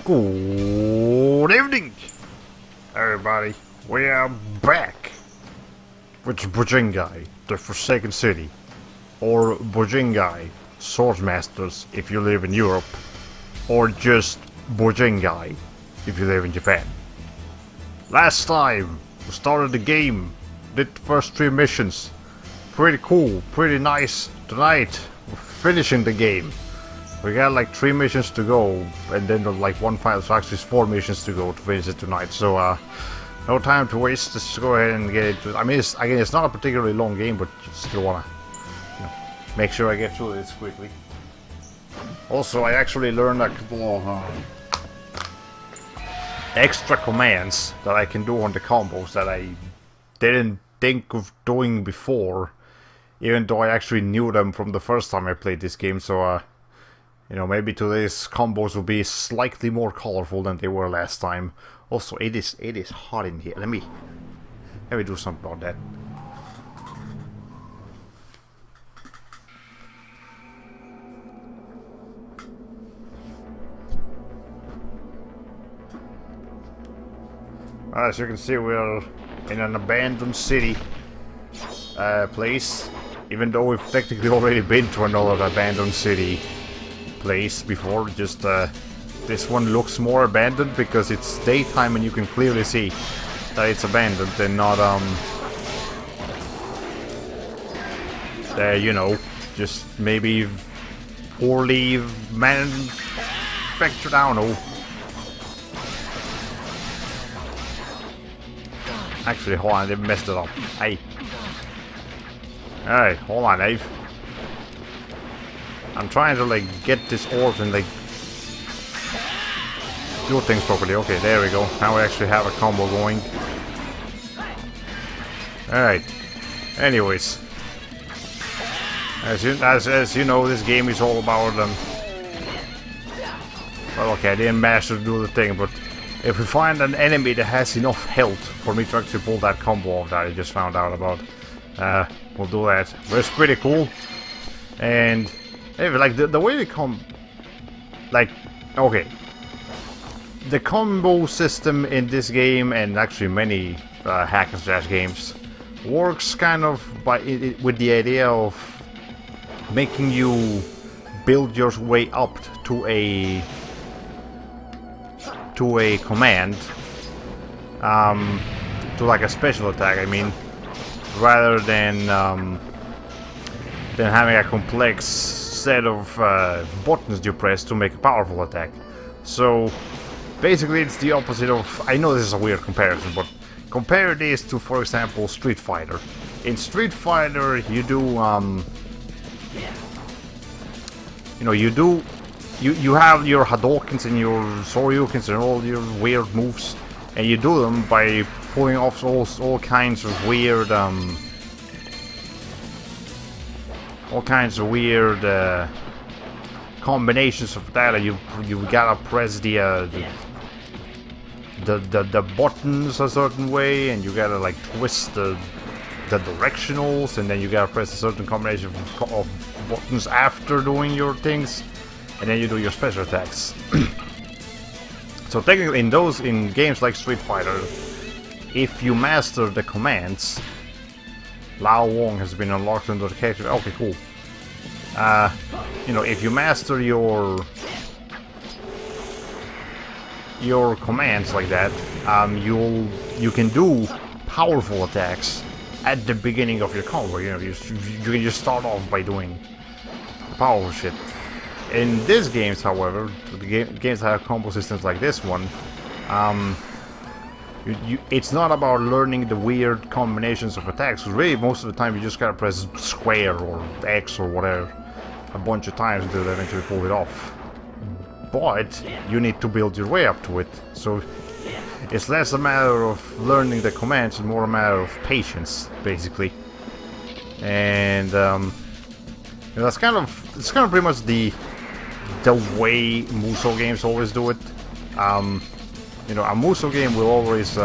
Good evening, everybody. We are back with Bujingai, the Forsaken City, or Bujingai, Swordmasters if you live in Europe, or just Bujingai if you live in Japan. Last time, we started the game, did the first 3 missions. Pretty cool, pretty nice. Tonight, we're finishing the game. We got like 3 missions to go, and then like one final, so actually 4 missions to go to finish it tonight. So, no time to waste. Let's go ahead and get into it. I mean, it's not a particularly long game, but you still wanna, make sure I get through this quickly. Also, I actually learned a couple of extra commands that I can do on the combos that I didn't think of doing before, even though I actually knew them from the first time I played this game. So, maybe today's combos will be slightly more colorful than they were last time. Also, it is hot in here. Let me do something about that. As you can see, we're in an abandoned city place, even though we've technically already been to another abandoned city place before. Just this one looks more abandoned because it's daytime and you can clearly see that it's abandoned and not just maybe poorly manufactured. I don't know. Actually, hold on, they messed it up. Hey. Alright, hold on, Dave. I'm trying to, like, get this orb and, like, do things properly. Okay, there we go. Now we actually have a combo going. Alright. Anyways. As you know, this game is all about, well, okay, I didn't manage to do the thing, but if we find an enemy that has enough health for me to actually pull that combo off that I just found out about, we'll do that. But it's pretty cool. And anyway, like the way they okay, the combo system in this game, and actually many hack and slash games, works kind of with the idea of making you build your way up to a command, to like a special attack. I mean, rather than having a complex set of buttons you press to make a powerful attack. So basically, it's the opposite of. I know this is a weird comparison, but compare this to, for example, Street Fighter. In Street Fighter, you do You have your Hadoukens and your Soryukens and all your weird moves, and you do them by pulling off all kinds of weird combinations of that. You gotta press the buttons a certain way, and you gotta like twist the directionals, and then you gotta press a certain combination of buttons after doing your things. And then you do your special attacks. So technically, in games like Street Fighter, if you master the commands, Lao Wong has been unlocked into the character. Okay, cool. If you master your commands like that, you can do powerful attacks at the beginning of your combo. You can just start off by doing powerful shit. In these games, however, the games that have combo systems like this one, it's not about learning the weird combinations of attacks. Really, most of the time you just gotta press square or X or whatever a bunch of times until they eventually pull it off. But you need to build your way up to it. So it's less a matter of learning the commands and more a matter of patience, basically. And it's kind of pretty much the way Musou games always do it. A Musou game will always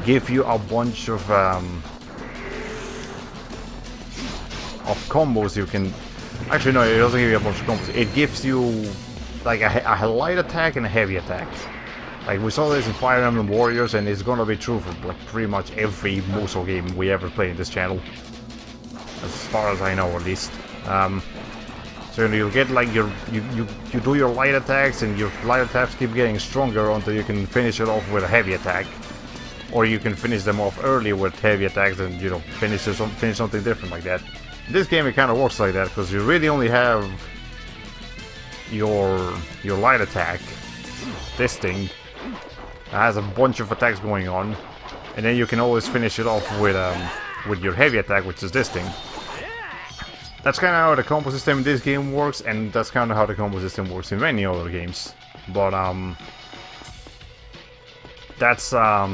give you a bunch of combos you can. Actually, no, it doesn't give you a bunch of combos. It gives you like a light attack and a heavy attack. Like we saw this in Fire Emblem Warriors, and it's gonna be true for like pretty much every Musou game we ever play in this channel, as far as I know at least. So you'll get like you do your light attacks, and your light attacks keep getting stronger until you can finish it off with a heavy attack, or you can finish them off early with heavy attacks and finish something different like that. In this game it kind of works like that because you really only have your light attack, this thing. It has a bunch of attacks going on, and then you can always finish it off with your heavy attack, which is this thing. That's kind of how the combo system in this game works, and that's kind of how the combo system works in many other games. But that's that's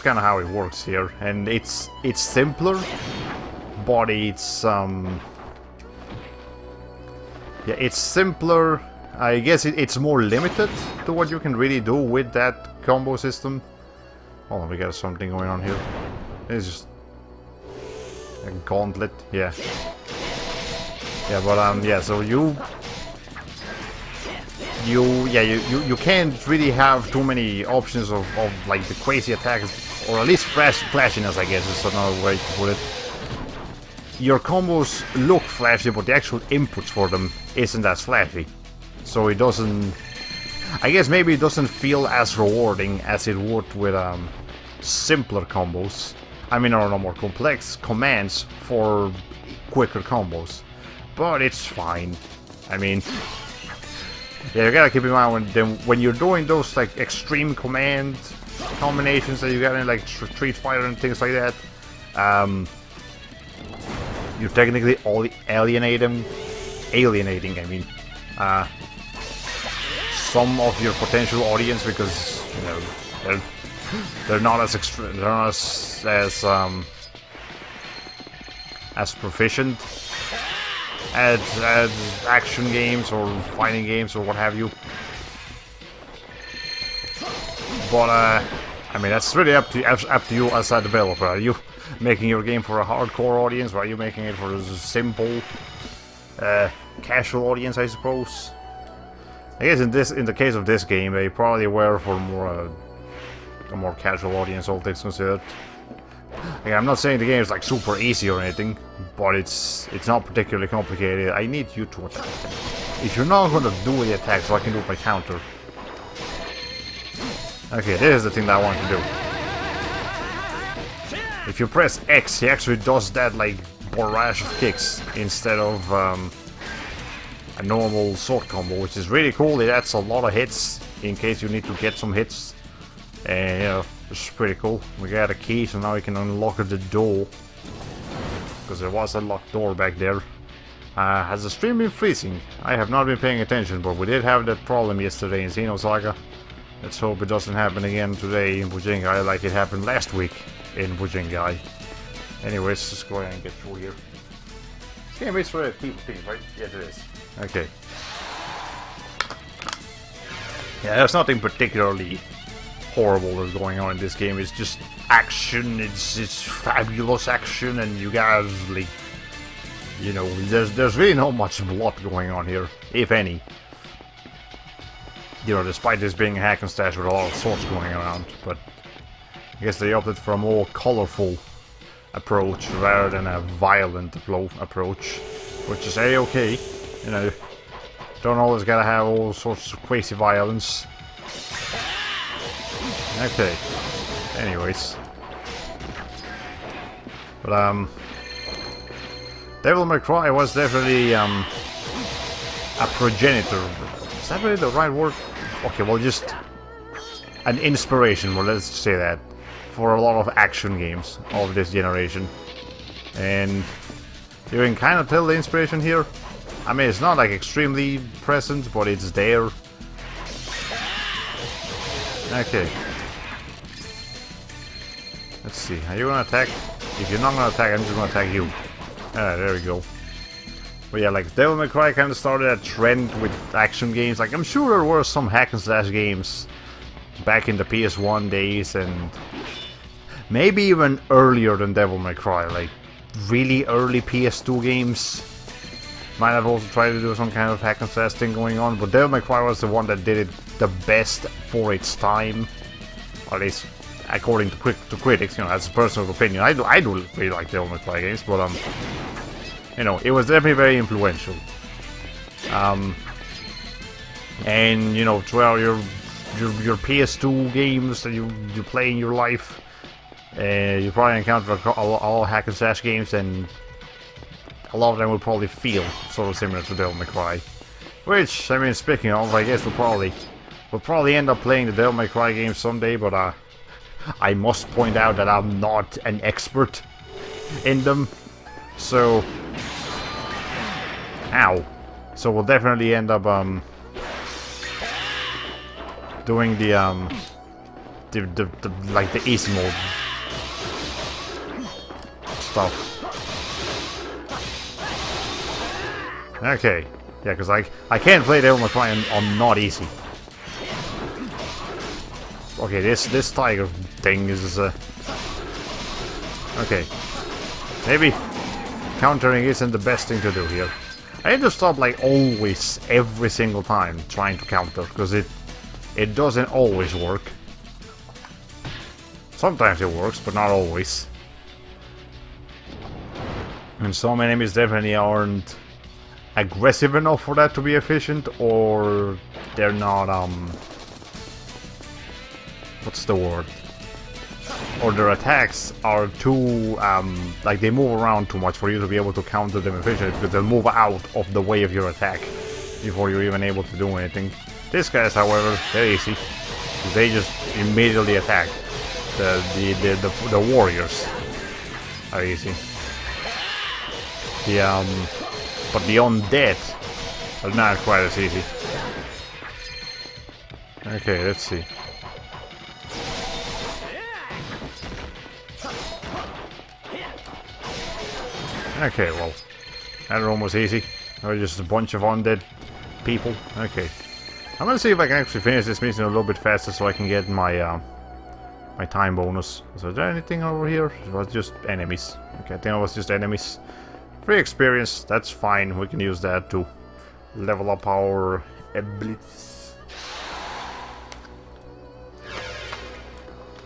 kind of how it works here, and it's simpler, but it's it's simpler. I guess it's more limited to what you can really do with that combo system. Oh, we got something going on here. It's just a gauntlet, yeah. Yeah, but yeah. So you can't really have too many options of like the crazy attacks, or at least flashiness, I guess is another way to put it. Your combos look flashy, but the actual inputs for them isn't as flashy. So it doesn't... I guess maybe it doesn't feel as rewarding as it would with simpler combos. I mean, or more complex commands for quicker combos. But it's fine. I mean... Yeah, you gotta keep in mind when you're doing those like extreme command combinations that you got in like Street Fighter and things like that, you're technically alienating, I mean, some of your potential audience, because you know they're not as as proficient as action games or fighting games or what have you. But I mean, that's really up to you as a developer. Are you making your game for a hardcore audience, or are you making it for a simple casual audience, I suppose? I guess in the case of this game, they probably were for a more casual audience, all things considered. Again, I'm not saying the game is like super easy or anything, but it's not particularly complicated. I need you to attack them. If you're not gonna do the attack, so I can do my counter. Okay, this is the thing that I want to do. If you press X, he actually does that like barrage of kicks instead of a normal sword combo, which is really cool. It adds a lot of hits in case you need to get some hits. And, you know, it's pretty cool. We got a key, so now we can unlock the door. Because there was a locked door back there. Has the stream been freezing? I have not been paying attention, but we did have that problem yesterday in Xenosaga. Let's hope it doesn't happen again today in Bujingai like it happened last week in Bujingai. Anyways, let's go ahead and get through here. This game is for PvP, right? Yes, it is. Okay. Yeah, there's nothing particularly horrible that's going on in this game. It's just action. It's fabulous action, and you guys, like, you know, there's really not much blood going on here, if any. You know, despite this being a hack and slash with a lot of swords going around, but I guess they opted for a more colorful approach rather than a violent approach, which is a-okay. You know, don't always gotta have all sorts of crazy violence. Okay. Anyways. But, Devil May Cry was definitely, a progenitor. Is that really the right word? Okay, well, just an inspiration, well, let's say that, for a lot of action games of this generation. And you can kind of tell the inspiration here. I mean, it's not like extremely present, but it's there. Okay. Let's see, are you gonna attack? If you're not gonna attack, I'm just gonna attack you. There we go. But yeah, like, Devil May Cry kind of started a trend with action games. Like, I'm sure there were some hack and slash games back in the PS1 days, and maybe even earlier than Devil May Cry, like really early PS2 games. might have also tried to do some kind of hack and slash thing going on, but Devil May Cry was the one that did it the best for its time. Or at least according to critics, you know, that's a personal opinion. I do really like Devil May Cry games, but you know, it was definitely very influential. And you know, throughout your PS2 games that you play in your life, you probably encounter all hack and slash games, and a lot of them will probably feel sort of similar to Devil May Cry. Which, I mean, speaking of, I guess we'll probably end up playing the Devil May Cry games someday, but I must point out that I'm not an expert in them. So, ow. So we'll definitely end up doing the like the easy mode stuff. Okay, yeah, because I can't play Devil May Cry on not easy. Okay, this tiger thing is okay. Maybe countering isn't the best thing to do here. I need to stop like always every single time trying to counter, because it doesn't always work. Sometimes it works, but not always. And some enemies definitely aren't aggressive enough for that to be efficient, or they're not what's the word? Or their attacks are too like they move around too much for you to be able to counter them efficiently, because they'll move out of the way of your attack before you're even able to do anything. These guys, however, they're easy. They just immediately attack. The warriors are easy. But the undead are not quite as easy. Okay, let's see. Okay, well, that room was easy. There was just a bunch of undead people. Okay. I'm gonna see if I can actually finish this mission a little bit faster so I can get my my time bonus. So is there anything over here? It was just enemies. Okay, I think it was just enemies. Free experience, that's fine. We can use that to level up our abilities.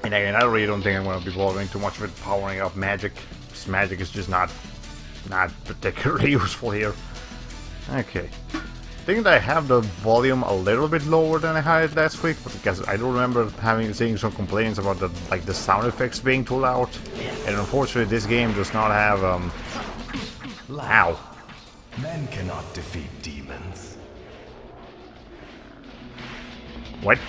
And again, I really don't think I'm gonna be bothering too much with powering up magic. Because magic is just not particularly useful here. Okay. I think that I have the volume a little bit lower than I had it last week, because I do remember seeing some complaints about the sound effects being too loud, and unfortunately this game does not have Ow. Men cannot defeat demons. What?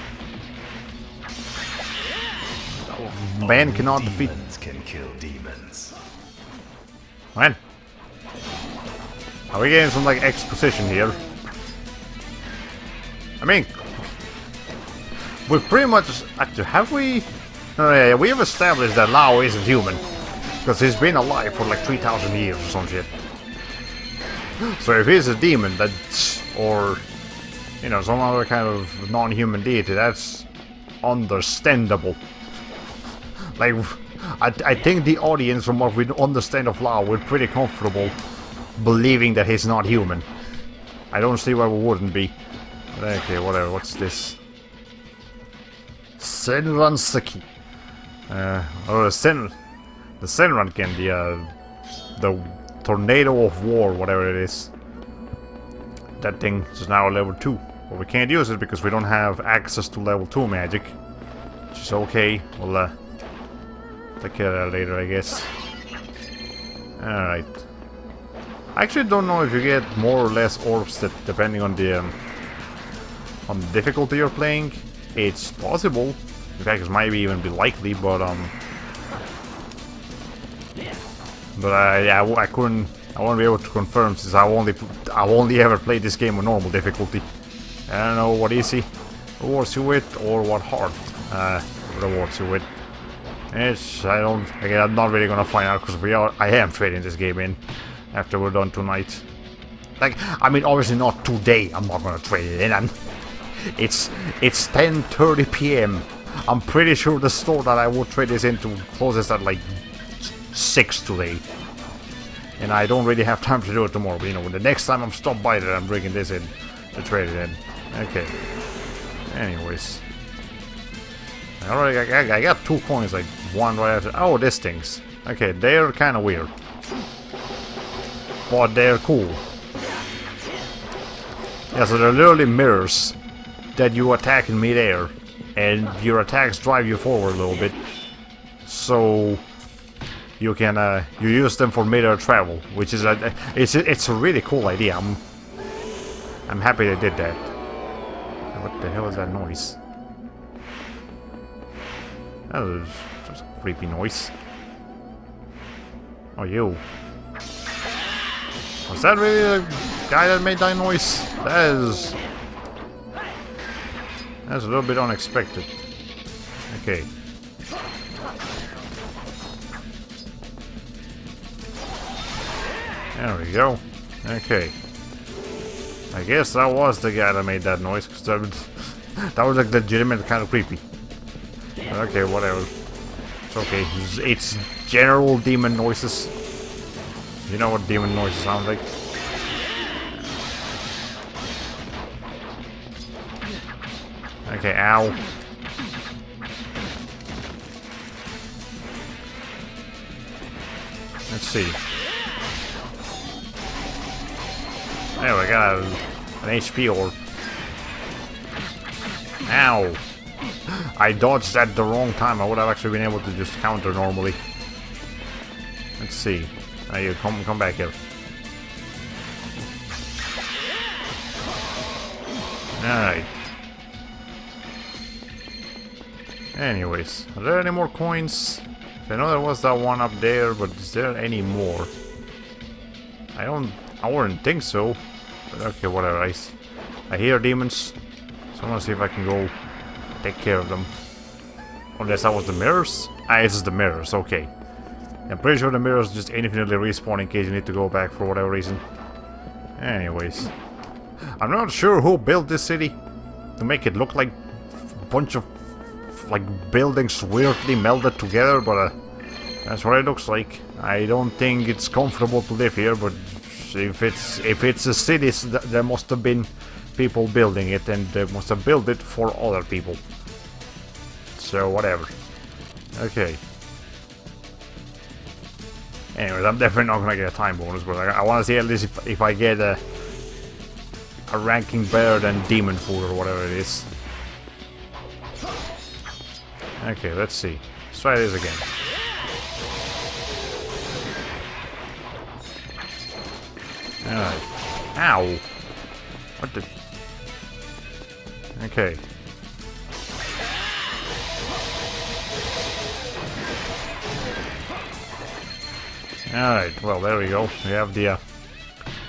Man cannot defeat. Demons can kill demons. When? Are we getting some like exposition here? I mean, we've pretty much actually have we? No, yeah, we have established that Lao isn't human, because he's been alive for like 3,000 years or some shit. So if he's a demon, that's, or you know, some other kind of non-human deity, that's understandable. Like, I think the audience, from what we understand of Lao, we're pretty comfortable believing that he's not human. I don't see why we wouldn't be. Okay, whatever. What's this? Senran Saki. Or the Senranken, the Tornado of War, whatever it is. That thing is now level 2. But we can't use it because we don't have access to level 2 magic. Which is okay. We'll take care of that later, I guess. Alright. I actually don't know if you get more or less orbs that, depending on the difficulty you're playing. It's possible. In fact, it might even be likely, but I couldn't. I won't be able to confirm since I've only ever played this game on normal difficulty. I don't know what easy rewards you with or what hard rewards you with. Again, I'm not really gonna find out because I am trading this game in after we're done tonight. Like, I mean, obviously not today. I'm not gonna trade it in. It's 10:30 p.m. I'm pretty sure the store that I would trade this into closes at like 6 today. and I don't really have time to do it tomorrow. But, you know, the next time I'm stopped by there, I'm bringing this in to trade it in. Okay. Anyways. I got 2 coins, like one right after. Oh, this things. Okay, they're kind of weird. But they're cool. Yeah, so they're literally mirrors that you attack in midair, and your attacks drive you forward a little bit. So you can you use them for midair travel, which is it's a really cool idea. I'm happy they did that. What the hell is that noise? That was just a creepy noise. Oh, you. Was that really the guy that made that noise? That's a little bit unexpected. Okay. There we go. Okay. I guess that was the guy that made that noise, because that was like legitimate kind of creepy. Okay, whatever. It's okay. It's general demon noises. You know what demon noises sound like? Okay, ow. Let's see. There we got an HP orb. Ow. I dodged at the wrong time. I would have actually been able to just counter normally. Let's see. You come back here. Alright. Anyways, are there any more coins? I know there was that one up there, but is there any more? I wouldn't think so. But okay, whatever. I hear demons, so I'm gonna see if I can go take care of them. Unless that was the mirrors? Ah, it's the mirrors, okay. I'm pretty sure the mirrors just infinitely respawn in case you need to go back for whatever reason. Anyways. I'm not sure who built this city to make it look like a bunch of like buildings weirdly melded together, but that's what it looks like. I don't think it's comfortable to live here, but if it's a city, there must have been people building it, and they must have built it for other people. So whatever. Okay. Anyways, I'm definitely not gonna get a time bonus, but I want to see at least if I get a ranking better than demon food or whatever it is. Okay, let's see. Let's try this again. Alright. Ow! What the... Okay. Alright, well, there we go. We have the,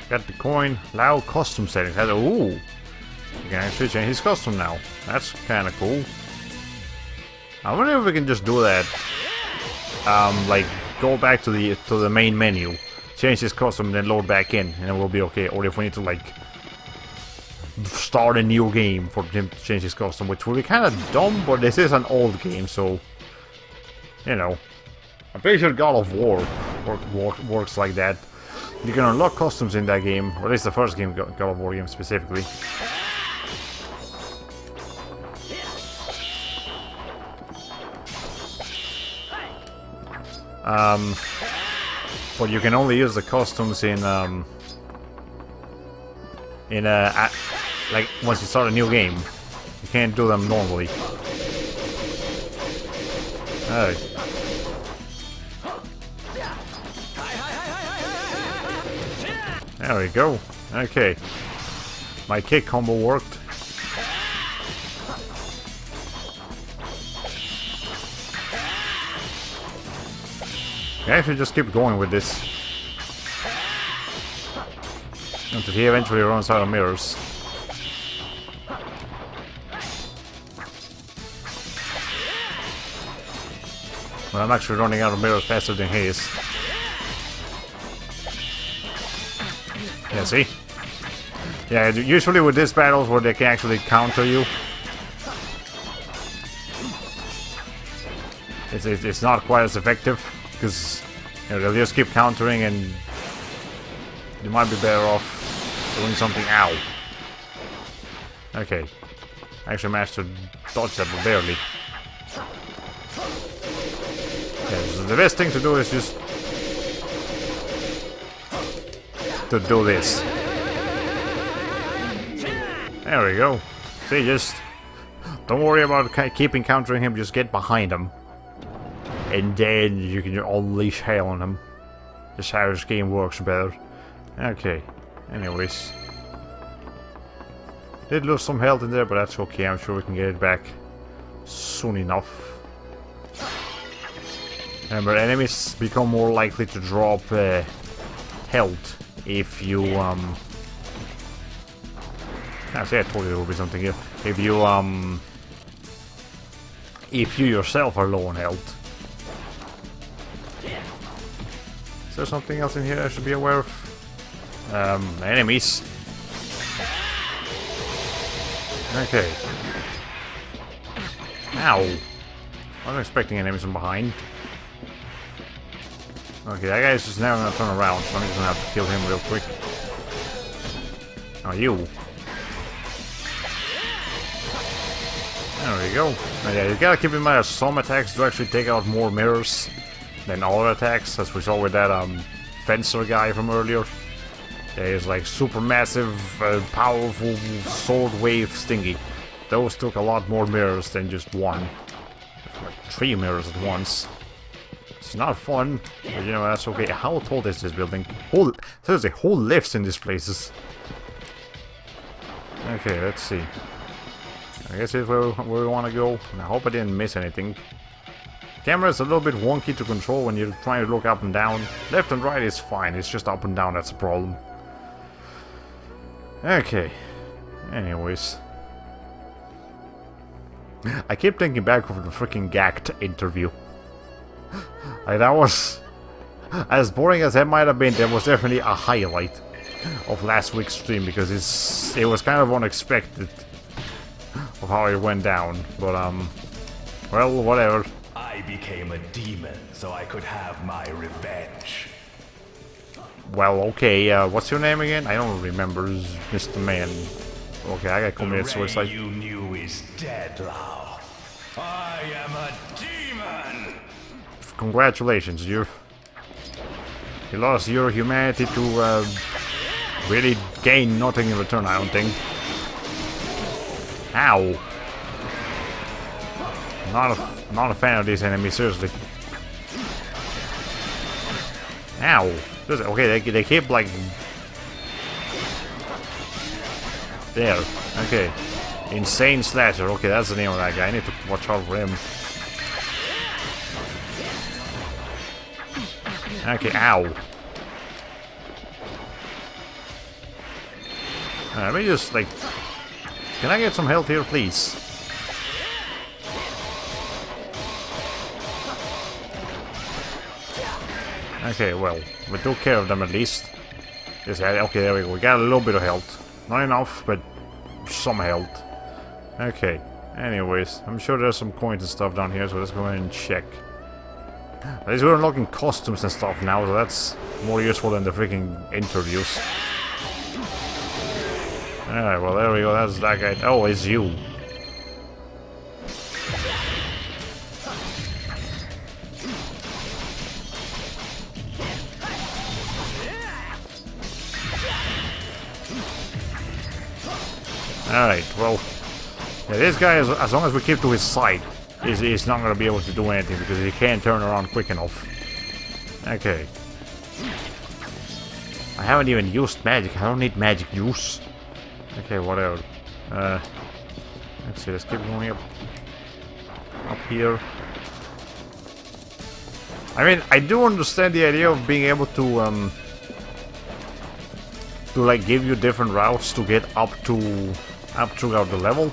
got the coin. Allow custom settings. Ooh! You can actually change his custom now. That's kinda cool. I wonder if we can just do that. Like, go back to the main menu. Change his custom, then load back in, and then we'll be okay. Or if we need to, like, start a new game for him to change his custom, which will be kind of dumb, but this is an old game, so... You know. I'm pretty sure God of War works like that. You can unlock customs in that game, or at least the first game, God of War game specifically. But you can only use the customs in like once you start a new game. You can't do them normally. Alright. There we go. Okay. My kick combo worked. I should just keep going with this until he eventually runs out of mirrors. But I'm actually running out of mirrors faster than he is. Yeah, see? Yeah, usually with these battles where they can actually counter you, it's not quite as effective. Because you know, they'll just keep countering, and you might be better off doing something. Ow. Okay. I actually managed to dodge that, but barely. Okay, so the best thing to do is just to do this. There we go. See, just don't worry about keeping countering him, just get behind him. And then you can unleash hell on him. That's how this game works better. Okay, anyways. Did lose some health in there, but that's okay. I'm sure we can get it back soon enough. Remember, enemies become more likely to drop health if you I told you there would be something here. If you yourself are low on health. Is there something else in here I should be aware of? Enemies. Okay. Ow. I wasn't expecting enemies from behind. Okay, that guy's just now gonna turn around, so I'm just gonna have to kill him real quick. Oh, you. There we go. Oh, yeah, you gotta keep in mind that some attacks do actually take out more mirrors than other attacks, as we saw with that fencer guy from earlier. Yeah, he's like super massive, powerful sword wave stingy. Those took a lot more mirrors than just one. Like 3 mirrors at once. It's not fun, but you know, that's okay. How tall is this building? There's a whole lifts in these places. Okay, let's see. I guess it's where we want to go. And I hope I didn't miss anything. Camera is a little bit wonky to control when you're trying to look up and down. Left and right is fine, it's just up and down that's a problem. Okay. Anyways. I keep thinking back of the freaking Gacked interview. Like, that was... as boring as that might have been, that was definitely a highlight of last week's stream, because it was kind of unexpected of how it went down, but well, whatever. I became a demon so I could have my revenge. Well, okay, what's your name again? I don't remember, Mr. Man. Okay, I got committed suicide. You knew is dead now. I am a demon. Congratulations, you lost your humanity to really gain nothing in return, I don't think. Ow. Not a fan of these enemies, seriously. Ow. Okay, they keep like... there. Okay. Insane Slasher. Okay, that's the name of that guy. I need to watch out for him. Okay, ow. Let me just, like... can I get some health here, please? Okay, well, we took care of them at least. Yes, okay, there we go. We got a little bit of health. Not enough, but some health. Okay, anyways, I'm sure there's some coins and stuff down here, so let's go ahead and check. At least we're unlocking costumes and stuff now, so that's more useful than the freaking interviews. Alright, well, there we go. That's that guy. Oh, it's you. Alright, well, yeah, this guy, as long as we keep to his side, he's not going to be able to do anything because he can't turn around quick enough. Okay. I haven't even used magic. I don't need magic juice. Okay, whatever. Let's see, let's keep going up here. I mean, I do understand the idea of being able to like give you different routes to get up throughout the level,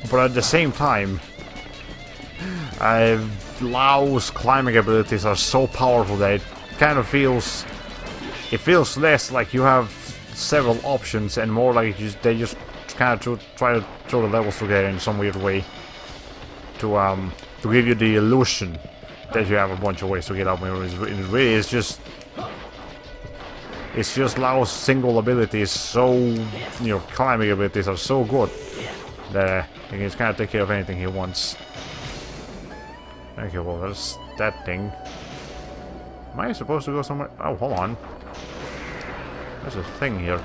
but at the same time, Lau's climbing abilities are so powerful that it kind of feels less like you have several options and more like they just kind of try to throw the levels together in some weird way to give you the illusion that you have a bunch of ways to get up. It really is just It's just Lao's single ability is so, climbing abilities are so good that he can kind of take care of anything he wants. Okay, well, there's that thing. Am I supposed to go somewhere? Oh, hold on. There's a thing here.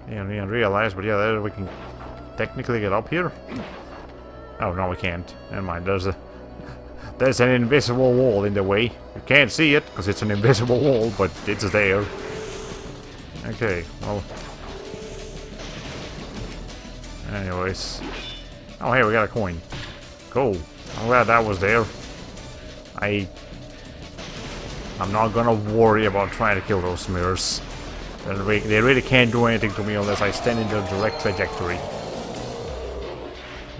I didn't realize, but yeah, there we can technically get up here. Oh, no, we can't. Never mind, there's an invisible wall in the way. You can't see it, because it's an invisible wall, but it's there. Okay, well... Anyways... Oh, hey, we got a coin. Cool. I'm glad that was there. I'm not gonna worry about trying to kill those mirrors. They really can't do anything to me unless I stand in their direct trajectory.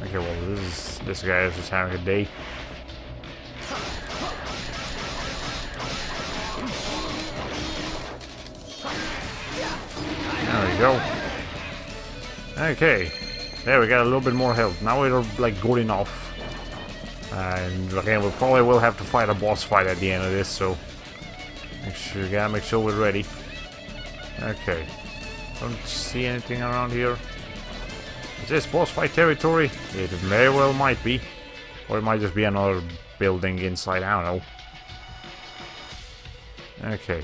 Okay, well, this guy is just having a day. There we go. Okay. There, we got a little bit more health. Now we're, like, good enough. And again, we probably will have to fight a boss fight at the end of this, so... Gotta make sure we're ready. Okay. Don't see anything around here. Is this boss fight territory? It very well might be. Or it might just be another building inside, I don't know. Okay.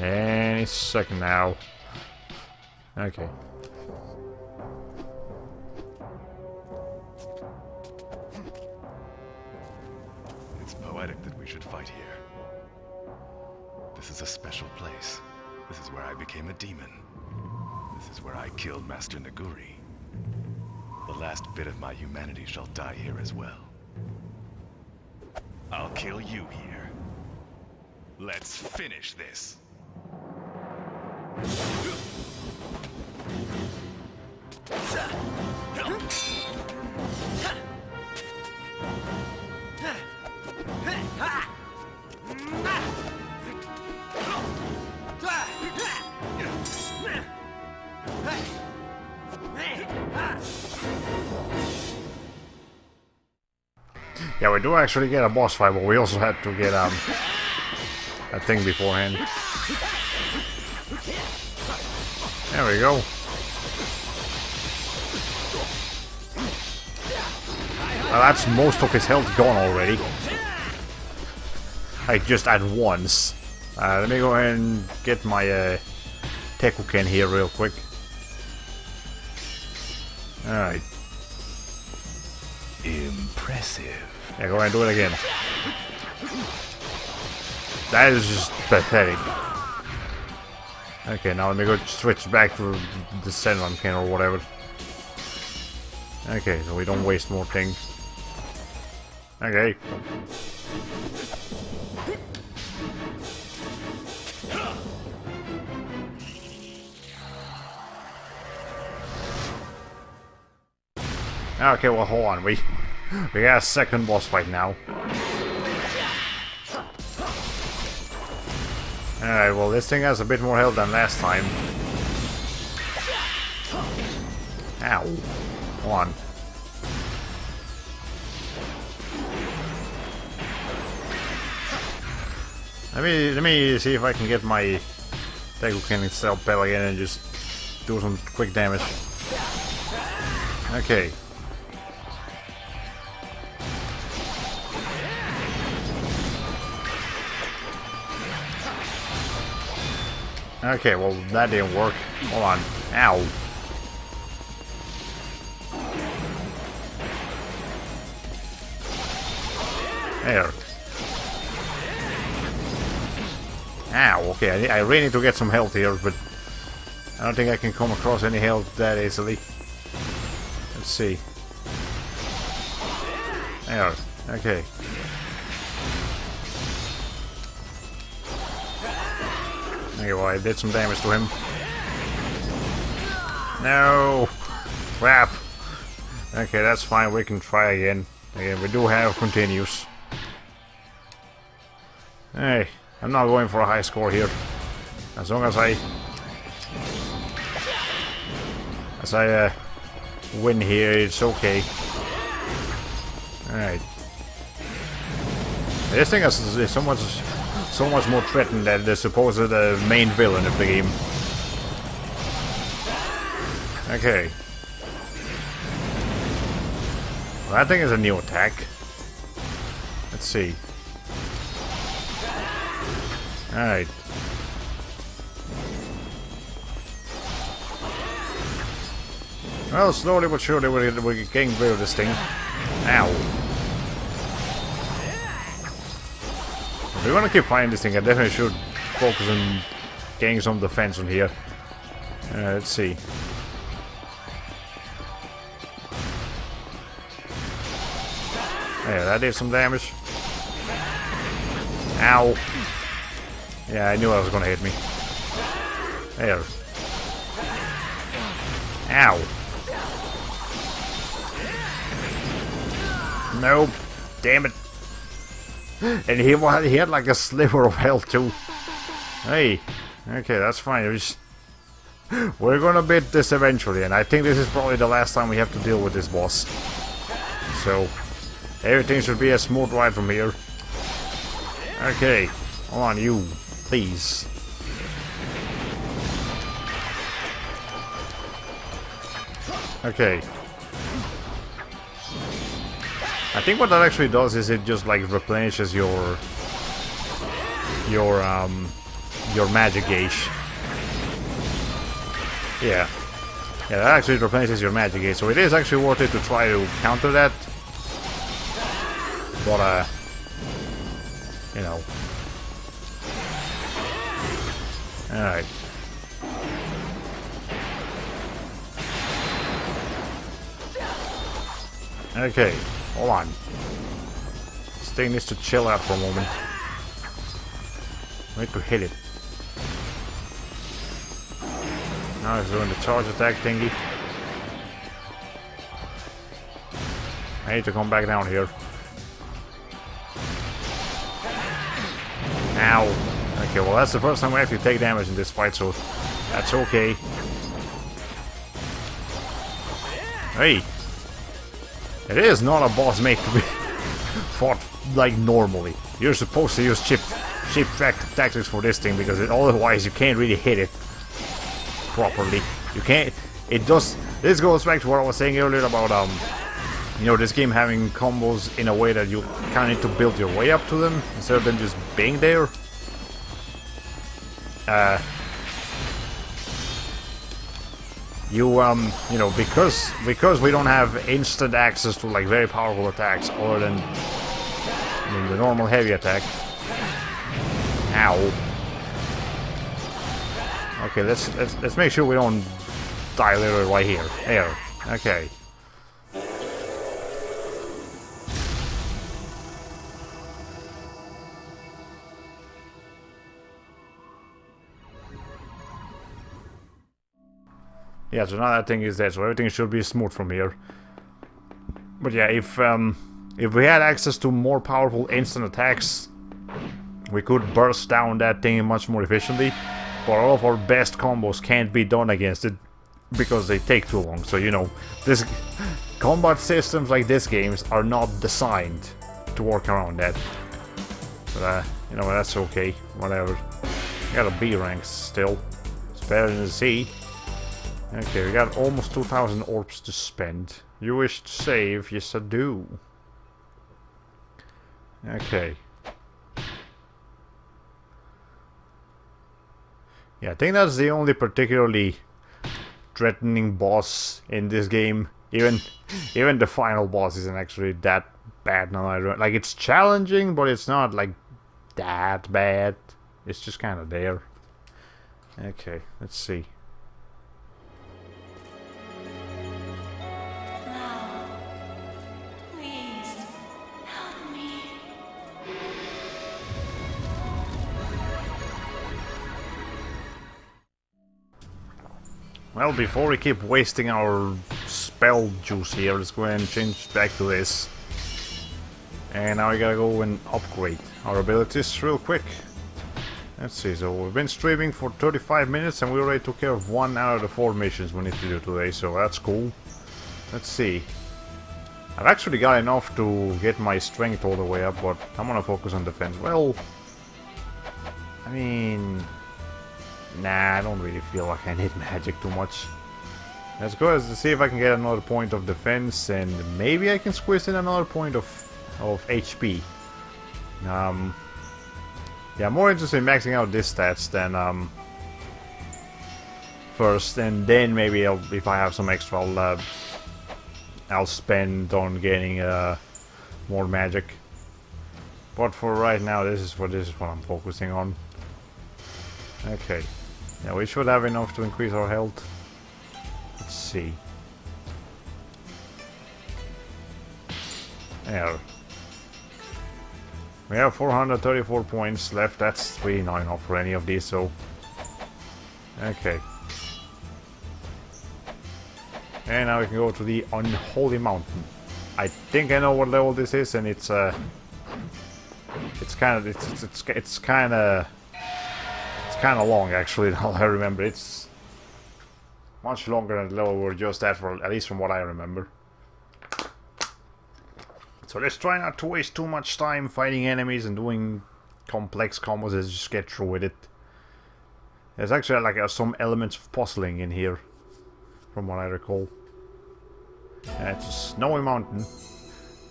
Any second now. Okay. It's poetic that we should fight here. This is a special place. This is where I became a demon. This is where I killed Master Naguri. The last bit of my humanity shall die here as well. I'll kill you here. Let's finish this. Yeah, we do actually get a boss fight, but we also had to get a thing beforehand. There we go. Well, that's most of his health gone already. Like, just at once. Let me go ahead and get my Tekuken here real quick. Alright. Impressive. Yeah, go ahead and do it again. That is just pathetic. Okay, now let me go switch back to the Senran can or whatever. Okay, so we don't waste more things. Okay. Okay, well, hold on. We got a second boss fight now. Alright, well, this thing has a bit more health than last time. Ow. Hold on. Let me see if I can get my Tekuken itself bell again and just do some quick damage. Okay. Okay, well, that didn't work. Hold on. Ow. There. Ow, okay, I really need to get some health here, but I don't think I can come across any health that easily. Let's see. There. Okay. Okay, well, I did some damage to him. No! Crap! Okay, that's fine, we can try again. Again, we do have continues. Hey, I'm not going for a high score here. As long as I win here, it's okay. Alright. This thing is so much more threatened than the supposed main villain of the game. Okay. Well, that thing is a new attack. Let's see. Alright. Well, slowly but surely we're getting rid of this thing. Ow. If we want to keep fighting this thing, I definitely should focus on getting some defense on here. Let's see. Yeah, that did some damage. Ow. Yeah, I knew it was gonna hit me. There. Ow. Nope. Damn it. And he had like a sliver of health too. Hey. Okay, that's fine. We're gonna beat this eventually, and I think this is probably the last time we have to deal with this boss. So, everything should be a smooth ride from here. Okay. Come on, you. Please. Okay. I think what that actually does is it just like replenishes your magic gauge. Yeah. Yeah, that actually replenishes your magic gauge, so it is actually worth it to try to counter that. But you know. Alright. Okay, hold on. This thing needs to chill out for a moment. I need to hit it. Now it's doing the charge attack thingy. I need to come back down here. Ow. Okay, well that's the first time we actually take damage in this fight, so that's okay. Hey! It is not a boss made to be fought like normally. You're supposed to use chip tactics for this thing, because otherwise you can't really hit it properly. You can't. It does. This goes back to what I was saying earlier about you know, this game having combos in a way that you kind of need to build your way up to them instead of them just being there. You know, because we don't have instant access to like very powerful attacks other than the normal heavy attack. Ow. Okay, let's make sure we don't die literally right here. There. Okay. Yeah, so now that thing is dead, so everything should be smooth from here. But yeah, if we had access to more powerful instant attacks, we could burst down that thing much more efficiently. But all of our best combos can't be done against it because they take too long. So you know, this combat systems like this games are not designed to work around that. But you know, that's okay. Whatever. Got a B rank still. It's better than a C. Okay, we got almost 2,000 orbs to spend. You wish to save? Yes, I do. Okay. Yeah, I think that's the only particularly threatening boss in this game. Even the final boss isn't actually that bad now. Like, it's challenging, but it's not like that bad. It's just kind of there. Okay, let's see. Well, before we keep wasting our spell juice here, let's go ahead and change back to this. And now we gotta go and upgrade our abilities real quick. Let's see, so we've been streaming for 35 minutes and we already took care of 1 out of the 4 missions we need to do today, so that's cool. Let's see. I've actually got enough to get my strength all the way up, but I'm gonna focus on defense. Well, I mean, nah, I don't really feel like I need magic too much. Let's go and see if I can get another point of defense, and maybe I can squeeze in another point of HP. Yeah, I'm more interested in maxing out this stats than first, and then maybe if I have some extra, I'll spend on gaining more magic. But for right now, this is what I'm focusing on. Okay, yeah, we should have enough to increase our health. Let's see. There. We have 434 points left. That's really not enough for any of these, so... Okay. And now we can go to the Unholy Mountain. I think I know what level this is, and it's kind of long actually. Now I remember, it's much longer than the level we're just at, for at least from what I remember. So let's try not to waste too much time fighting enemies and doing complex combos. Let's just get through with it. There's actually like some elements of puzzling in here, from what I recall. It's a snowy mountain,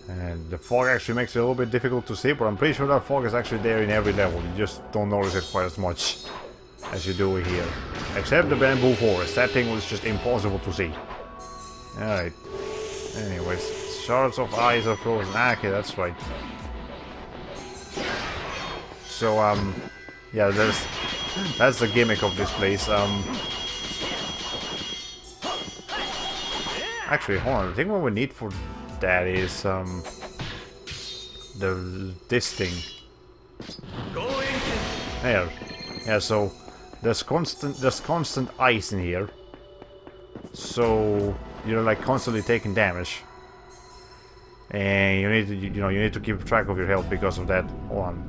and the fog actually makes it a little bit difficult to see, but I'm pretty sure that fog is actually there in every level. You just don't notice it quite as much as you do here. Except the bamboo forest. That thing was just impossible to see. Alright. Anyways. Shards of ice are frozen. Ah, okay, that's right. So, yeah, that's the gimmick of this place. Actually, hold on. I think what we need for that is, this thing. There. Yeah, so, there's constant ice in here. So, you're like constantly taking damage. And you need to, you need to keep track of your health because of that. Hold on.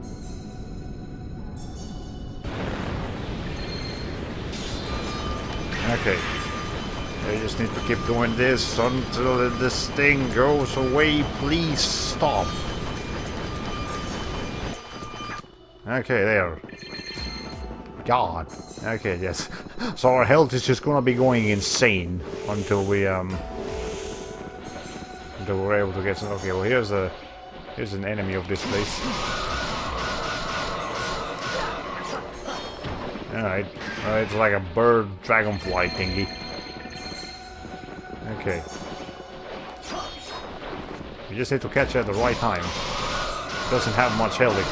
Okay. You just need to keep doing this until this thing goes away. Please stop. Okay, there. God. Okay, yes. So our health is just gonna be going insane until we're able to get some. Okay, well here's an enemy of this place. Alright. It's like a bird dragonfly thingy. Okay. You just need to catch it at the right time. Doesn't have much health. It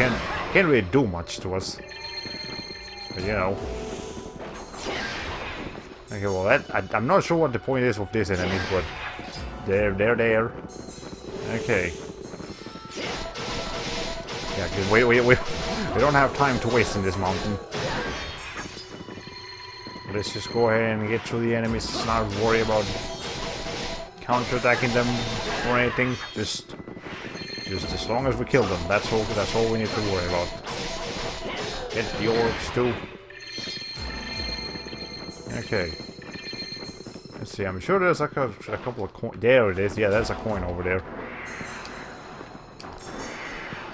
can't really do much to us. But you know. Okay, well I'm not sure what the point is of these enemies, but they're there. Okay. Yeah, cause we don't have time to waste in this mountain. Let's just go ahead and get through the enemies. Not worry about counterattacking them or anything. Just as long as we kill them. That's all we need to worry about. Get the orbs too. Okay. Let's see, I'm sure there's like a couple of coins. There it is. Yeah, there's a coin over there.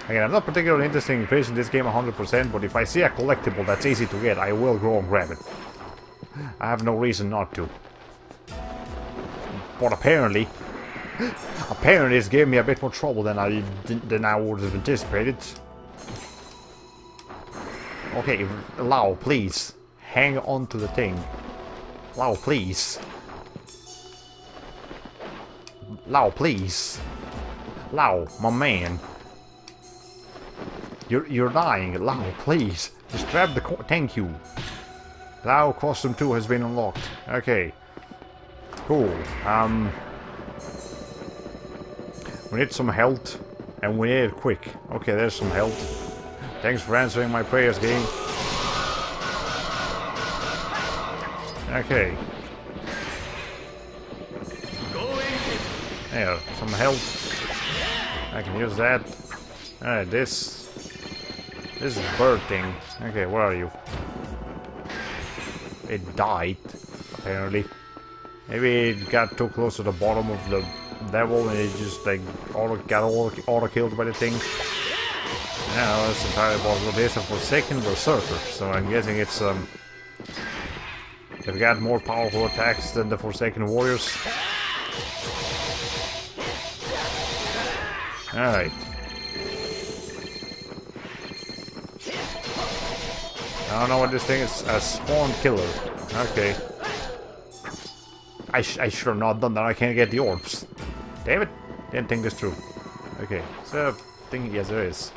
Again, I'm not particularly interested in finishing this game 100%, but if I see a collectible that's easy to get, I will go and grab it. I have no reason not to. But apparently it's giving me a bit more trouble than I would have anticipated. Okay, Lau, please. Hang on to the thing. Lau, please. Lau, please. Lau, my man. You're dying. Lau, please. Just grab the thank you. Lau, costume 2 has been unlocked. Okay. Cool. We need some health. And we need it quick. Okay, there's some health. Thanks for answering my prayers, game. Okay. There, some health. I can use that. Alright, this bird thing. Okay, where are you? It died, apparently. Maybe it got too close to the bottom of the devil and it just like got auto killed by the thing. Yeah, that's entirely possible. There's a Forsaken Berserker, so I'm guessing it's they've got more powerful attacks than the Forsaken Warriors. Alright. I don't know what this thing is. A spawn killer. Okay. I should have not done that. I can't get the orbs. Damn it. Didn't think this through. Okay. So, thing. Yes, there is.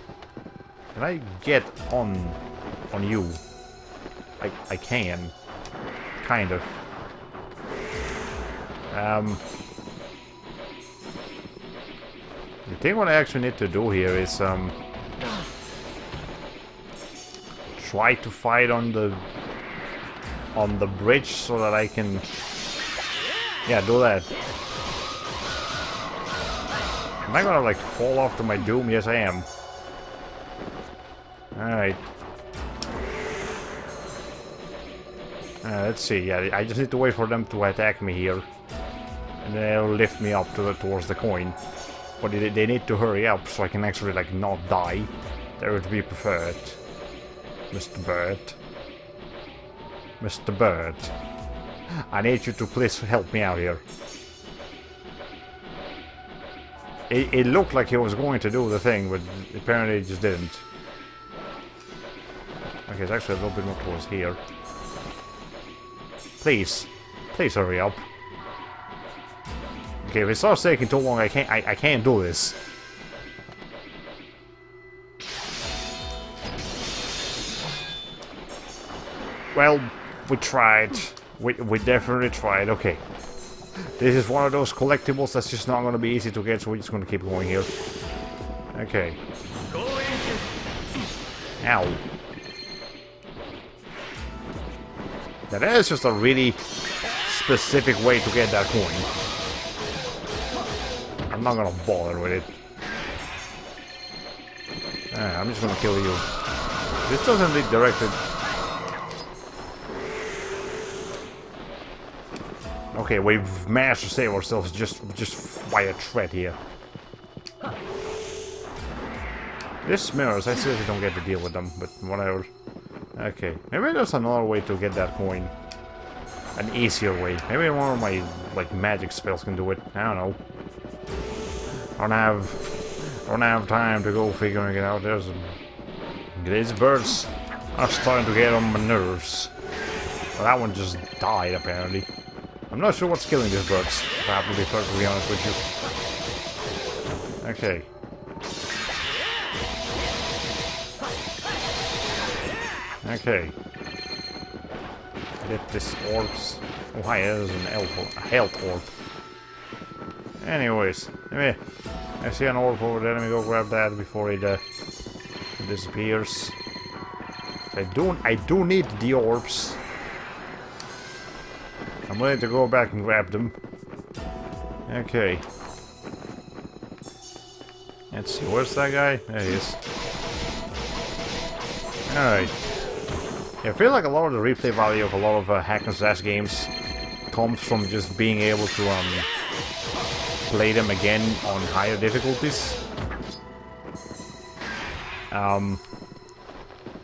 Can I get on you? I can. Kind of. The thing what I actually need to do here is try to fight on the bridge so that I can do that. Am I gonna like fall off to my doom? Yes, I am. Alright. Let's see. Yeah, I just need to wait for them to attack me here, and then they'll lift me up towards the coin. But they need to hurry up so I can actually like not die. That would be preferred. Mr. Bird. Mr. Bird. I need you to please help me out here. It looked like he was going to do the thing, but apparently he just didn't. Okay, it's actually a little bit more towards here. Please. Please hurry up. Okay, if it starts taking too long, I can't do this. Well, we tried. We definitely tried. Okay. This is one of those collectibles that's just not going to be easy to get, so we're just going to keep going here. Okay. Ow. Now that is just a really specific way to get that coin. I'm not gonna bother with it. I'm just gonna kill you. This doesn't lead directed. Okay, we've managed to save ourselves just by a thread here. This mirrors, I seriously don't get to deal with them, but whatever. Okay, maybe there's another way to get that coin. An easier way. Maybe one of my like magic spells can do it. I don't know. I don't have time to go figuring it out. These birds are starting to get on my nerves. Well, that one just died apparently. I'm not sure what's killing these birds, if I have to be perfectly honest with you. Okay. Okay. Get this orbs. Oh hi, there's a health orb. Anyways, I see an orb over there. Let me go grab that before it disappears. I do need the orbs. I'm ready to go back and grab them. Okay. Let's see, where's that guy? There he is. Alright. Yeah, I feel like a lot of the replay value of a lot of hack and slash games comes from just being able to play them again on higher difficulties.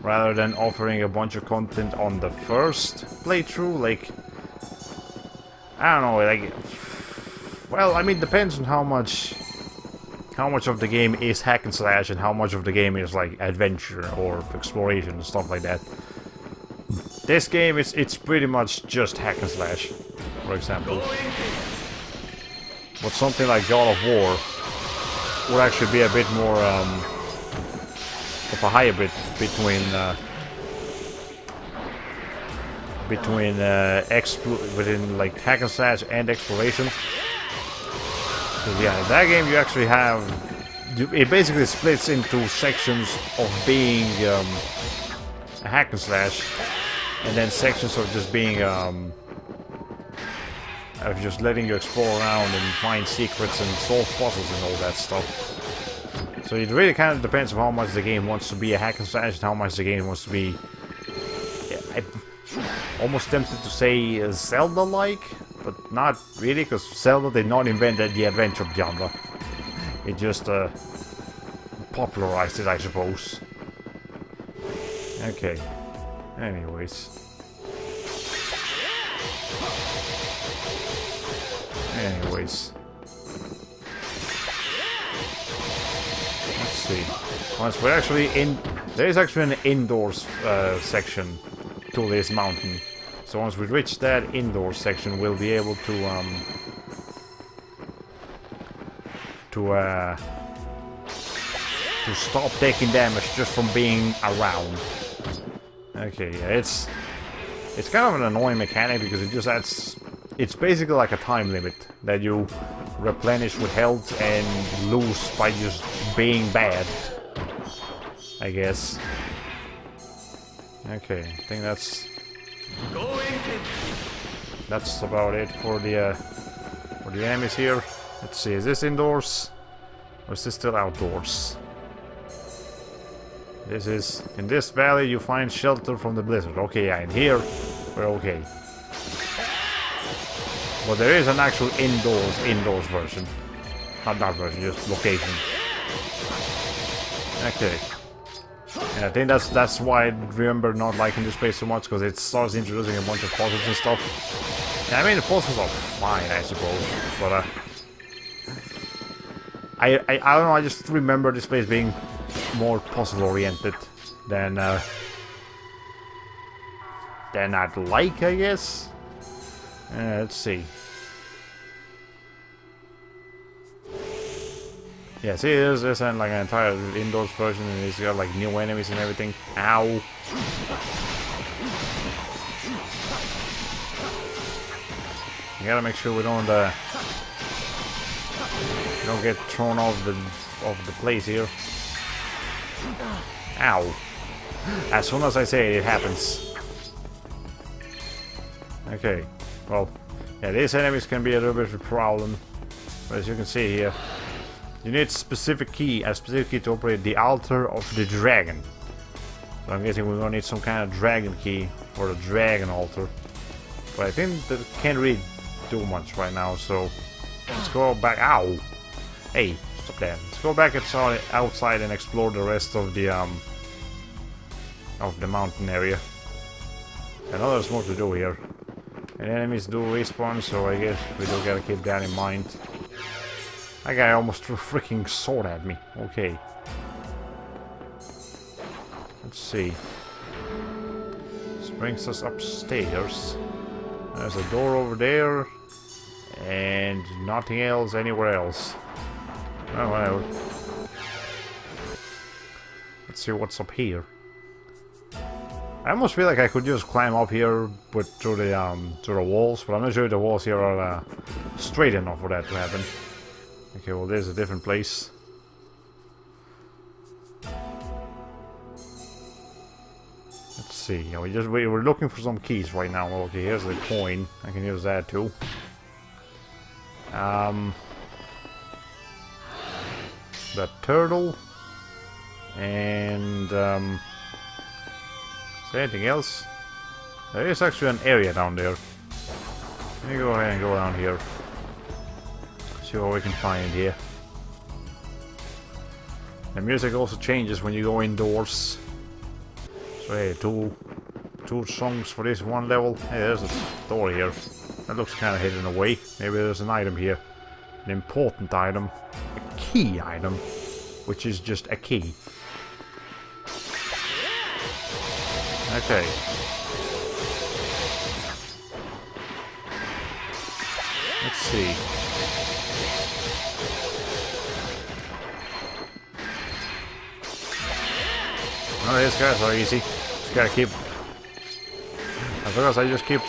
Rather than offering a bunch of content on the first playthrough, like... I don't know, like... Well, I mean, depends on how much of the game is hack and slash and how much of the game is, like, adventure or exploration and stuff like that. This game, it's pretty much just hack and slash, for example. But something like God of War would actually be a bit more of a hybrid between within like hack and slash and exploration. Yeah, in that game you actually have it basically splits into sections of being a hack and slash, and then sections of just being of just letting you explore around and find secrets and solve puzzles and all that stuff. So it really kind of depends on how much the game wants to be a hack and slash and how much the game wants to be... I'm almost tempted to say Zelda-like, but not really, because Zelda did not invent the adventure genre. It just popularized it, I suppose. Okay. Anyways. Let's see. Once we're actually in... There is actually an indoors section to this mountain. So once we reach that indoor section, we'll be able to stop taking damage just from being around. Okay, yeah, it's kind of an annoying mechanic because it just adds... It's basically like a time limit that you replenish with health and lose by just being bad, I guess. Okay, I think that's about it for the enemies here. Let's see, is this indoors or is this still outdoors? This is in this valley you find shelter from the blizzard. Okay, yeah, in here we're okay. But there is an actual indoors version. Not version, just location. Okay. And I think that's why I remember not liking this place so much, because it starts introducing a bunch of puzzles and stuff. And I mean, the puzzles are fine, I suppose, but I don't know, I just remember this place being more puzzle oriented than I'd like, I guess. Let's see. Yeah, see, there's like an entire indoors version, and it's got like new enemies and everything. Ow! You gotta make sure we don't get thrown off the place here. Ow! As soon as I say it, it happens. Okay. Well, yeah, these enemies can be a little bit of a problem, but as you can see here, you need a specific key to operate the altar of the dragon. So I'm guessing we're gonna need some kind of dragon key for the dragon altar, but I think that can't really do much right now. So let's go back. Ow! Hey, stop that! Let's go back outside and explore the rest of the mountain area. I know there's more to do here. And enemies do respawn, so I guess we do gotta keep that in mind. That guy almost threw a freaking sword at me. Okay. Let's see. This brings us upstairs. There's a door over there. And nothing else anywhere else. Oh, whatever. Let's see what's up here. I almost feel like I could just climb up here through the walls, but I'm not sure if the walls here are straight enough for that to happen. Okay, well, there's a different place. Let's see. Yeah, we're looking for some keys right now. Okay, here's the coin. I can use that too. The turtle and is there anything else? There is actually an area down there. Let me go ahead and go down here. See what we can find here. The music also changes when you go indoors. So hey, two songs for this one level. Hey, there's a door here. That looks kind of hidden away. Maybe there's an item here. An important item. A key item. Which is just a key. Okay. Let's see. Oh, these guys are easy. Just gotta keep... As long as I just keep,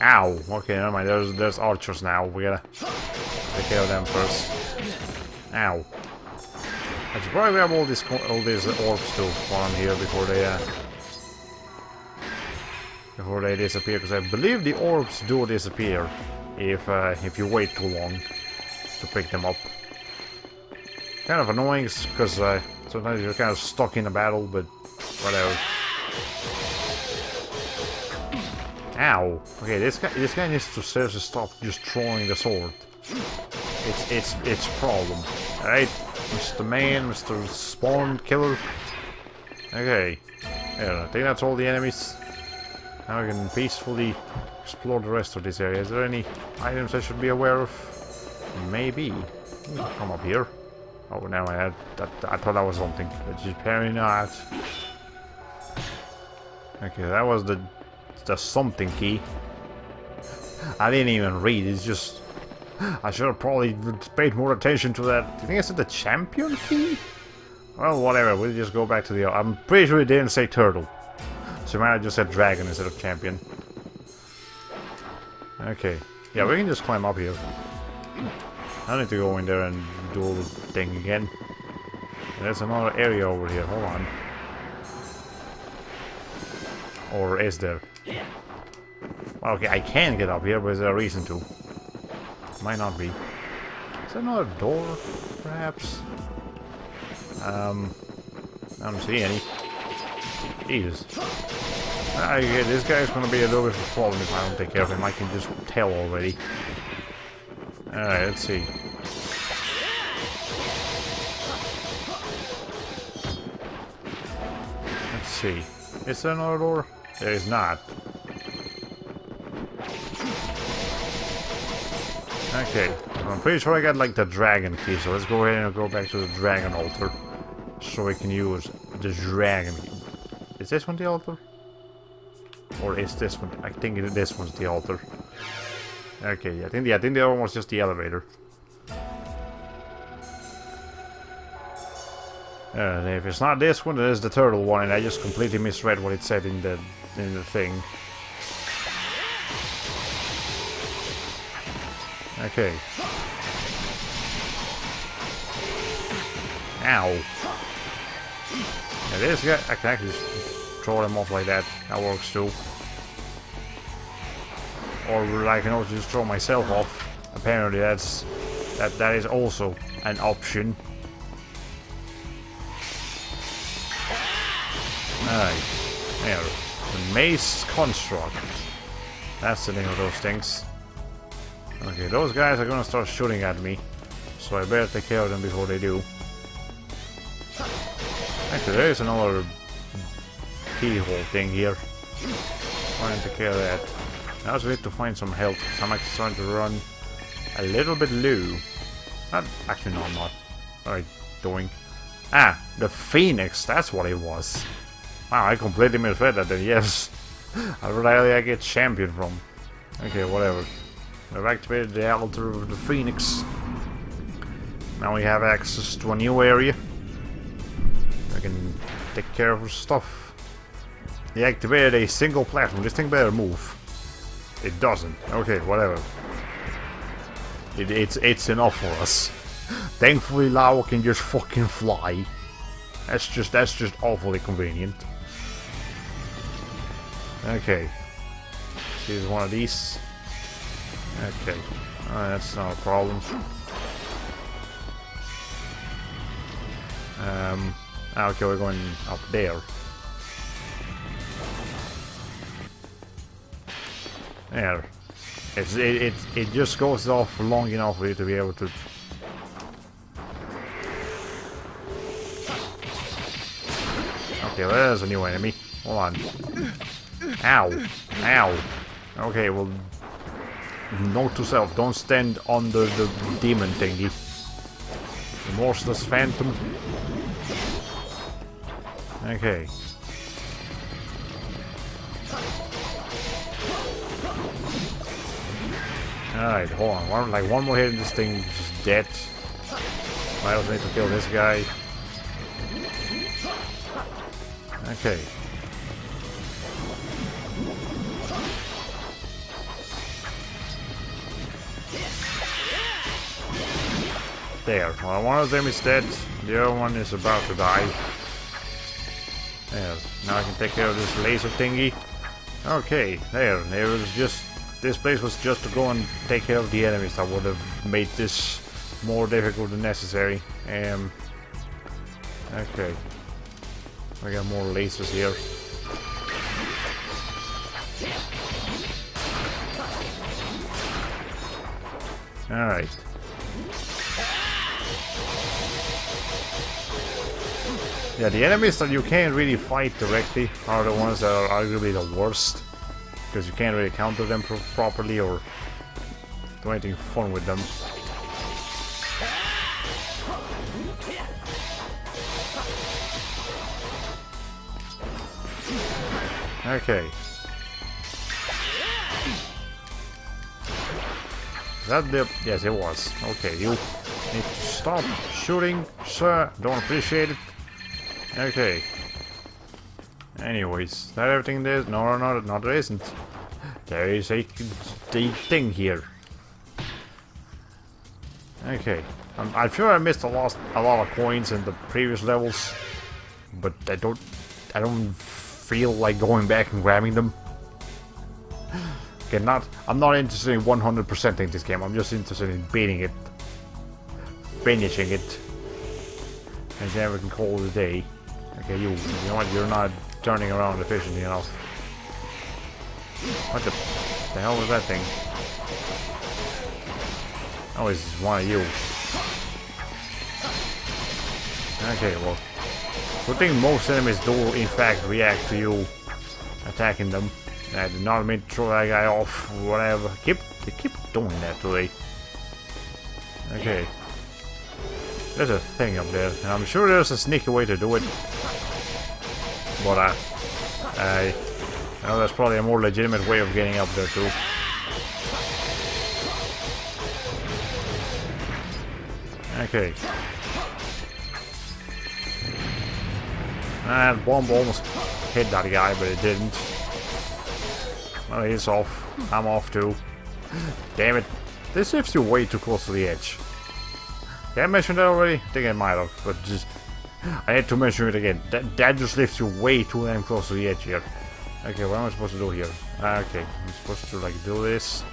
Ow! Okay, never mind. There's archers now. We gotta take care of them first. Ow. I should probably grab all these orbs too while I'm here before they disappear, because I believe the orbs do disappear if you wait too long to pick them up. Kind of annoying because sometimes you're kind of stuck in a battle, but whatever. Ow. Okay, this guy needs to seriously stop just throwing the sword. It's problem. Alright, Mr. Man, Mr. Spawn Killer. Okay. Yeah, I think that's all the enemies. Now we can peacefully explore the rest of this area. Is there any items I should be aware of? Maybe. Come up here. Oh, now I thought that was something. But apparently not. Okay, that was the something key. I didn't even read. It's just I should have probably paid more attention to that. Do you think I said the champion key? Well, whatever. We'll just go back to the. I'm pretty sure it didn't say turtle. So I might have just said dragon instead of champion. Okay. Yeah, we can just climb up here. I need to go in there and do all the thing again. There's another area over here. Hold on. Or is there? Well, okay, I can get up here, but is there a reason to? Might not be. Is there another door, perhaps? I don't see any. Jesus. Yeah, this guy's gonna be a little bit of a problem if I don't take care of him. I can just tell already. Alright, let's see. Let's see. Is there another door? There is not. Okay. I'm pretty sure I got like the dragon key, so let's go ahead and go back to the dragon altar. So we can use the dragon key. Is this one the altar? Or is this one? I think this one's the altar. Okay, I think the other one was just the elevator. If it's not this one, it is the turtle one, and I just completely misread what it said in the thing. Okay. Ow. Yeah, this guy, I can actually just throw them off like that. That works too. Or I can also just throw myself off. Apparently that is also an option. Alright. There. The mace construct. That's the name of those things. Okay, those guys are gonna start shooting at me. So I better take care of them before they do. Actually, there is another keyhole thing here. I want to take care of that. I also need to find some help, because I'm actually starting to run a little bit low. Actually, no, I'm not. What am I doing? Ah, the Phoenix, that's what it was. Wow, I completely misread that then, yes. I really get champion from. Okay, whatever. I've activated the altar of the Phoenix. Now we have access to a new area. I can take care of stuff. They activated a single platform. This thing better move. It doesn't. Okay, whatever. It's enough for us. Thankfully, Lao can just fucking fly. That's just awfully convenient. Okay. Here's one of these. Okay. That's not a problem. Okay, we're going up there. There. It just goes off long enough for you to be able to. Okay, well, there's a new enemy. Hold on. Ow. Ow. Okay, well, note to self, don't stand under the demon thingy. Remorseless phantom. Okay. Alright, hold on. One more hit and this thing is just dead. I also need to kill this guy. Okay. There. Well, one of them is dead. The other one is about to die. There. Now I can take care of this laser thingy. Okay. There. There was just. This place was just to go and take care of the enemies. That would have made this more difficult than necessary. Okay. We got more lasers here. Alright. Yeah, the enemies that you can't really fight directly are the ones that are arguably the worst. Because you can't really counter them properly or do anything fun with them. Okay. Is that the... Yes, it was. Okay, you need to stop shooting, sir. Don't appreciate it. Okay. Anyways, is that everything there is? No, there isn't. There is a thing here. Okay. I'm sure I missed a lot of coins in the previous levels, but I don't feel like going back and grabbing them. Okay, I'm not interested in 100%ing this game. I'm just interested in beating it, finishing it, and then we can call it a day. Okay, you know what? You're not turning around efficiently enough. What the hell was that thing? Oh, it's one of you. Okay, well, good thing most enemies do in fact react to you attacking them. I did not mean to throw that guy off, whatever. They keep doing that today. Okay. There's a thing up there, and I'm sure there's a sneaky way to do it. But I know there's probably a more legitimate way of getting up there too. Okay. That bomb almost hit that guy, but it didn't. Well, he's off. I'm off too. Damn it. This lifts you way too close to the edge. Did I mention that already? I think I might have, but just... I had to mention it again. That just lifts you way too damn close to the edge here. Okay, what am I supposed to do here? Okay, I'm supposed to like do this.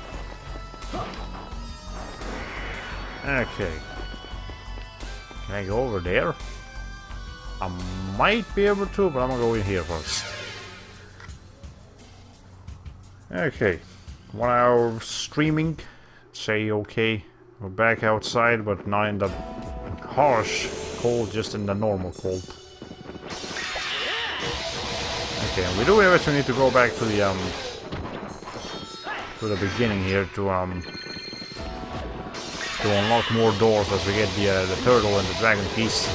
Okay. Can I go over there? I might be able to, but I'm gonna go in here first. Okay. 1 hour of streaming. Say okay. We're back outside, but not in the harsh cold, just in the normal cold. Okay, and we do eventually need to go back to the beginning here to unlock more doors as we get the turtle and the dragon piece.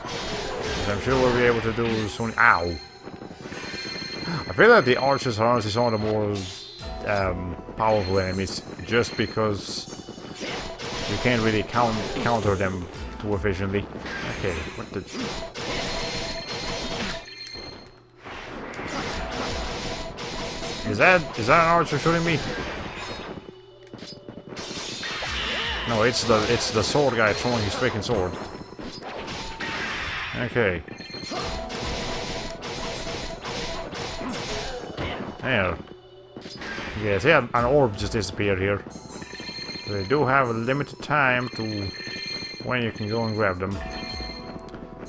Which I'm sure we'll be able to do soon. Ow! I feel like the archers are honestly some of the more powerful enemies, just because you can't really counter them too efficiently. Okay, what the... Is that an archer shooting me? No, it's the sword guy throwing his freaking sword. Okay. There. Yeah, see, an orb just disappeared here. So they do have a limited time to when you can go and grab them.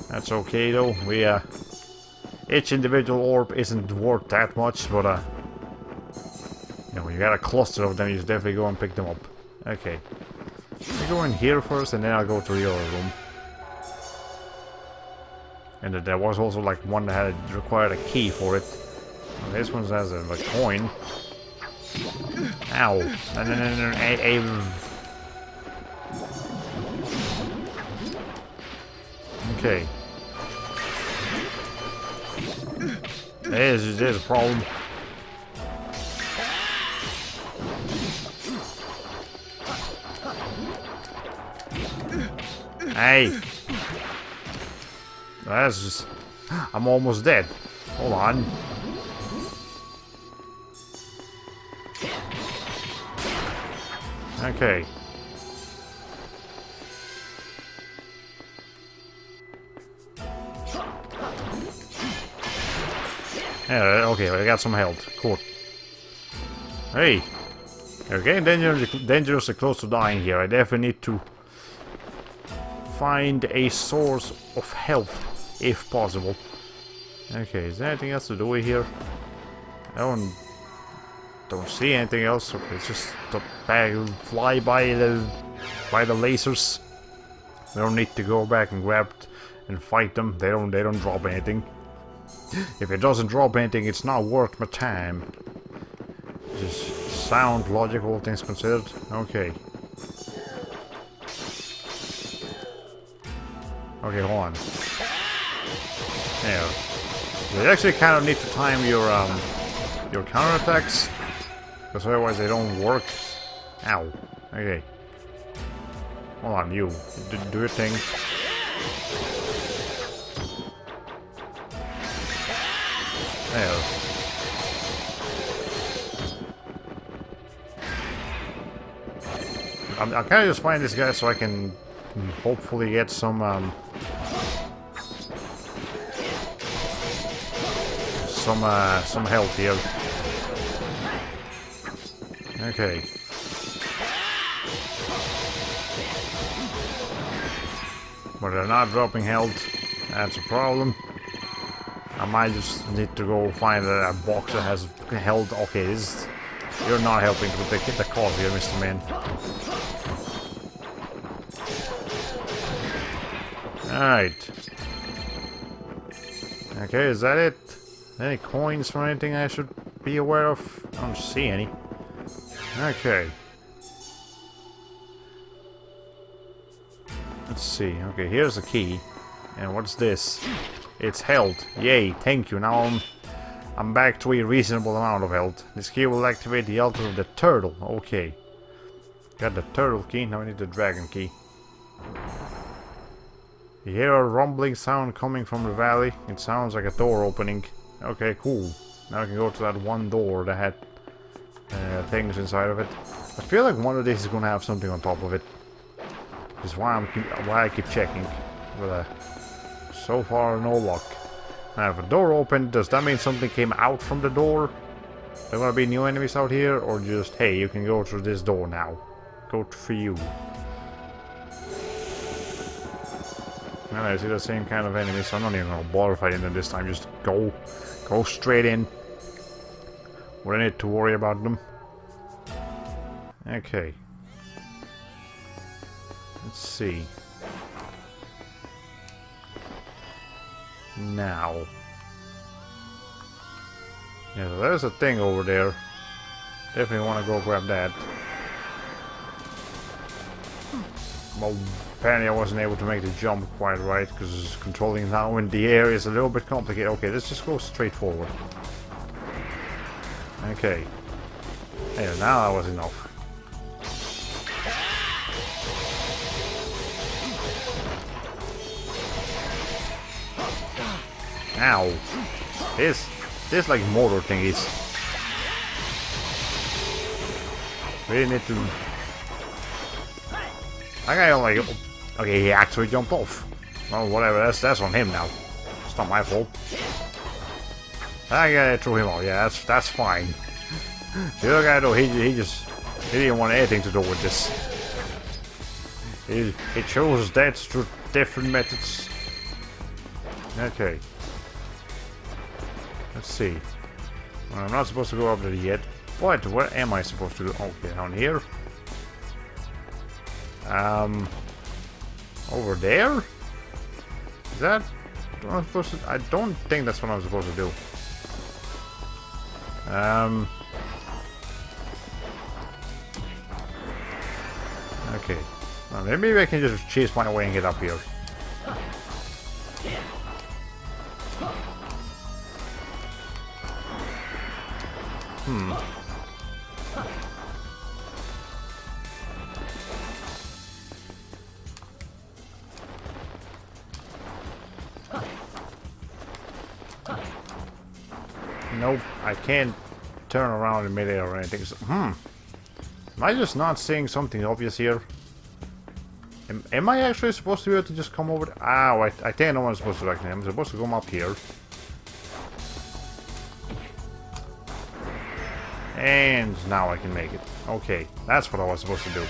That's okay though. Each individual orb isn't worth that much, but you know, when you got a cluster of them, you should definitely go and pick them up. Okay. I go in here first, and then I'll go to the other room. And there was also like one that required a key for it. And this one has a coin. Ow! Okay. There's a problem. Hey! That's just... I'm almost dead. Hold on. Okay. Yeah, okay, I got some health. Cool. Hey! You're getting dangerously close to dying here. I definitely need to find a source of health, if possible. Okay, is there anything else to do here? I don't don't see anything else. Okay, it's just the bag fly by the lasers. We don't need to go back and grab and fight them. They don't drop anything. If it doesn't drop anything, it's not worth my time. Just sound logical, things considered. Okay. Okay, hold on. There. You actually kind of need to time your counterattacks, because otherwise they don't work. Ow. Okay. Hold on, you. Do your thing. There. I'm kind of just find this guy so I can hopefully get some health here. Okay. But they're not dropping health. That's a problem. I might just need to go find a box that has health. Okay, you're not helping with the cause here, Mr. Man. Alright. Okay, is that it? Any coins or anything I should be aware of? I don't see any. Okay. Let's see. Okay, here's the key. And what's this? It's health. Yay, thank you. Now I'm back to a reasonable amount of health. This key will activate the altar of the turtle. Okay. Got the turtle key, now I need the dragon key. You hear a rumbling sound coming from the valley. It sounds like a door opening. Okay, cool. Now I can go to that one door that had things inside of it. I feel like one of these is gonna have something on top of it. Which is why I keep checking. But so far, no luck. Now, if a door opened, does that mean something came out from the door? There gonna be new enemies out here, or just, hey, you can go through this door now. Go for you. And I see the same kind of enemies, so I'm not even gonna bother fighting them this time. Just go straight in. We don't need to worry about them. Okay. Let's see. Now. Yeah, so there's a thing over there. Definitely want to go grab that. Well, apparently I wasn't able to make the jump quite right, because controlling now in the air is a little bit complicated. Okay, let's just go straight forward. Okay. Yeah, now that was enough. Ow. This like motor thingies. Really need to... That guy only... Okay, he actually jumped off. Well, whatever, that's on him now. It's not my fault. That guy threw him off, yeah, that's fine. The other guy though, he didn't want anything to do with this. He chose that through different methods. Okay. Let's see. Well, I'm not supposed to go up there yet. But where am I supposed to go? Okay, down here. Over there? Is that what I'm supposed to? I don't think that's what I'm supposed to do. Okay. Well, maybe I can just chase my way and get up here. Nope, I can't turn around in midair or anything. So, Am I just not seeing something obvious here? Am I actually supposed to be able to just come over? Ah, I think I know what I'm supposed to do. I'm supposed to come up here. And now I can make it. Okay, that's what I was supposed to do.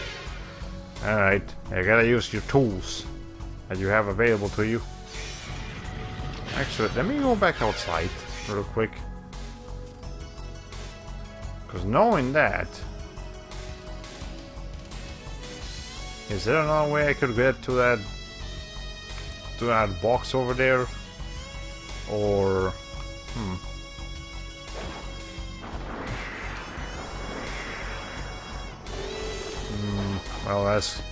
Alright, you gotta use your tools that you have available to you. Actually, let me go back outside real quick. Because knowing that... Is there another way I could get to that... to that box over there? Or... well, that's...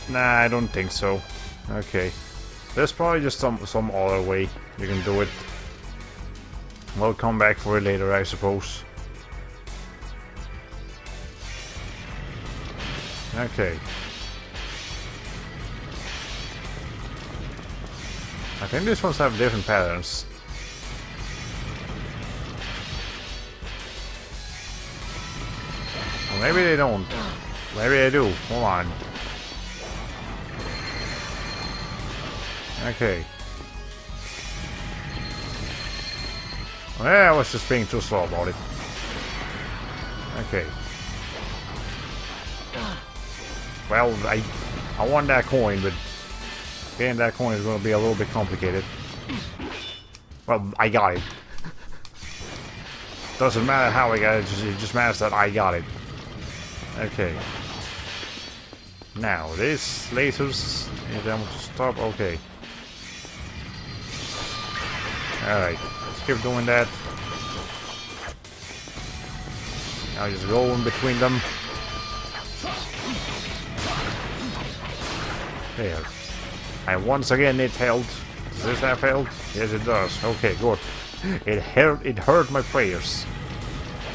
Nah, I don't think so. Okay. There's probably just some other way you can do it. We'll come back for it later, I suppose. Okay. I think these ones have different patterns. Or maybe they don't. Maybe they do. Hold on. Okay. Well, I was just being too slow about it. Okay. Well, I want that coin, but getting that coin is going to be a little bit complicated. Well, I got it. Doesn't matter how I got it, it just matters that I got it. Okay. Now, this lasers, need them to stop, okay. Alright, let's keep doing that. Now just go in between them. There. And once again it held. Does this have held? Yes it does. Okay, good. It hurt my prayers.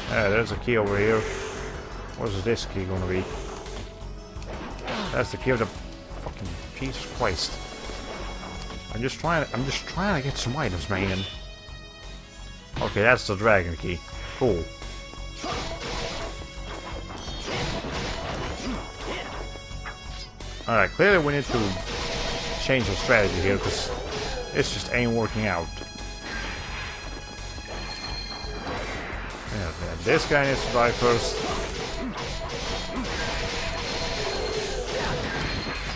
There's a key over here. What's this key gonna be? That's the key of the fucking Jesus Christ. I'm just trying to get some items, man. Okay, that's the dragon key. Cool. Alright, clearly we need to change the strategy here because it just ain't working out. Yeah, this guy needs to die first.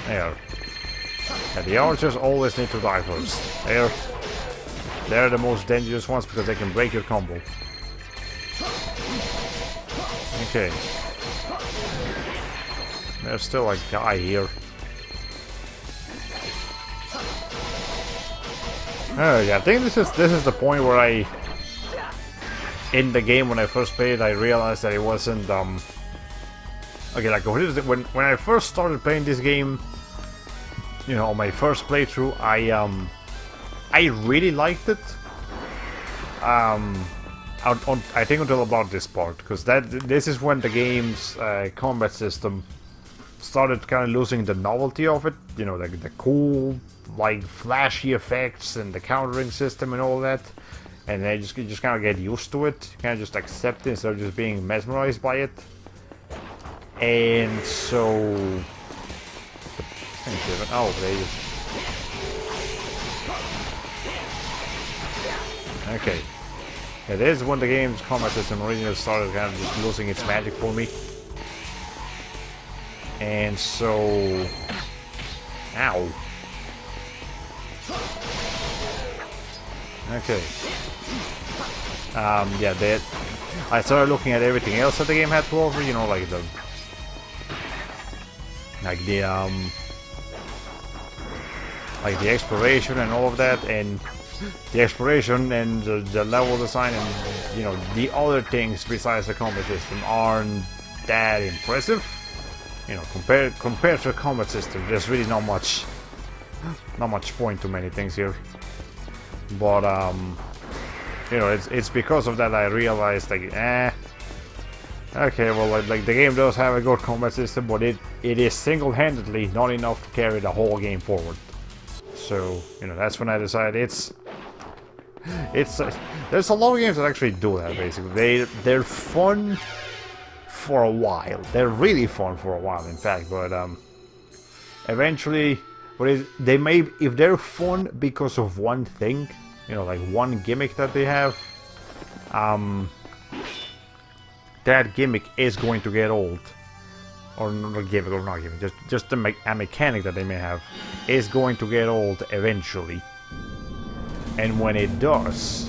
There. Yeah, the archers always need to die first. They're the most dangerous ones because they can break your combo. Okay. There's still a guy here. Yeah, I think this is the point where I, in the game when I first played it, I realized that it wasn't okay, like when I first started playing this game, you know, on my first playthrough, I really liked it. I think until about this part, because this is when the game's combat system started kind of losing the novelty of it. You know, the cool, like flashy effects and the countering system and all that. And then you just kind of get used to it, kind of just accept it instead of just being mesmerized by it. And so, oh, they just. Okay. Yeah, this is when the game's combat system originally started kind of just losing its magic for me. And so... Ow. Okay. Yeah, I started looking at everything else that the game had to offer, you know, like the exploration and all of that, and the exploration and the level design and, you know, the other things besides the combat system aren't that impressive. You know, compared to the combat system, there's really not much point to many things here. But you know, it's because of that I realized, like, okay, well, like the game does have a good combat system, but it is single-handedly not enough to carry the whole game forward. So, you know, that's when I decided there's a lot of games that actually do that. Basically, they're fun for a while. They're really fun for a while, in fact. But eventually, they may, if they're fun because of one thing, you know, like one gimmick that they have, that gimmick is going to get old. Or not gimmick, or not gimmick, just a mechanic that they may have is going to get old eventually. And when it does,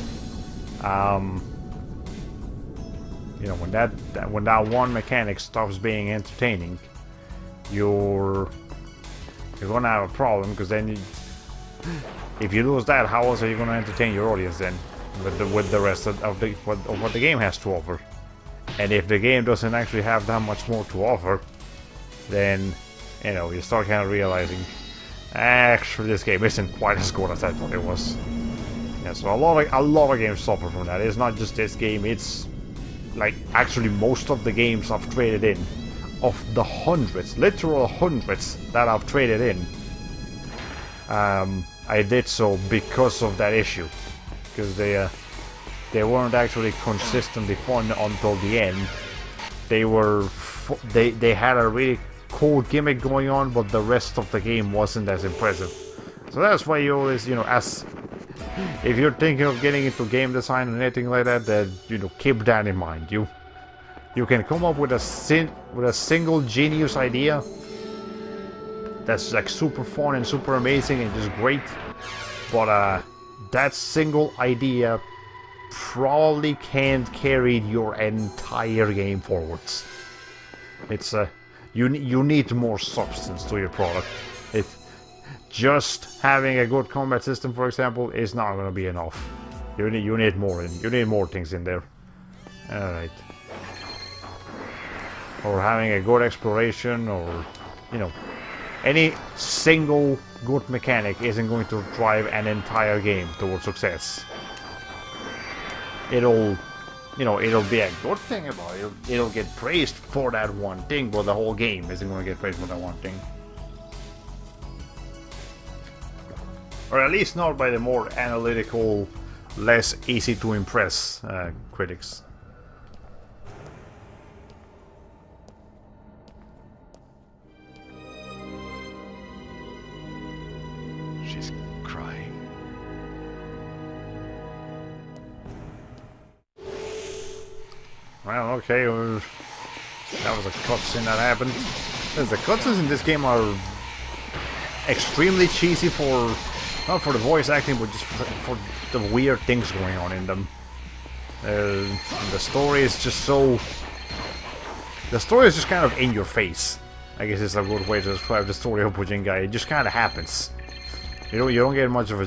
you know, when that one mechanic stops being entertaining, you're gonna have a problem, because then if you lose that, how else are you gonna entertain your audience then with the rest of what the game has to offer? And if the game doesn't actually have that much more to offer, then you know, you start kind of realizing actually this game isn't quite as good as I thought it was. Yeah, so a lot of games suffer from that. It's not just this game, it's like actually most of the games I've traded in, of the hundreds, literal hundreds that I've traded in, I did so because of that issue, because they weren't actually consistently fun until the end. They had a really cool gimmick going on, but the rest of the game wasn't as impressive. So that's why you always, you know, if you're thinking of getting into game design and anything like that, then you know, keep that in mind. You can come up with a single genius idea that's like super fun and super amazing and just great, but that single idea probably can't carry your entire game forwards. It's you need more substance to your product. Just having a good combat system, for example, is not going to be enough. You need more. You need more things in there. All right. Or having a good exploration, or you know, any single good mechanic isn't going to drive an entire game towards success. It'll be a good thing about it. It'll get praised for that one thing, but the whole game isn't going to get praised for that one thing. Or at least not by the more analytical, less easy to impress critics. She's crying. Well, okay, that was a cutscene that happened. The cutscenes in this game are extremely cheesy not for the voice acting, but just for the weird things going on in them. The story is just so... The story is just kind of in your face. I guess it's a good way to describe the story of Bujingai. It just kind of happens. You don't get much of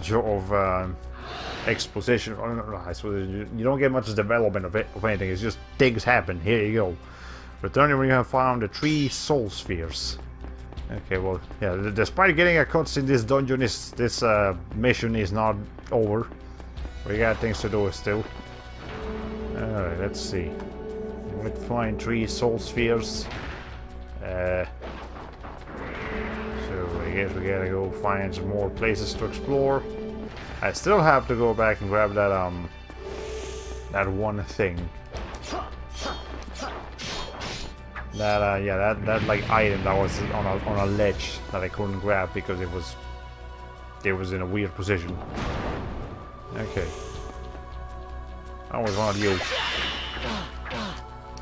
exposition. I suppose you don't get much development of anything. It's just things happen. Here you go. Returning when you have found the 3 soul spheres. Okay, well, yeah, despite getting a cutscene, this dungeon this mission is not over. We got things to do still. Alright, let's see. Let's find 3 soul spheres. So I guess we gotta go find some more places to explore. I still have to go back and grab that one thing. That like item that was on a ledge that I couldn't grab because it was in a weird position. Okay. That was one of you.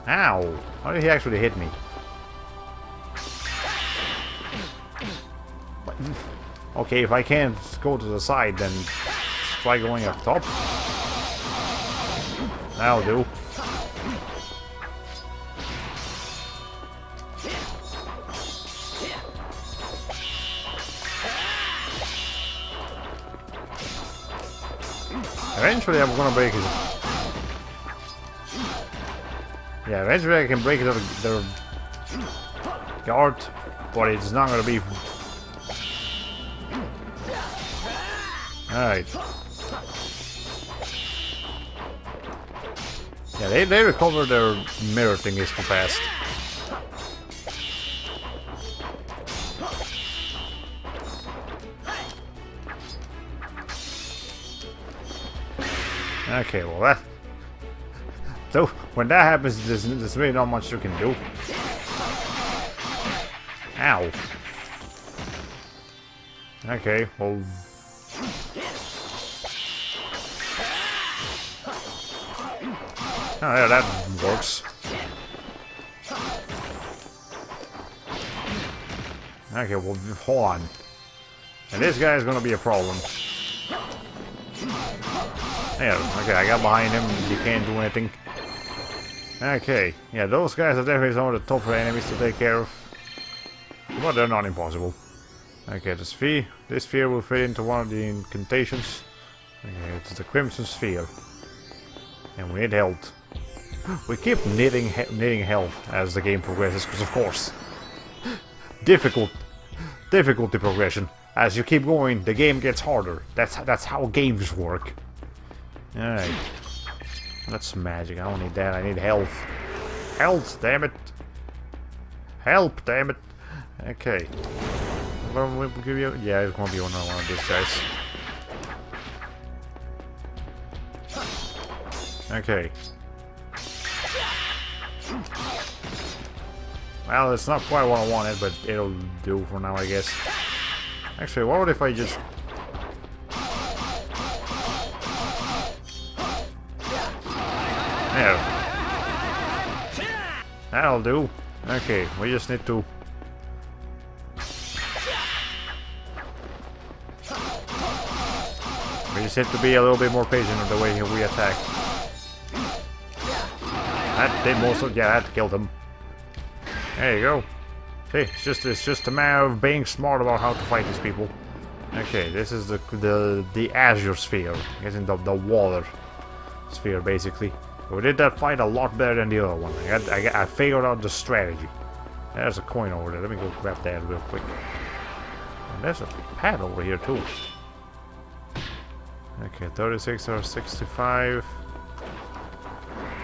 Ow! How did he actually hit me? Okay, if I can't go to the side, then try going up top. That'll do. Eventually I'm gonna break it. Yeah, eventually I can break it of the guard, but it's not gonna be... Alright. Yeah, they recover their mirror thingies too fast. Okay, well that... So, when that happens, there's really not much you can do. Ow. Okay, well... Oh yeah, that works. Okay, well, hold on. And this guy is gonna be a problem. There, okay, I got behind him. He can't do anything. Okay, yeah, those guys are definitely some of the tougher enemies to take care of. But they're not impossible. Okay, the sphere. This sphere will fit into one of the incantations. Okay, it's the Crimson Sphere. And we need health. We keep needing health as the game progresses, because of course. Difficulty progression. As you keep going, the game gets harder. That's how games work. Alright. That's magic. I don't need that. I need health. Health, damn it. Help, damn it. Okay. Well, we'll give you... Yeah, it's gonna be one of these guys. Okay. Well, it's not quite what I wanted, but it'll do for now, I guess. Actually, what if I just... There. That'll do. Okay, we just need to... We just have to be a little bit more patient with the way we attack. That did most of... Yeah, that killed him. There you go. See, it's just a matter of being smart about how to fight these people. Okay, this is the Azure Sphere. I guess in the water sphere, basically. We did that fight a lot better than the other one. I figured out the strategy. There's a coin over there. Let me go grab that real quick. And there's a pad over here too. Okay, 36 or 65.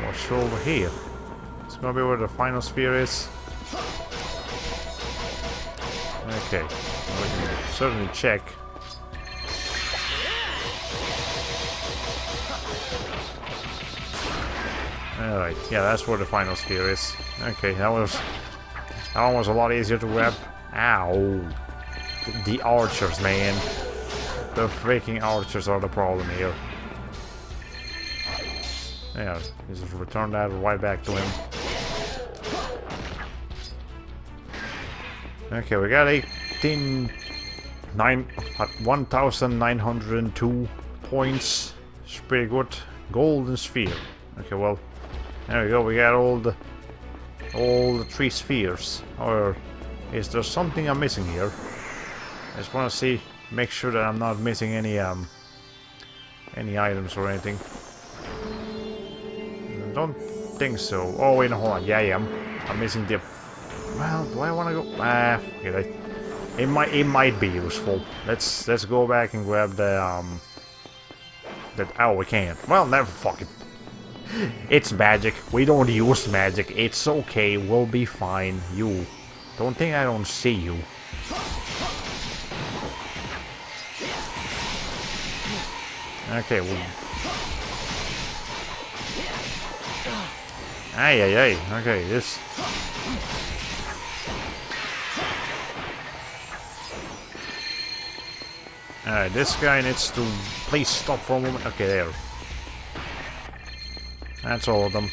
What's over here? It's gonna be where the final sphere is. Okay, we can certainly check. Alright, yeah, that's where the final sphere is. Okay, that one was a lot easier to grab. Ow! The archers, man. The freaking archers are the problem here. Yeah, just return that right back to him. Okay, we got 1,902 points. It's pretty good. Golden sphere. Okay, well, there we go. We got all the 3 spheres. Or is there something I'm missing here? I just want to see, make sure that I'm not missing any items or anything. I don't think so. Oh wait, no, hold on. Yeah, I am. I'm missing the... Well, do I want to go? Forget it. It might be useful. Let's go back and grab the oh, we can't. Well, never fucking. It's magic. We don't use magic. It's okay. We'll be fine. You don't think I don't see you. Okay. Well. Ay. Okay. This. Alright, this guy needs to please stop for a moment. Okay, there. That's all of them.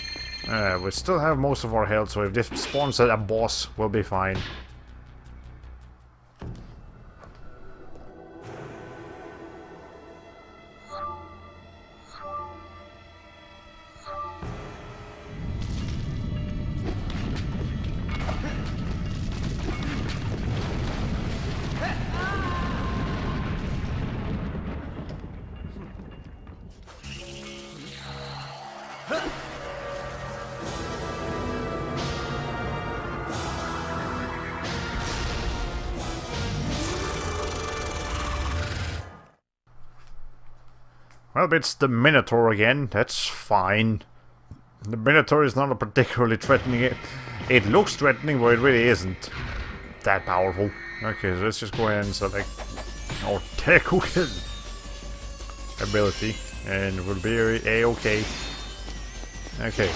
We still have most of our health, so if this spawns at a boss, we'll be fine. Well, it's the Minotaur again. That's fine. The Minotaur is not a particularly threatening... It looks threatening, but it really isn't that powerful. Okay, so let's just go ahead and select our Tekuken ability, and we'll be a-okay. Okay.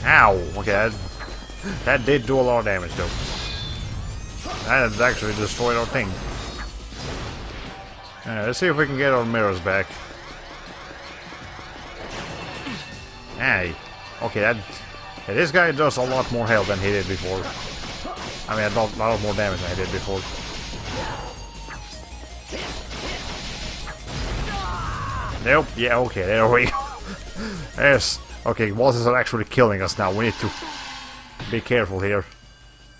Ow! Okay, that did do a lot of damage, though. That has actually destroyed our thing. Let's see if we can get our mirrors back. Hey. Okay, this guy does a lot more health than he did before. I mean, a lot more damage than I did before. Nope. Yeah, okay, there we go. Yes. Okay, bosses are actually killing us now. We need to be careful here.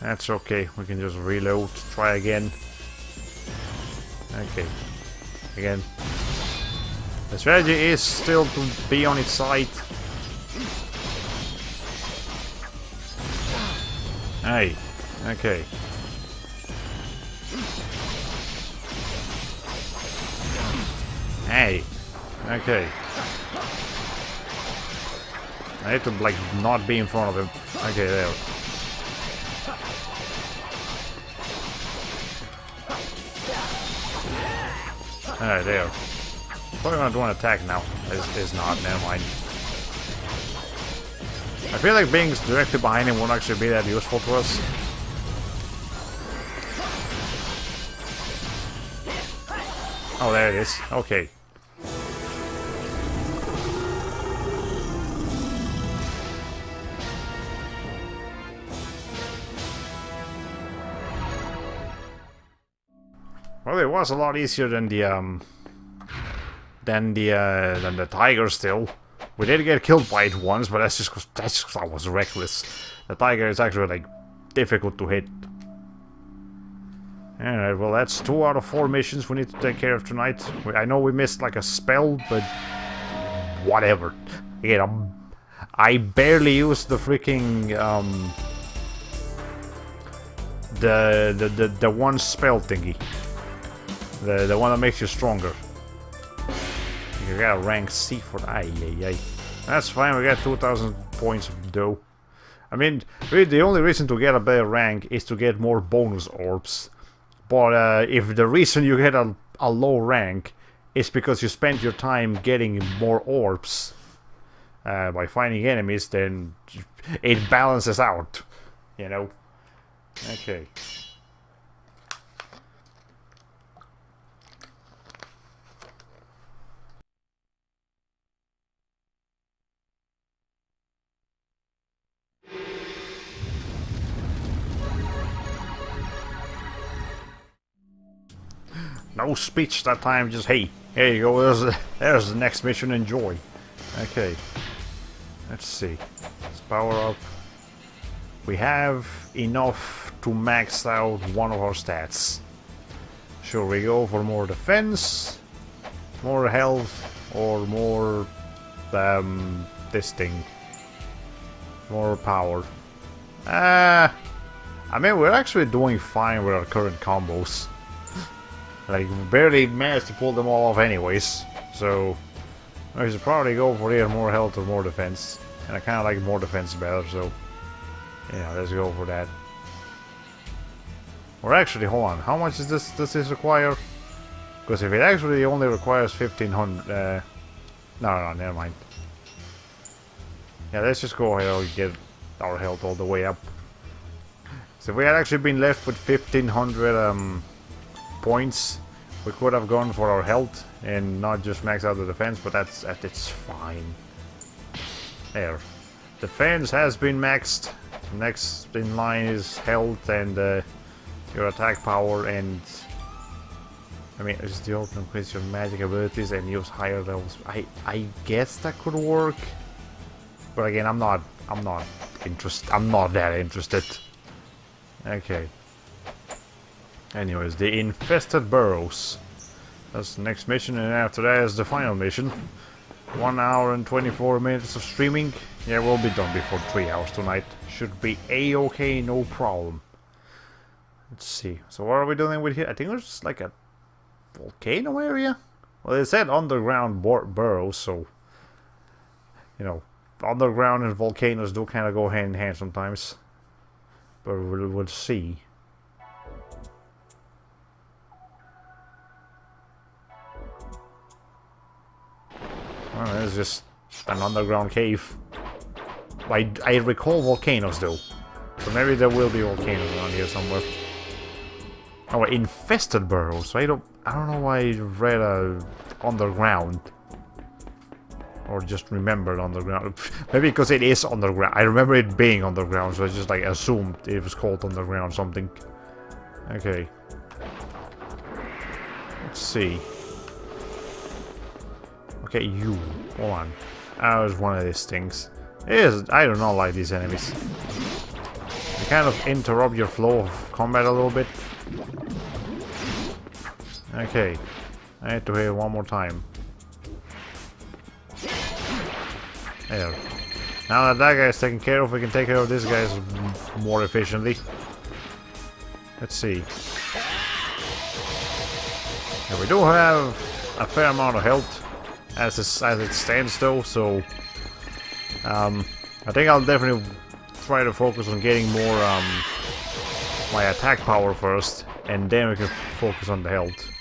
That's okay. We can just reload. Try again. Okay. Again. The strategy is still to be on its side. Hey. Okay. Hey. Okay. I need to, like, not be in front of him. Okay, there. Alright, there. Probably gonna do an attack now. Is not, never mind. I feel like being directly behind him won't actually be that useful to us. Oh, there it is. Okay. Well, it was a lot easier than the tiger. Still, we did get killed by it once, but that's just 'cause that was reckless. The tiger is actually like difficult to hit. Alright, well that's 2 out of 4 missions we need to take care of tonight. I know we missed like a spell, but whatever. Again, I barely used the freaking the one spell thingy. The one that makes you stronger. You got a rank C for aye. That's fine, we got 2,000 points though. I mean, really the only reason to get a better rank is to get more bonus orbs. But if the reason you get a low rank is because you spent your time getting more orbs by finding enemies, then it balances out, you know? Okay. No speech that time, just hey, here you go, there's the next mission, enjoy. Okay. Let's see. Let's power up. We have enough to max out one of our stats. Should we go for more defense, more health, or more this thing? More power. I mean, we're actually doing fine with our current combos. Like, barely managed to pull them all off anyways, so I should probably go for either more health or more defense. And I kinda like more defense better, so yeah, let's go for that. Or actually, hold on, how much does this require? Because if it actually only requires 1500, no, never mind. Yeah, let's just go ahead and get our health all the way up. So if we had actually been left with 1500 points, we could have gone for our health and not just max out the defense, but it's fine. There. Defense has been maxed. Next in line is health and your attack power, and I mean, it's the ultimate increase your magic abilities and use higher levels. I guess that could work, but again, I'm not that interested. Okay. Anyways, the infested burrows. That's the next mission, and after that is the final mission. 1 hour and 24 minutes of streaming. Yeah, we'll be done before 3 hours tonight. Should be a-okay, no problem. Let's see. So what are we doing with here? I think there's like a volcano area? Well, it said underground burrows, so you know, underground and volcanoes do kind of go hand in hand sometimes. But we'll see. Well, it's just an underground cave. I recall volcanoes though, so maybe there will be volcanoes around here somewhere. Oh, infested burrows. I don't know why I read underground. Or just remembered underground. Maybe because it is underground. I remember it being underground, so I just like assumed it was called underground something. Okay. Let's see. Okay, you. Hold on. That was one of these things. It is. I do not like these enemies. They kind of interrupt your flow of combat a little bit. Okay. I had to hit it one more time. There. Now that that guy is taken care of, we can take care of this guy more efficiently. Let's see. Yeah, we do have a fair amount of health as it stands though, so I think I'll definitely try to focus on getting more my attack power first, and then we can focus on the health.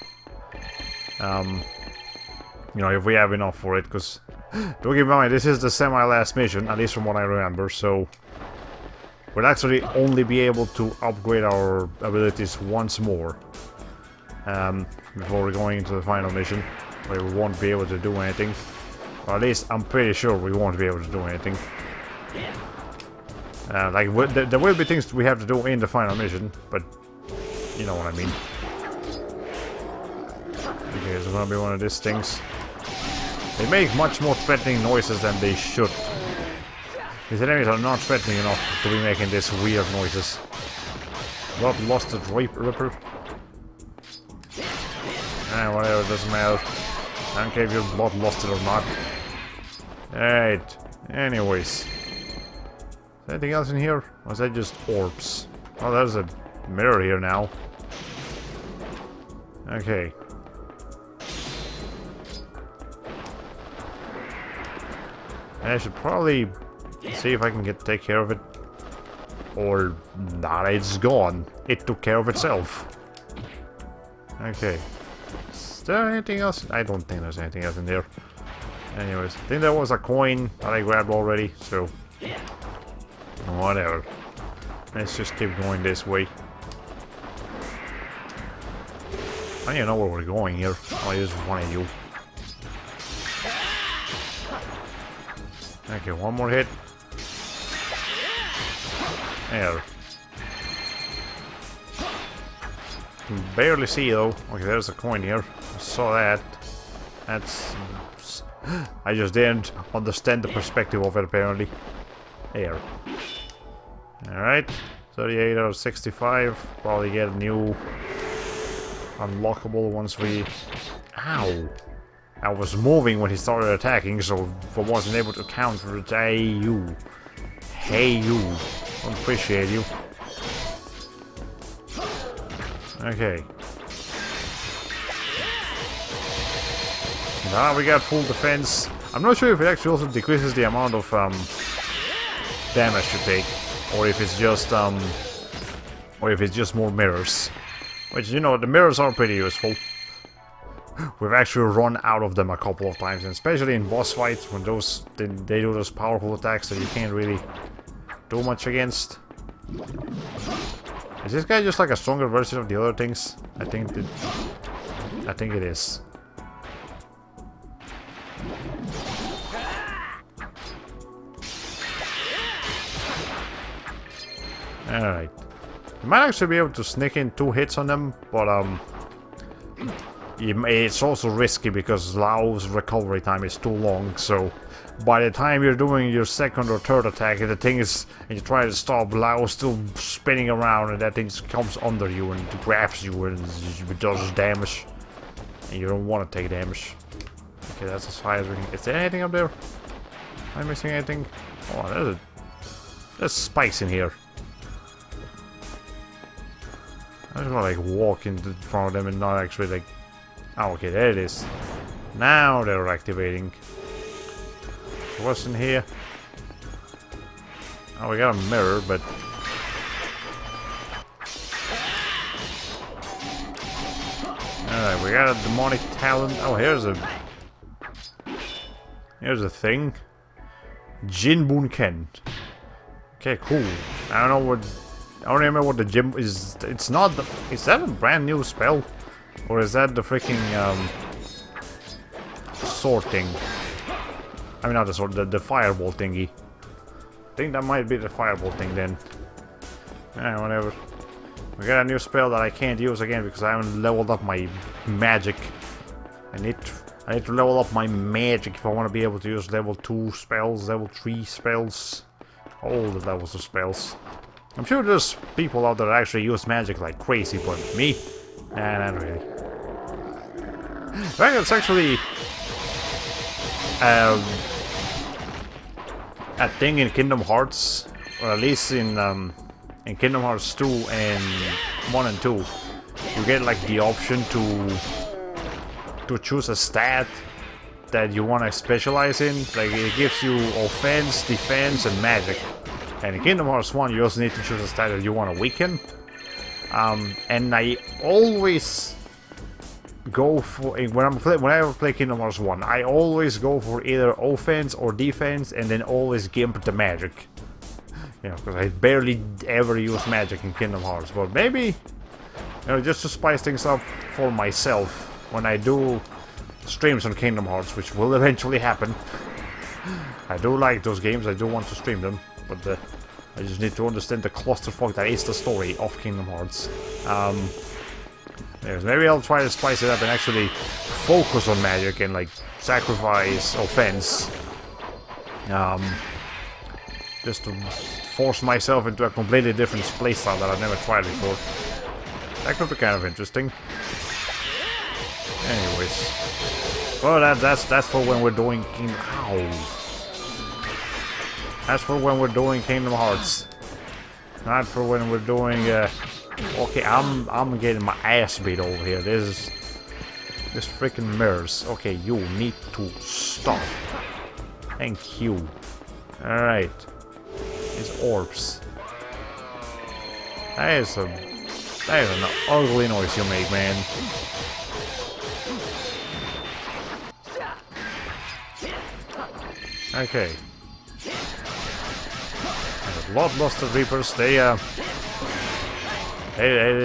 You know, if we have enough for it, because don't keep in mind, this is the semi-last mission, at least from what I remember, so we'll actually only be able to upgrade our abilities once more before we're going into the final mission, where we won't be able to do anything. Or at least I'm pretty sure we won't be able to do anything. Like, there will be things we have to do in the final mission, but you know what I mean. Okay, it's gonna be one of these things. They make much more threatening noises than they should. These enemies are not threatening enough to be making these weird noises. Blood lost the Ripper. Whatever, it doesn't matter. I don't care if your blood lost it or not. Alright, anyways. Is there anything else in here? Or is that just orbs? Oh, there's a mirror here now. Okay. I should probably see if I can take care of it. Or not, it's gone. It took care of itself. Okay. Is there anything else? I don't think there's anything else in there. Anyways, I think there was a coin that I grabbed already, so whatever. Let's just keep going this way. I don't even know where we're going here. Oh, I just wanted you. Okay, one more hit. There. Can barely see though. Okay, there's a coin here. I saw that. That's... I just didn't understand the perspective of it apparently. There. Alright. 38 out of 65. Probably get a new unlockable once we... Ow! I was moving when he started attacking, so I wasn't able to counter it. Hey you. Hey you. Don't appreciate you. Okay. Now we got full defense. I'm not sure if it actually also decreases the amount of damage you take, or if it's just more mirrors. Which, you know, the mirrors are pretty useful. We've actually run out of them a couple of times, and especially in boss fights when they do those powerful attacks that you can't really do much against. Is this guy just like a stronger version of the other things? I think it is. Alright. You might actually be able to sneak in 2 hits on them, but it's also risky because Lao's recovery time is too long, so by the time you're doing your second or third attack, the thing is, and you try to stop, Lao's still spinning around and that thing comes under you and grabs you and it does damage. And you don't want to take damage. Okay, that's as high as we can. Is there anything up there? Am I missing anything? Oh, there's spikes in here. I just want to like walk in front of them and not actually like... Oh, okay, there it is. Now they're activating. What's in here? Oh, we got a mirror, but... Alright, we got a demonic talent. Oh, here's a thing. Jinbun Ken. Okay, cool. I don't remember what the gym is. It's not the... Is that a brand new spell? Or is that the freaking sword thing? I mean, not the sword, the fireball thingy. I think that might be the fireball thing then. Whatever. We got a new spell that I can't use again because I haven't leveled up my magic. I need to level up my magic if I want to be able to use level 2 spells, level 3 spells. All the levels of spells. I'm sure there's people out there that actually use magic like crazy, but me? Nah, not really. Right, it's actually a thing in Kingdom Hearts, or at least in Kingdom Hearts 2 and 1 and 2. You get like the option to choose a stat that you want to specialize in. Like it gives you offense, defense, and magic. And in Kingdom Hearts 1, you also need to choose a stat that you want to weaken. And I always go for, whenever I play Kingdom Hearts 1, I always go for either offense or defense, and then always gimp the magic. You know, because I barely ever use magic in Kingdom Hearts. But maybe, you know, just to spice things up for myself when I do streams on Kingdom Hearts, which will eventually happen. I do like those games, I do want to stream them, but I just need to understand the clusterfuck that is the story of Kingdom Hearts. Maybe I'll try to spice it up and actually focus on magic and like sacrifice offense. Just to force myself into a completely different playstyle that I've never tried before. That could be kind of interesting. Anyways. Well, that's for when we're doing That's for when we're doing Kingdom Hearts. Not for when we're doing okay, I'm getting my ass beat over here. This freaking mirrors. Okay, you need to stop. Thank you. Alright. These orbs. That is an ugly noise you make, man. Okay. Bloodbuster Reapers, they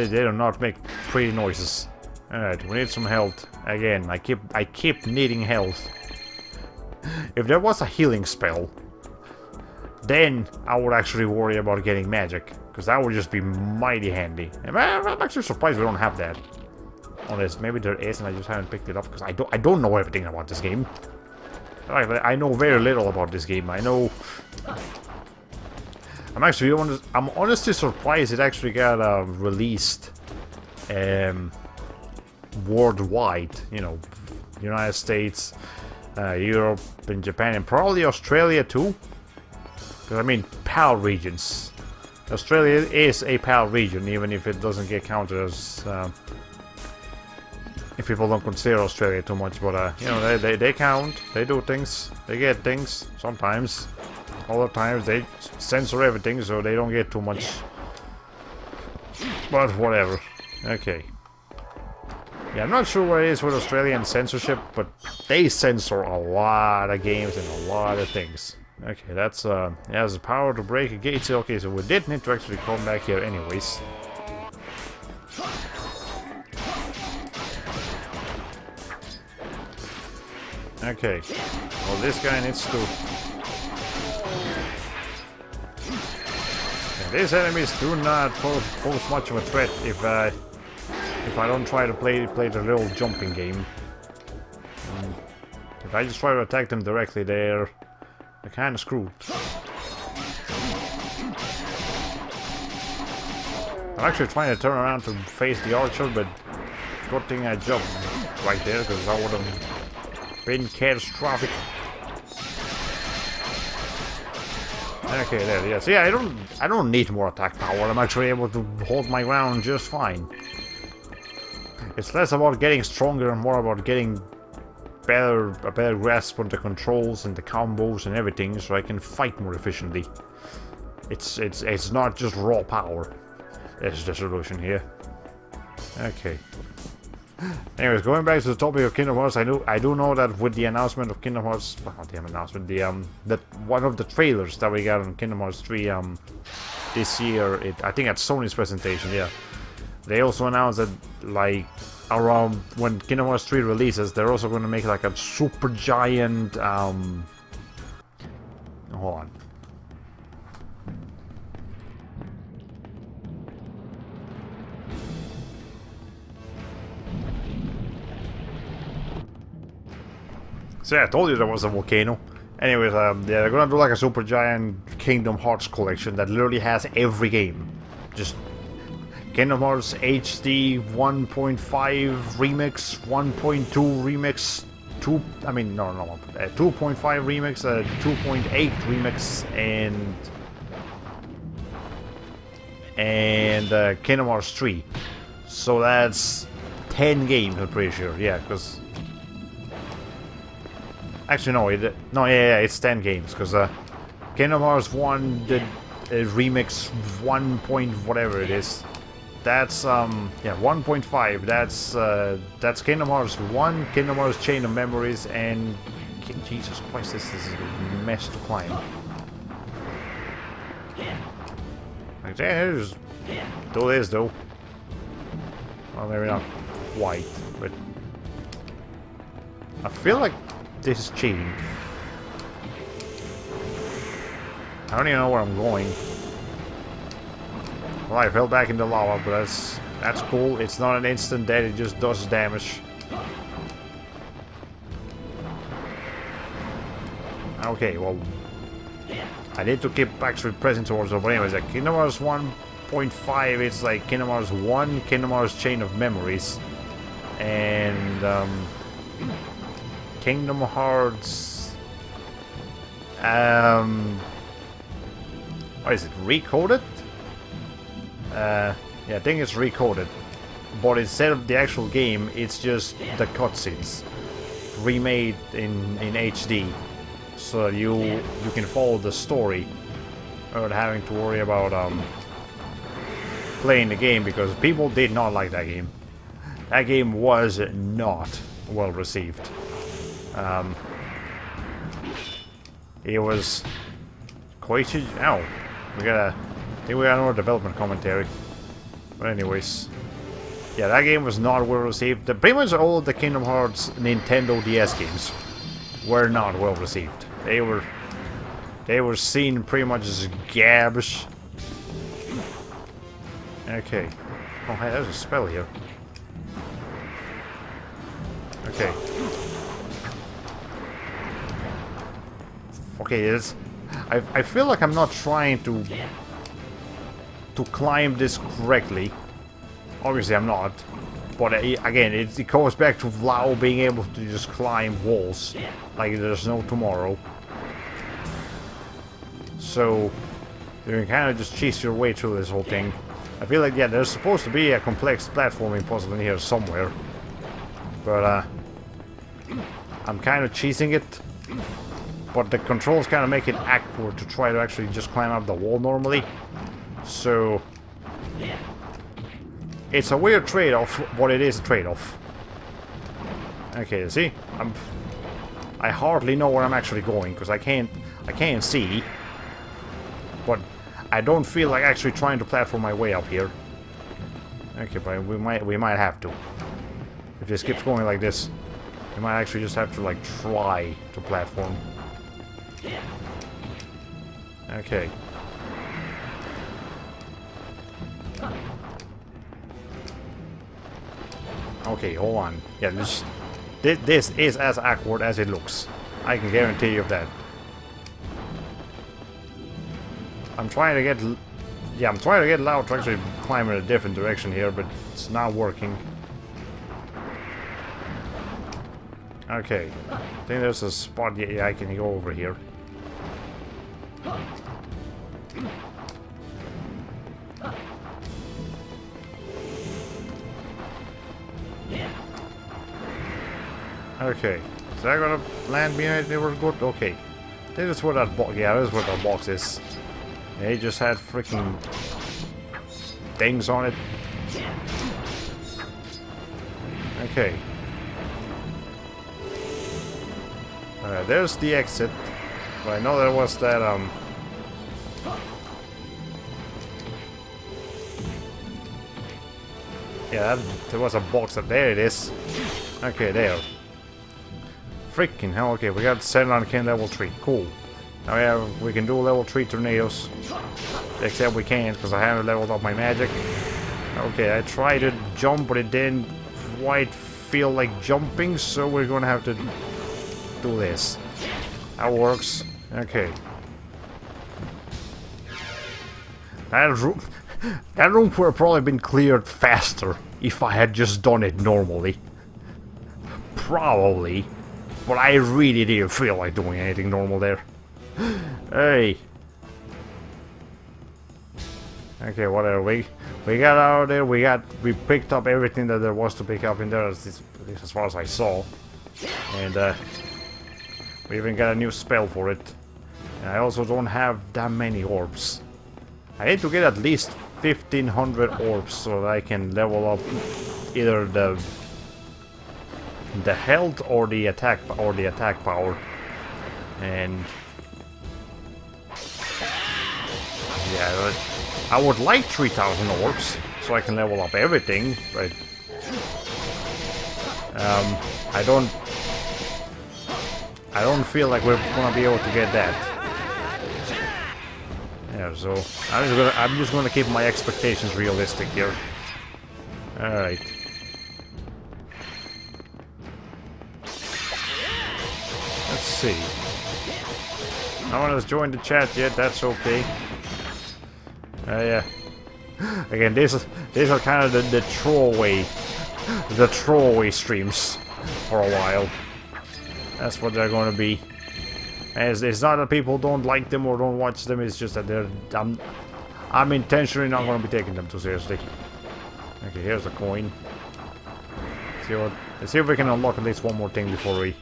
do not make pretty noises. Alright, we need some health. Again, I keep needing health. If there was a healing spell, then I would actually worry about getting magic, because that would just be mighty handy. And I'm actually surprised we don't have that. Unless maybe there is and I just haven't picked it up, because I don't know everything about this game. I know very little about this game. I know... I'm honestly surprised it actually got released worldwide. You know, United States, Europe, and Japan, and probably Australia too. Because I mean, PAL regions. Australia is a PAL region, even if it doesn't get counted as. If people don't consider Australia too much, but you know, they count. They do things. They get things sometimes. Other times they censor everything, so they don't get too much. But whatever. Okay. Yeah, I'm not sure what it is with Australian censorship, but they censor a lot of games and a lot of things. Okay, that's it has the power to break a gate. Okay, so we did need to actually come back here anyways. Okay. Well, this guy needs to... These enemies do not pose much of a threat if I don't try to play the little jumping game. If I just try to attack them directly, they're kind of screwed. I'm actually trying to turn around to face the archer, but good thing I jumped right there, because that would have been catastrophic. Okay, there, yes. Yeah, I don't need more attack power. I'm actually able to hold my ground just fine. It's less about getting stronger and more about getting a better grasp on the controls and the combos and everything, so I can fight more efficiently. It's not just raw power. There's the solution here. Okay. Anyways, going back to the topic of Kingdom Hearts, I do know that with the announcement of Kingdom Hearts, well, not the announcement, that one of the trailers that we got on Kingdom Hearts 3 this year, I think at Sony's presentation, yeah, they also announced that like around when Kingdom Hearts 3 releases, they're also going to make like a super giant Hold on. So yeah, I told you there was a volcano. Anyways, yeah, they're gonna do like a super giant Kingdom Hearts collection that literally has every game. Just Kingdom Hearts HD 1.5 remix, 1.2 remix, 2.5 remix, 2.8 remix, and Kingdom Hearts 3. So that's 10 games, I'm pretty sure. Yeah, because actually no, it's 10 games because Kingdom Hearts 1 did a remix 1 point whatever it is. That's 1.5. That's Kingdom Hearts 1, Kingdom Hearts Chain of Memories, and Jesus Christ, this is a mess to climb. Like, there's do this though. Well, maybe not quite, but I feel like this is cheating. I don't even know where I'm going. Well, I fell back in the lava, but that's cool. It's not an instant death, it just does damage. Okay, well, I need to keep actually pressing towards it, but anyways, like Kingdom Hearts 1.5, it's like Kingdom Hearts 1, Kingdom Hearts Chain of Memories, and Kingdom Hearts, what is it, Recoded? Yeah, I think it's recoded, but instead of the actual game, it's just the cutscenes remade in HD, so that you can follow the story without having to worry about playing the game, because people did not like that game. That game was not well received. It was quite. Ow, I think we got more development commentary. But anyways, yeah, that game was not well received. Pretty much all of the Kingdom Hearts Nintendo DS games were not well received. They were seen pretty much as garbage. Okay. Oh, hey, there's a spell here. Okay. Okay, it's. I feel like I'm not trying to climb this correctly. Obviously I'm not, but again it goes back to Lau being able to just climb walls like there's no tomorrow. So you can kind of just cheese your way through this whole thing. I feel like, yeah, there's supposed to be a complex platforming puzzle in here somewhere, but I'm kind of cheesing it, but the controls kind of make it awkward to try to actually just climb up the wall normally. So it's a weird trade-off, but it is a trade-off. Okay, see, I hardly know where I'm actually going because I can't see, but I don't feel like actually trying to platform my way up here. Okay, but we might have to. If this keeps going like this, we might actually just have to like try to platform. Okay. Okay, hold on. Yeah, this is as awkward as it looks. I can guarantee you of that. I'm trying to get Lau to actually climb in a different direction here, but it's not working. Okay, I think there's a spot. Yeah, I can go over here. Okay, is that gonna land me anywhere good? Okay, this is where that box. Yeah, this is where the box is. They just had freaking things on it. Okay. There's the exit. But I know there was that yeah, there was a box up there. It is. Okay, there. Freaking hell, okay, we got 7 on King level 3, cool. Oh yeah, we can do level 3 tornadoes. Except we can't, because I haven't leveled up my magic. Okay, I tried to jump, but it didn't quite feel like jumping, so we're gonna have to do this. That works. Okay. That room would have probably been cleared faster if I had just done it normally. Probably. But I really didn't feel like doing anything normal there. Hey. Okay, whatever. We got out of there. We picked up everything that there was to pick up in there, as far as I saw. And we even got a new spell for it. And I also don't have that many orbs. I need to get at least 1500 orbs so that I can level up either the health or the attack power. And yeah, I would like 3000 orbs so I can level up everything, but I don't feel like we're gonna be able to get that. Yeah, so I'm just gonna keep my expectations realistic here. Alright. Let's see. No one has joined the chat yet, that's okay. Yeah. Again, these are kind of the throwaway streams for a while. That's what they're going to be. And it's not that people don't like them or don't watch them. It's just that I'm intentionally not going to be taking them too seriously. Okay, here's a coin. Let's see if we can unlock at least one more thing before we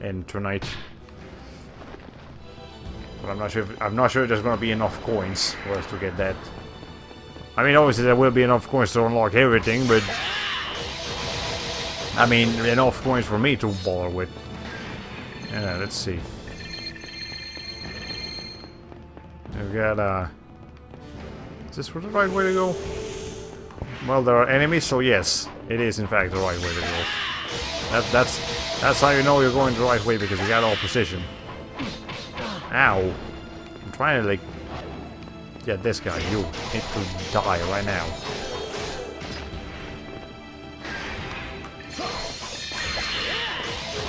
end tonight. But I'm not sure if there's going to be enough coins for us to get that. I mean, obviously there will be enough coins to unlock everything, but I mean, enough coins for me to bother with. Yeah, let's see. We've got, is this the right way to go? Well, there are enemies, so yes, it is in fact the right way to go. That's how you know you're going the right way, because you got all precision. Ow. I'm trying to, like... Yeah, this guy, you need to die right now.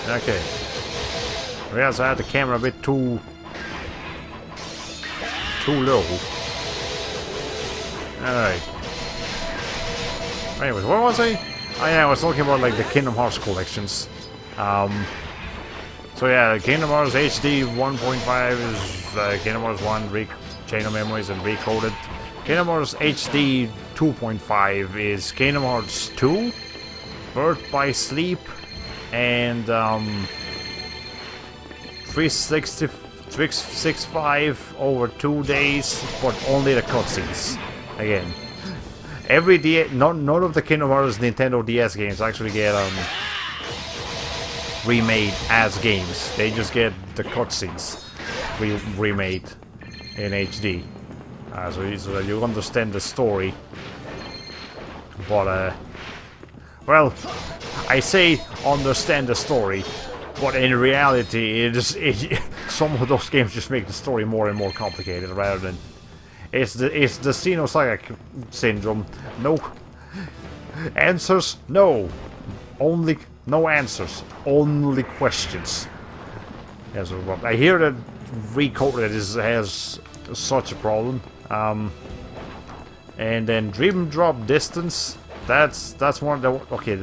Okay. Realize I had the camera a bit too low. Alright. Anyways, what was I? Oh yeah, I was talking about like the Kingdom Hearts collections. So yeah, Kingdom Hearts HD 1.5 is Kingdom Hearts 1 Chain of Memories and Recoded. Kingdom Hearts HD 2.5 is Kingdom Hearts 2, Birth by Sleep, and 365 over 2 days, but only the cutscenes. Again, none of the Kingdom Hearts Nintendo DS games actually get remade as games. They just get the cutscenes remade in HD, so that you understand the story. But well, I say understand the story, but in reality, some of those games just make the story more and more complicated rather than it's the Xenosaga syndrome. No answers, no answers, only questions. Yeah, so I hear that Recoded has such a problem. And then Dream Drop Distance. That's one of the... Okay,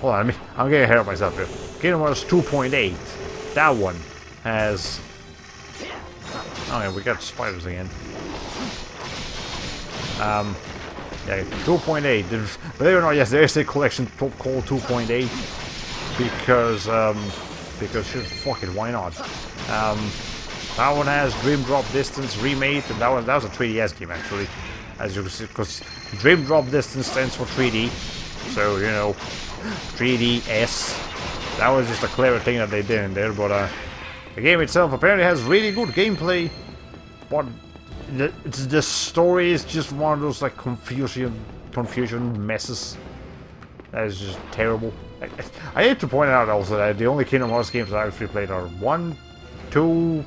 hold on, I'm getting ahead of myself here. Kingdom Hearts 2.8. That one has... Oh yeah, we got spiders again. Yeah, 2.8. Believe it or not, yes, there is a collection called 2.8 because shit, fuck it, why not? That one has Dream Drop Distance remade, and that was a 3DS game actually, as you can see, because Dream Drop Distance stands for 3D, so you know, 3DS. That was just a clever thing that they did in there, but the game itself apparently has really good gameplay, but the story is just one of those like confusion messes. That is just terrible. I need to point out also that the only Kingdom Hearts games that I actually played are 1, 2,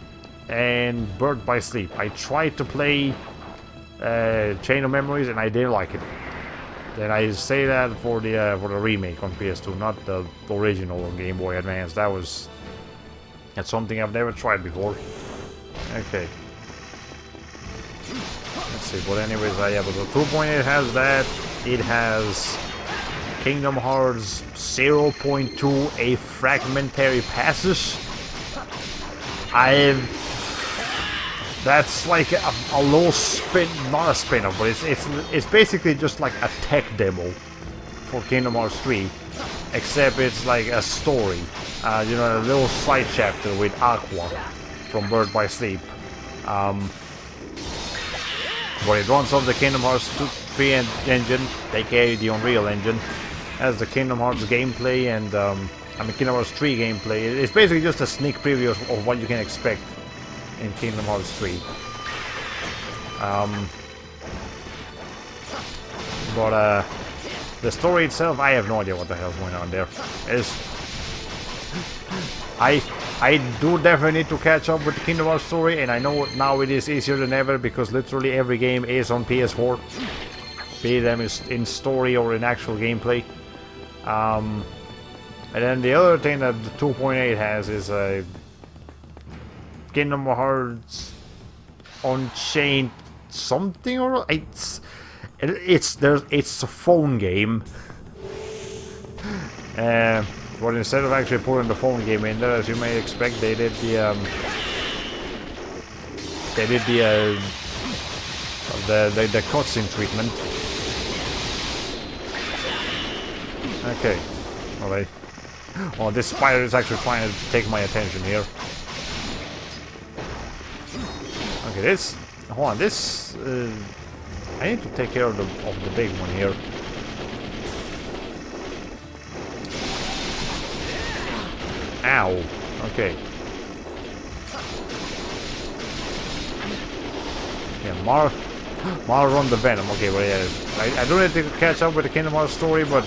and Birth by Sleep. I tried to play Chain of Memories and I didn't like it. And I say that for the remake on PS2, not the original on Game Boy Advance. That's something I've never tried before. Okay. Let's see, but anyways, yeah, but the 2.8 has that. It has Kingdom Hearts 0.2 A Fragmentary Passage. That's like a low spin, not a spin-off, but it's basically just like a tech demo for Kingdom Hearts 3, except it's like a story, you know, a little side chapter with Aqua from Birth by Sleep. But it runs off the Kingdom Hearts 3 engine, aka the Unreal Engine, as the Kingdom Hearts gameplay and Kingdom Hearts 3 gameplay. It's basically just a sneak preview of what you can expect in Kingdom Hearts 3. But the story itself, I have no idea what the hell's going on there. I do definitely need to catch up with the Kingdom Hearts story, and I know now it is easier than ever because literally every game is on PS4, be them in story or in actual gameplay. And then the other thing that the 2.8 has is a Kingdom Hearts Unchained something, or it's a phone game. But instead of actually putting the phone game in there, as you may expect, they did the cutscene treatment. Okay, alright. Oh, this spider is actually trying to take my attention here. Okay, this. Hold on, this. I need to take care of the big one here. Ow. Okay. Yeah, Mar run the Venom. Okay, well, yeah. I do need to catch up with the Kingdom Hearts story, but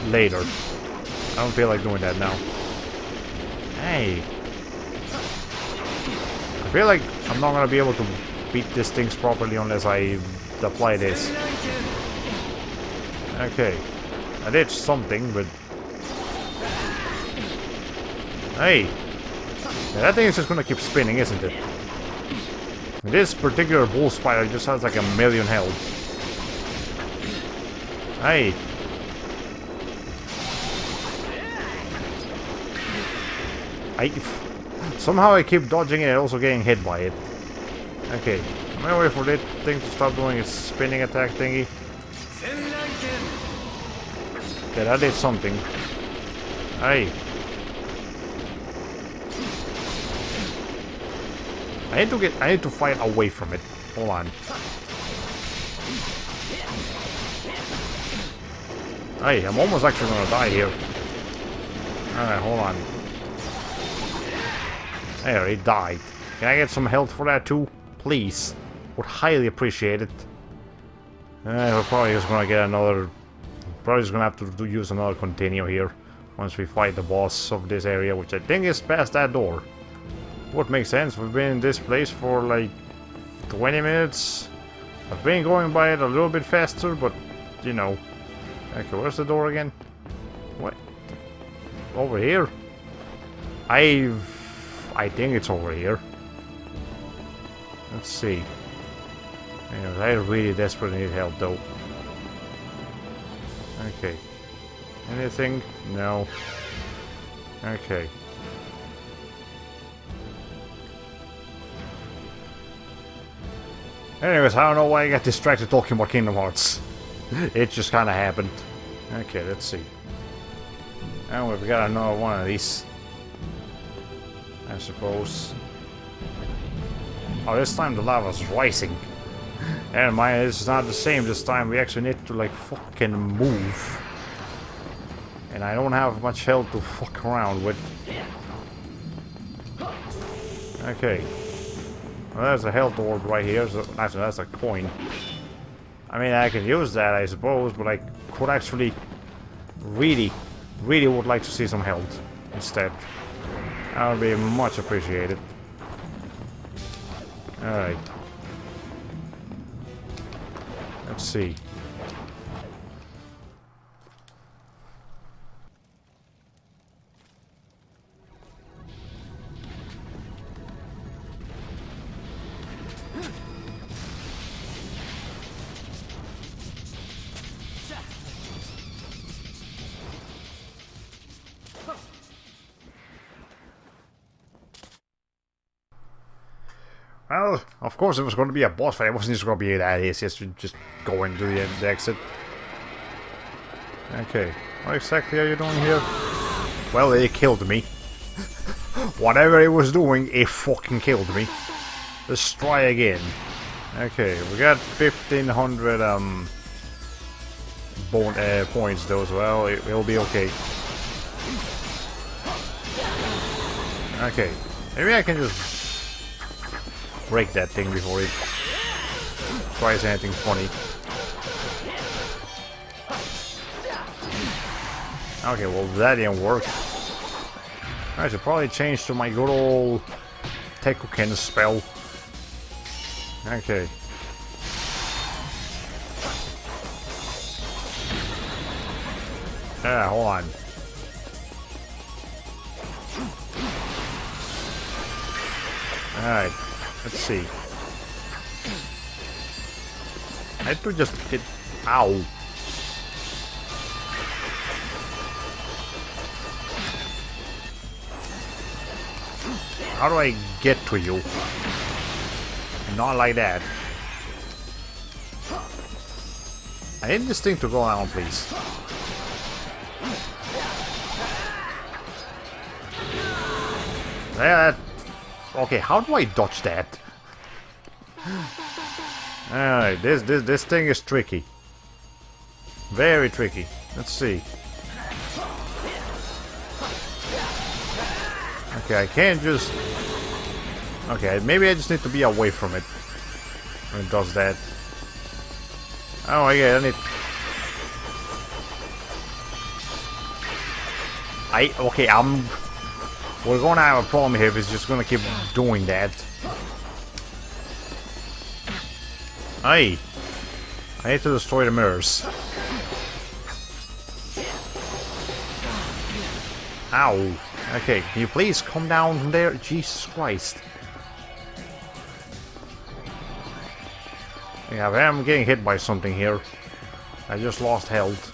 later. I don't feel like doing that now. Hey. I feel like I'm not gonna be able to beat these things properly unless I apply this. Okay. I did something, but... Hey! Yeah, that thing is just gonna keep spinning, isn't it? This particular bull spider just has like 1,000,000 health. Hey! Somehow I keep dodging it and also getting hit by it. Okay, I'm gonna wait for that thing to stop doing its spinning attack thingy. Okay, that did something. Hey. I need to fight away from it. Hold on. Hey, I'm almost actually gonna die here. Alright, hold on. There, he died. Can I get some health for that too? Please. Would highly appreciate it. We're probably just gonna get another... Probably just gonna have to use another continue here. Once we fight the boss of this area, which I think is past that door. Would make sense. We've been in this place for like 20 minutes. I've been going by it a little bit faster, but you know. Okay, where's the door again? What? Over here? I think it's over here. Let's see. Anyways, I really desperately need help though. Okay. Anything? No. Okay. Anyways, I don't know why I got distracted talking about Kingdom Hearts. It just kind of happened. Okay, let's see. And we've got another one of these. I suppose. Oh, this time the lava's rising. And mind, it's not the same this time. We actually need to like fucking move. And I don't have much health to fuck around with. Okay. Well, there's a health orb right here, so that's a coin. I mean, I can use that, I suppose, but I could actually really would like to see some health instead. That would be much appreciated. Alright. Let's see. Well, of course it was going to be a boss fight. It wasn't just going to be that easy. It's just go into the exit. Okay. What exactly are you doing here? Well, it killed me. Whatever it was doing, it fucking killed me. Let's try again. Okay, we got 1500 points though as well. It'll be okay. Okay. Maybe I can just break that thing before it tries anything funny. Okay, well that didn't work. I should probably change to my good old Tekuken spell. Okay. Hold on. Alright. Let's see. I had to just get... Ow. How do I get to you? Not like that. I need this thing to go down, please. That... Okay, how do I dodge that? Alright, this thing is tricky. Very tricky. Let's see. Okay, I can't just... Okay, maybe I just need to be away from it when it does that. Oh, yeah, I need... Okay, we're gonna have a problem here if it's just gonna keep doing that. Hey! I need to destroy the mirrors. Ow! Okay, can you please come down from there? Jesus Christ. Yeah, I'm getting hit by something here. I just lost health.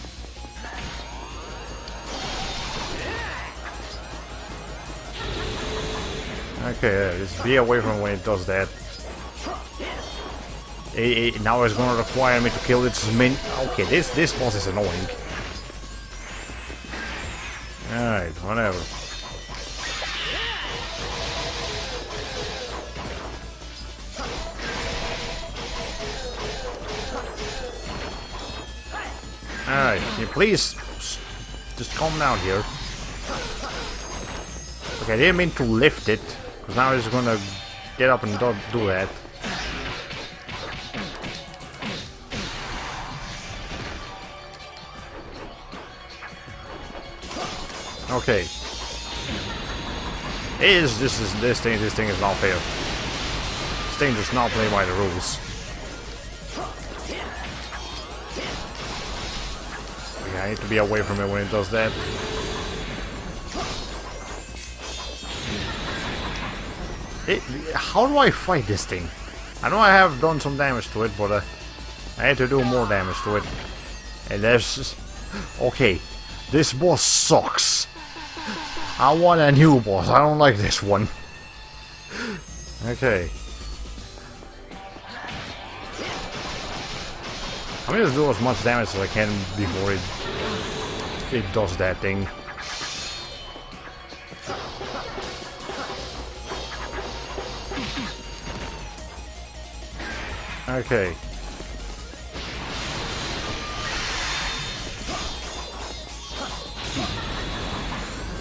Okay, just be away from when it does that. Now it's gonna require me to kill its min. Okay, this boss is annoying. Alright, whatever. Alright, can you please just calm down here? Okay, I didn't mean to lift it, because now it's gonna get up and do that. Okay. This thing is not fair. This thing does not play by the rules. Okay, I need to be away from it when it does that. How do I fight this thing? I know I have done some damage to it, but I had to do more damage to it. And there's... Okay, this boss sucks. I want a new boss. I don't like this one. Okay. I'm gonna do as much damage as I can before it does that thing. Okay.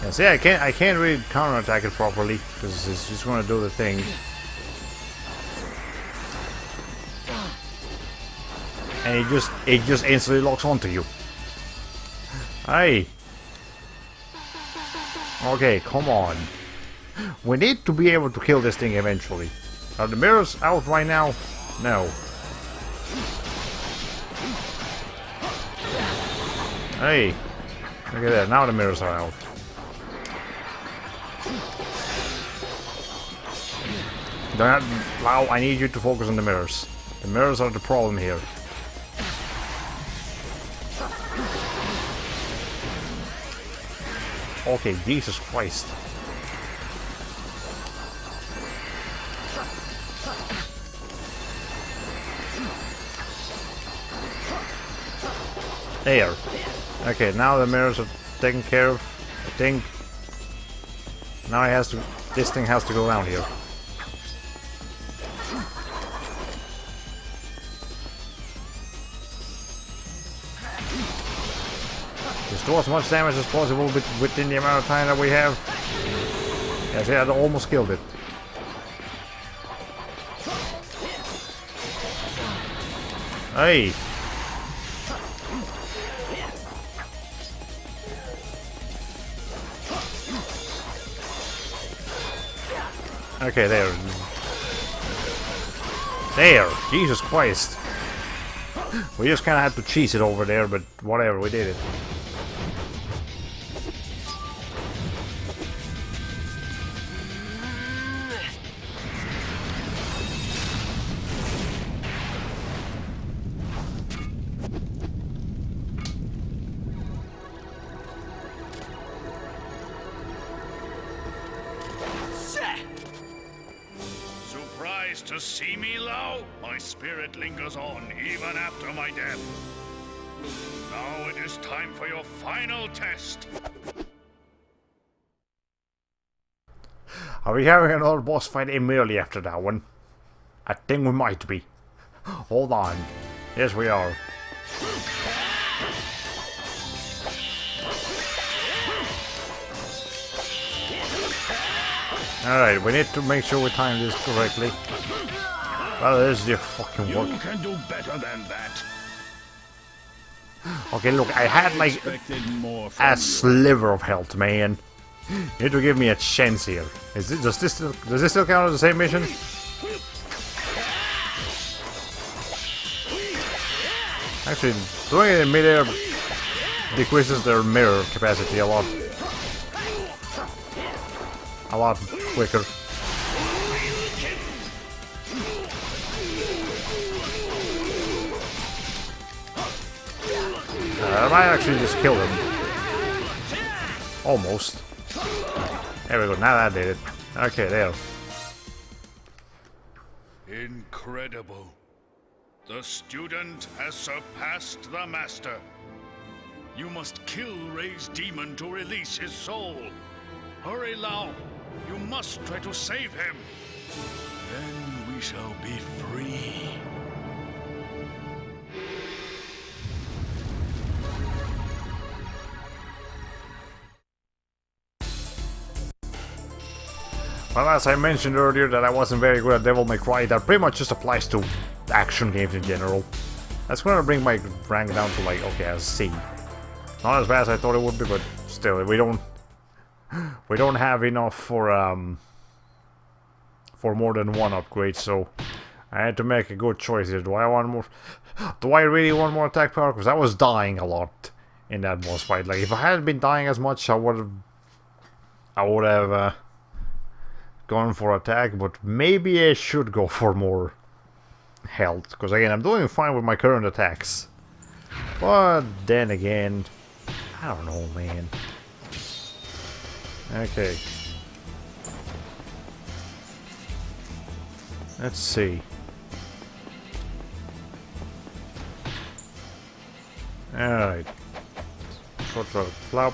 Yeah, see, I can't really counterattack it properly because it's just gonna do the thing. And it just instantly locks onto you. Hey. Okay, come on. We need to be able to kill this thing eventually. Are the mirrors out right now? No. Hey, look at that. Now the mirrors are out. Now I need you to focus on the mirrors. The mirrors are the problem here. Okay, Jesus Christ. There. Okay, now the mirrors are taken care of. I think. Now it has to. This thing has to go down here. Just do as much damage as possible within the amount of time that we have. Yes, yeah, I almost killed it. Hey! Okay, there. There! Jesus Christ! We just kinda had to cheese it over there, but whatever, we did it. To see me, Lao? My spirit lingers on even after my death. Now it is time for your final test. Are we having another boss fight immediately after that one? I think we might be. Hold on. Yes, we are. Alright, we need to make sure we time this correctly. Well, this is the fucking work. You can do better than that. Okay, look, I had like a sliver of health, man. You need to give me a chance here. Does this still count as the same mission? Actually, doing it in midair decreases their mirror capacity a lot. A lot quicker. I might actually just kill him. Almost. There we go, now that did it. Okay, there. Incredible. The student has surpassed the master. You must kill Ray's demon to release his soul. Hurry, Lao. You must try to save him. Then we shall be free. Well, as I mentioned earlier that I wasn't very good at Devil May Cry, that pretty much just applies to action games in general. That's gonna bring my rank down to like, okay, a C. Not as bad as I thought it would be, but still, we don't have enough for more than one upgrade, so I had to make a good choice here. Do I want more? Do I really want more attack power? Because I was dying a lot in that boss fight. Like, if I hadn't been dying as much, I would have gone for attack, but maybe I should go for more health, because again, I'm doing fine with my current attacks. But then again, I don't know, man. Okay. Let's see. Alright. Short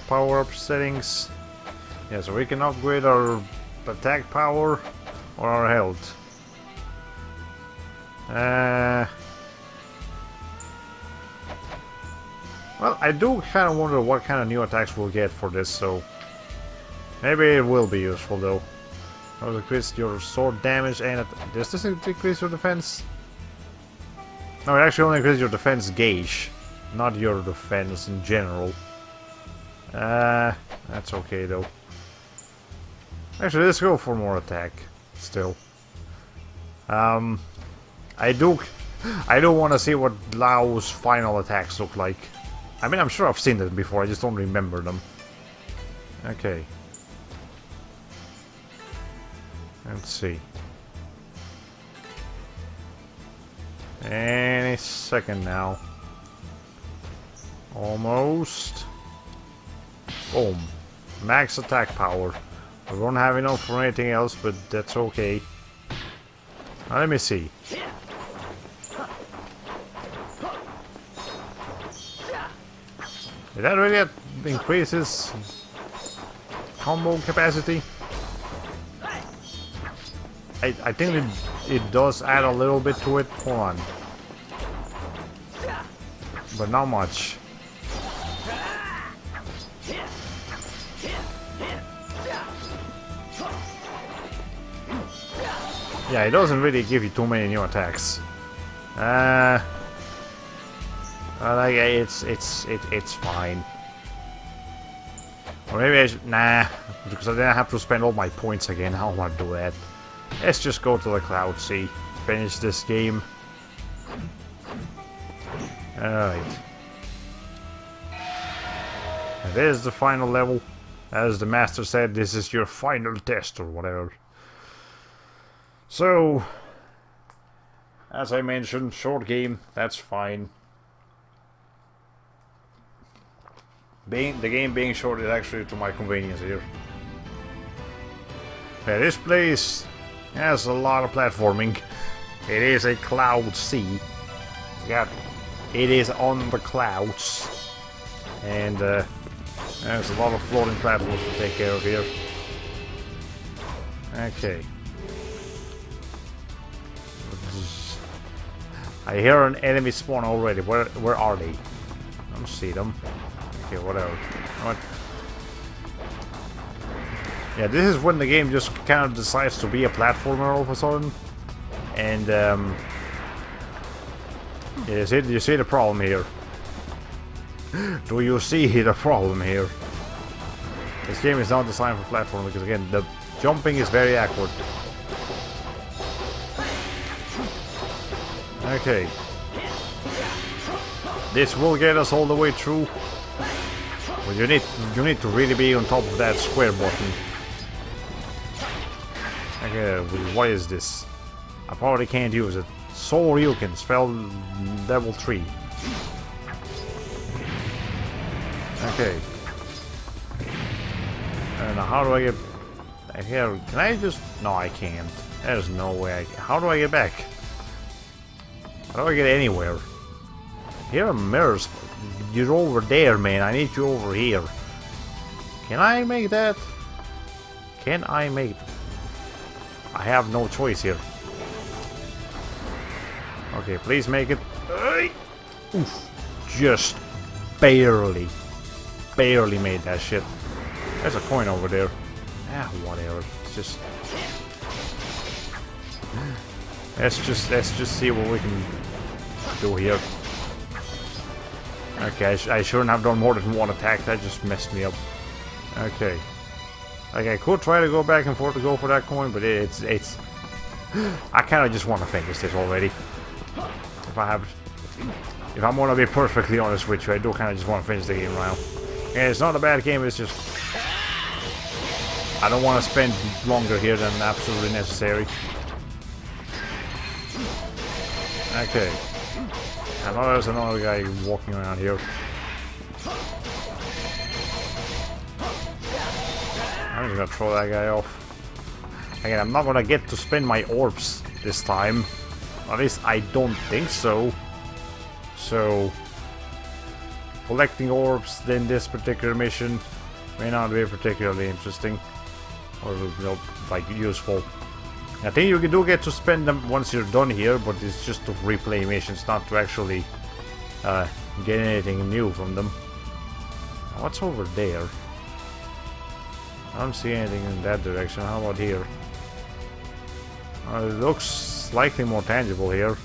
power up settings. Yeah, so we can upgrade our attack power or our health. Well, I do kind of wonder what kind of new attacks we'll get for this, so maybe it will be useful though. It'll increase your sword damage and does this increase your defense? No, it actually only increases your defense gauge, not your defense in general. That's okay though. Actually, let's go for more attack. Still. I do want to see what Lao's final attacks look like. I mean, I'm sure I've seen them before, I just don't remember them. Okay. Let's see. Any second now. Almost. Boom. Max attack power. I don't have enough for anything else, but that's okay. Now, let me see. Did that really increase his combo capacity? I think it does add a little bit to it. Hold on. But not much. Yeah, it doesn't really give you too many new attacks. Like it's fine. Or maybe I should, nah, because then I have to spend all my points again. I don't want to do that. Let's just go to the Cloud Sea. Finish this game. Alright. There's the final level. As the master said, this is your final test or whatever. So, as I mentioned, short game, that's fine. The game being short is actually to my convenience here. Yeah, this place has a lot of platforming. It is a cloud sea. Yeah, it is on the clouds. And there's a lot of floating platforms to take care of here. Okay. I hear an enemy spawn already. Where are they? I don't see them. Okay, whatever. What? Yeah, this is when the game just kind of decides to be a platformer all of a sudden. And you see the problem here. Do you see the problem here? This game is not designed for platforming because again, the jumping is very awkward. Okay. This will get us all the way through. But you need to really be on top of that square button. Okay, what is this? I probably can't use it. Soul you can spell level 3. Okay. And how do I get here? Can I just? No, I can't. There's no way. How do I get back? How do I get anywhere? Here are mirrors. You're over there, man. I need you over here. Can I make that? Can I make? I have no choice here. Okay, please make it. Oof. Just barely. Barely made that shit. There's a coin over there. Ah, whatever. It's just. Let's just see what we can do here. Okay, I shouldn't have done more than one attack. That just messed me up. Okay. Like I could try to go back and forth to go for that coin, but it's. I kind of just want to finish this already. If I'm gonna be perfectly honest with you, I do kind of just want to finish the game now. Yeah, it's not a bad game. It's just I don't want to spend longer here than absolutely necessary. Okay. I know there's another guy walking around here. I'm just gonna throw that guy off. Again, I'm not gonna get to spend my orbs this time. At least I don't think so. So, collecting orbs in this particular mission may not be particularly interesting. Or, you know, like, useful. I think you do get to spend them once you're done here, but it's just to replay missions, not to actually get anything new from them. What's over there? I don't see anything in that direction. How about here? It looks slightly more tangible here.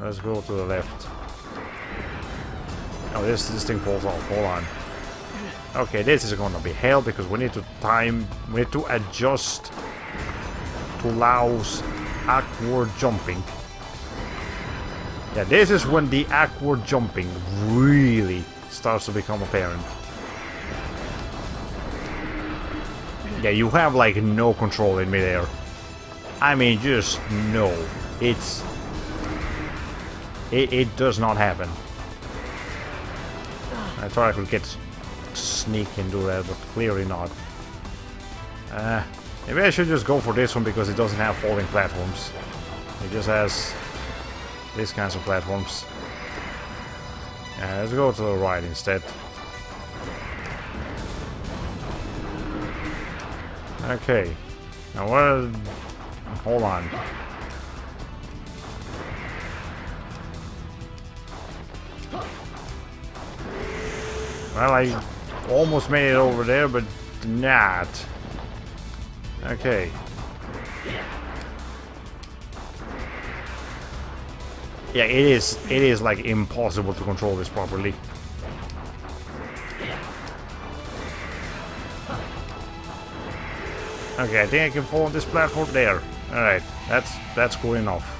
Let's go to the left. Oh, this thing falls off. Hold on. Okay, this is gonna be hell because we need to adjust to Lao's awkward jumping. Yeah, this is when the awkward jumping really starts to become apparent. Yeah, you have like no control in midair. I mean, just no. It does not happen. I thought I could get sneak and do that, but clearly not. Maybe I should just go for this one because it doesn't have falling platforms. It just has these kinds of platforms. Let's go to the right instead. Okay. Now what? Hold on. Well, I almost made it over there, but not. Okay. Yeah, it is like impossible to control this properly. Okay, I think I can fall on this platform there. Alright, that's cool enough.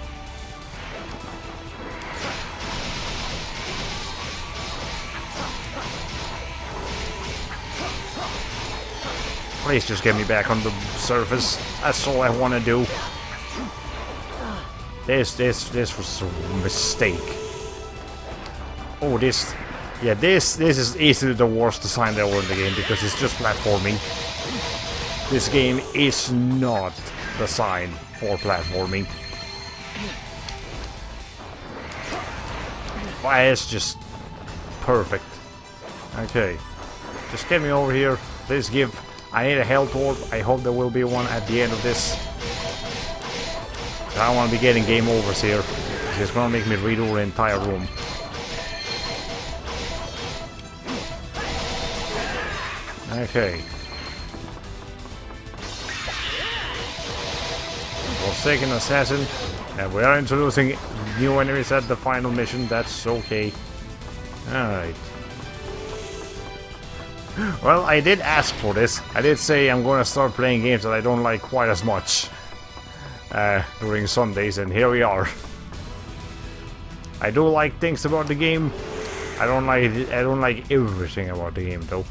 Please just get me back on the surface. That's all I want to do. This was a mistake. Oh, this is easily the worst design ever in the game because it's just platforming. This game is not designed for platforming. It's just perfect. Okay, just get me over here. Please give. I need a health orb. I hope there will be one at the end of this. I don't want to be getting game overs here. It's gonna make me redo the entire room. Okay. Forsaken Assassin. And we are introducing new enemies at the final mission. That's okay. Alright. Well, I did ask for this. I did say I'm gonna start playing games that I don't like quite as much during Sundays, and here we are. I do like things about the game. I don't like everything about the game though.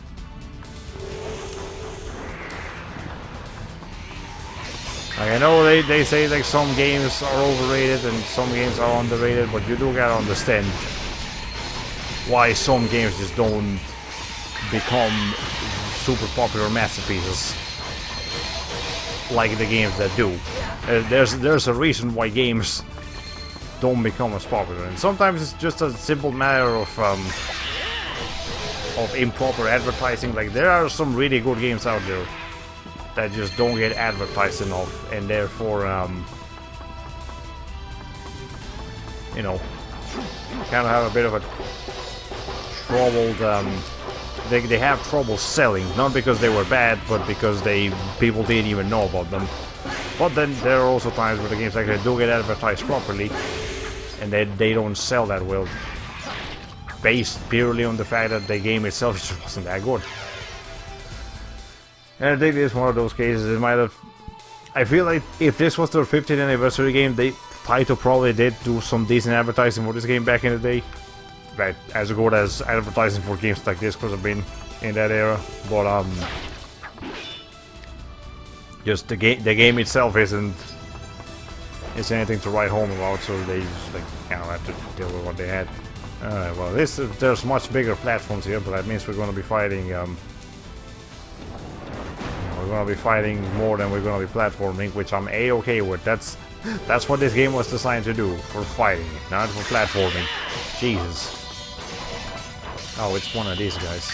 Like, I know they say like some games are overrated and some games are underrated, but you do gotta understand why some games just don't become super popular masterpieces like the games that do. There's a reason why games don't become as popular, and sometimes it's just a simple matter of improper advertising. Like, there are some really good games out there that just don't get advertised enough, and therefore you know, kind of have a bit of a troubled they have trouble selling, not because they were bad, but because people didn't even know about them. But then there are also times where the games actually do get advertised properly, and they don't sell that well, based purely on the fact that the game itself just wasn't that good. And I think this is one of those cases. It might have. I feel like if this was their 50th anniversary game, Taito probably did do some decent advertising for this game back in the day. Right, as good as advertising for games like this could have been in that era, but just the game itself isn't anything to write home about, so they just like kind of have to deal with what they had. Well, there's much bigger platforms here, but that means we're going to be fighting. We're going to be fighting more than we're going to be platforming, which I'm a-okay with. That's what this game was designed to do, for fighting, not for platforming. Jesus. Oh, it's one of these guys.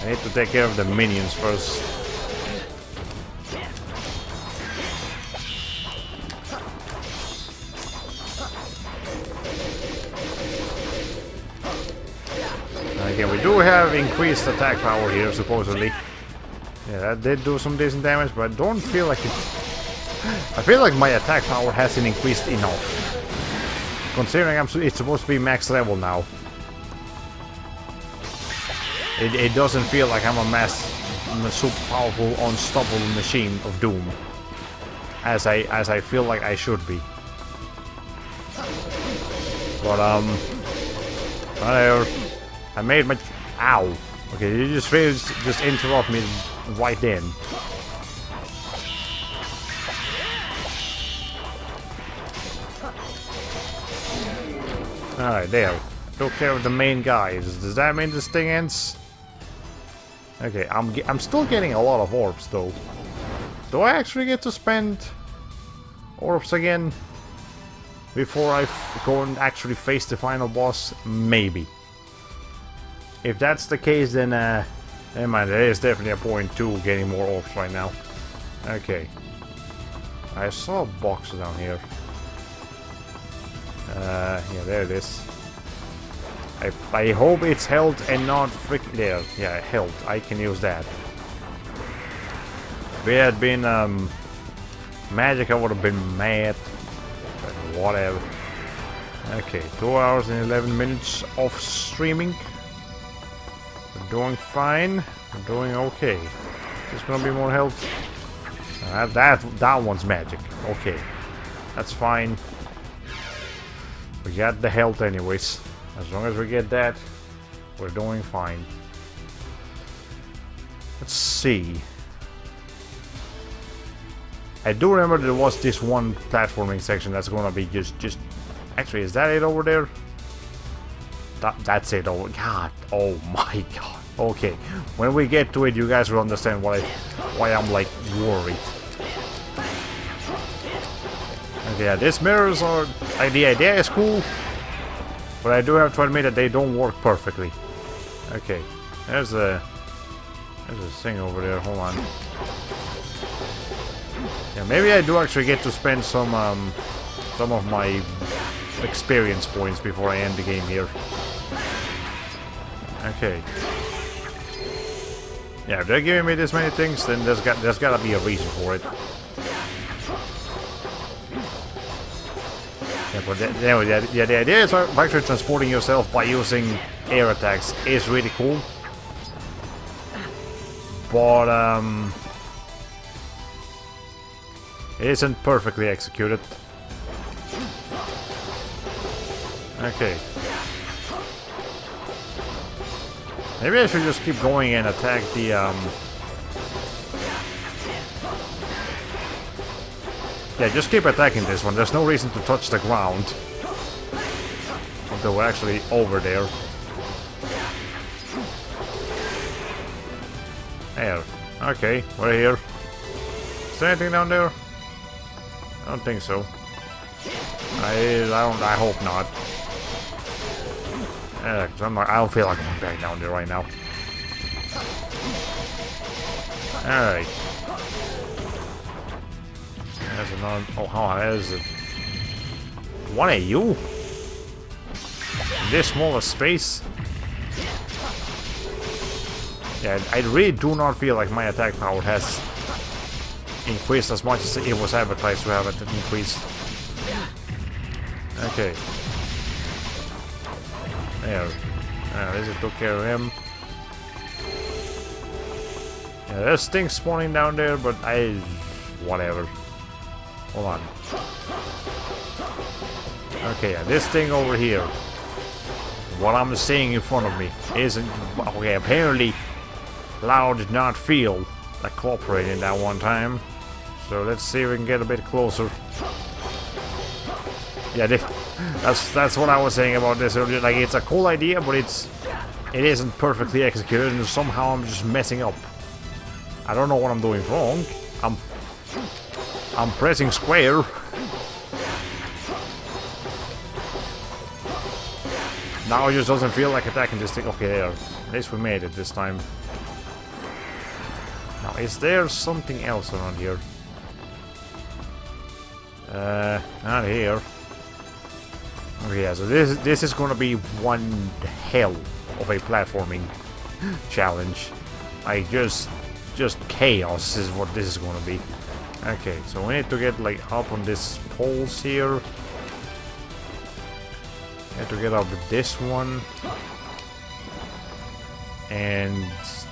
I need to take care of the minions first. Again, we do have increased attack power here, supposedly. Yeah, that did do some decent damage, but I don't feel like it's... I feel like my attack power hasn't increased enough. Considering it's supposed to be max level now. It doesn't feel like I'm a super powerful, unstoppable machine of doom, as I feel like I should be. But whatever. I made my. Ow. Okay, you just interrupt me right then. Alright, there. Took care of the main guys. Does that mean this thing ends? Okay, I'm still getting a lot of orbs though. Do I actually get to spend orbs again before I go and actually face the final boss? Maybe. If that's the case, then never mind. There is definitely a point to getting more orbs right now. Okay. I saw a box down here. Yeah, there it is. I hope it's held and not freaking there. Yeah, held. I can use that. If it had been magic, I would have been mad. But whatever. Okay, 2 hours and 11 minutes of streaming. We're doing fine. We're doing okay. There's gonna be more health. That one's magic. Okay, that's fine. We got the health anyways. As long as we get that, we're doing fine. Let's see. I do remember there was this one platforming section that's gonna be just. Actually, is that it over there? That's it. Oh God! Oh my God! Okay, when we get to it, you guys will understand why I'm like worried. Okay, yeah, these mirrors are. The idea is cool, but I do have to admit that they don't work perfectly. Okay, there's a thing over there. Hold on. Yeah, maybe I do actually get to spend some of my experience points before I end the game here. Okay. Yeah, if they're giving me this many things, then there's gotta be a reason for it. Yeah, but the idea is actually transporting yourself by using air attacks is really cool. But it isn't perfectly executed. Okay. Maybe I should just keep going and attack the yeah, just keep attacking this one. There's no reason to touch the ground until we're actually over there. There. Okay, we're here. Is there anything down there? I don't think so. I hope not. I don't feel like going back down there right now. Alright. There's another. Oh, how is it? What are you? In this small a space? Yeah, I really do not feel like my attack power has increased as much as it was advertised to have it increased. Okay. There. This it took care of him. Yeah, there's things spawning down there, but whatever. Hold on. Okay, yeah, this thing over here. What I'm seeing in front of me isn't. Okay, apparently Lau did not feel like cooperating that one time. So let's see if we can get a bit closer. Yeah, that's what I was saying about this earlier. Like, it's a cool idea, but it isn't perfectly executed, and somehow I'm just messing up. I don't know what I'm doing wrong. I'm pressing square. Now it just doesn't feel like attacking this thing. Okay, there. At least we made it this time. Now, is there something else around here? Not here. Okay, yeah, so this is gonna be one hell of a platforming challenge. Like, just chaos is what this is gonna be. Okay, so we need to get like up on this poles here. Need to get up with this one. And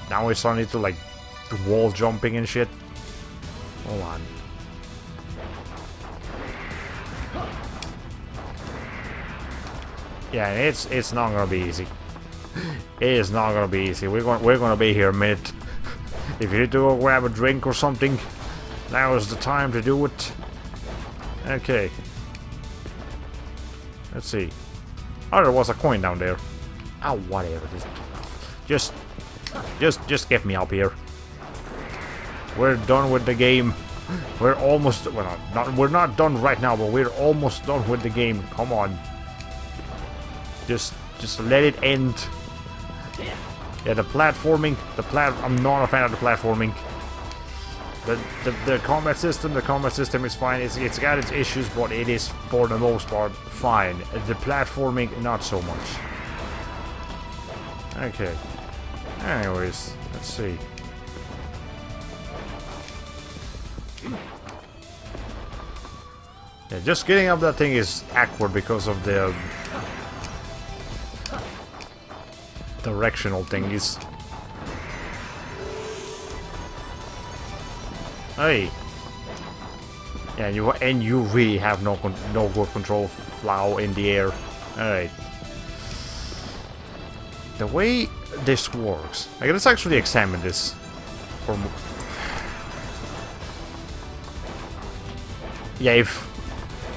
now we still need to like wall jumping and shit. Hold on. Yeah, it's not gonna be easy. It is not gonna be easy. We're gonna be here a minute. If you need to go grab a drink or something, now is the time to do it. Okay. Let's see. Oh, there was a coin down there. Oh, whatever. Just get me up here. We're done with the game. We're almost. We're not done right now, but we're almost done with the game. Come on. Just let it end. Yeah, the platforming. I'm not a fan of the platforming. The combat system is fine. It's got its issues, but it is for the most part fine. The platforming, not so much. Okay. Anyways, let's see. Yeah, just getting up that thing is awkward because of the directional thingies. Hey. Yeah, you really have no good control flow in the air. Alright. The way this works. Let's actually examine this. Yeah, if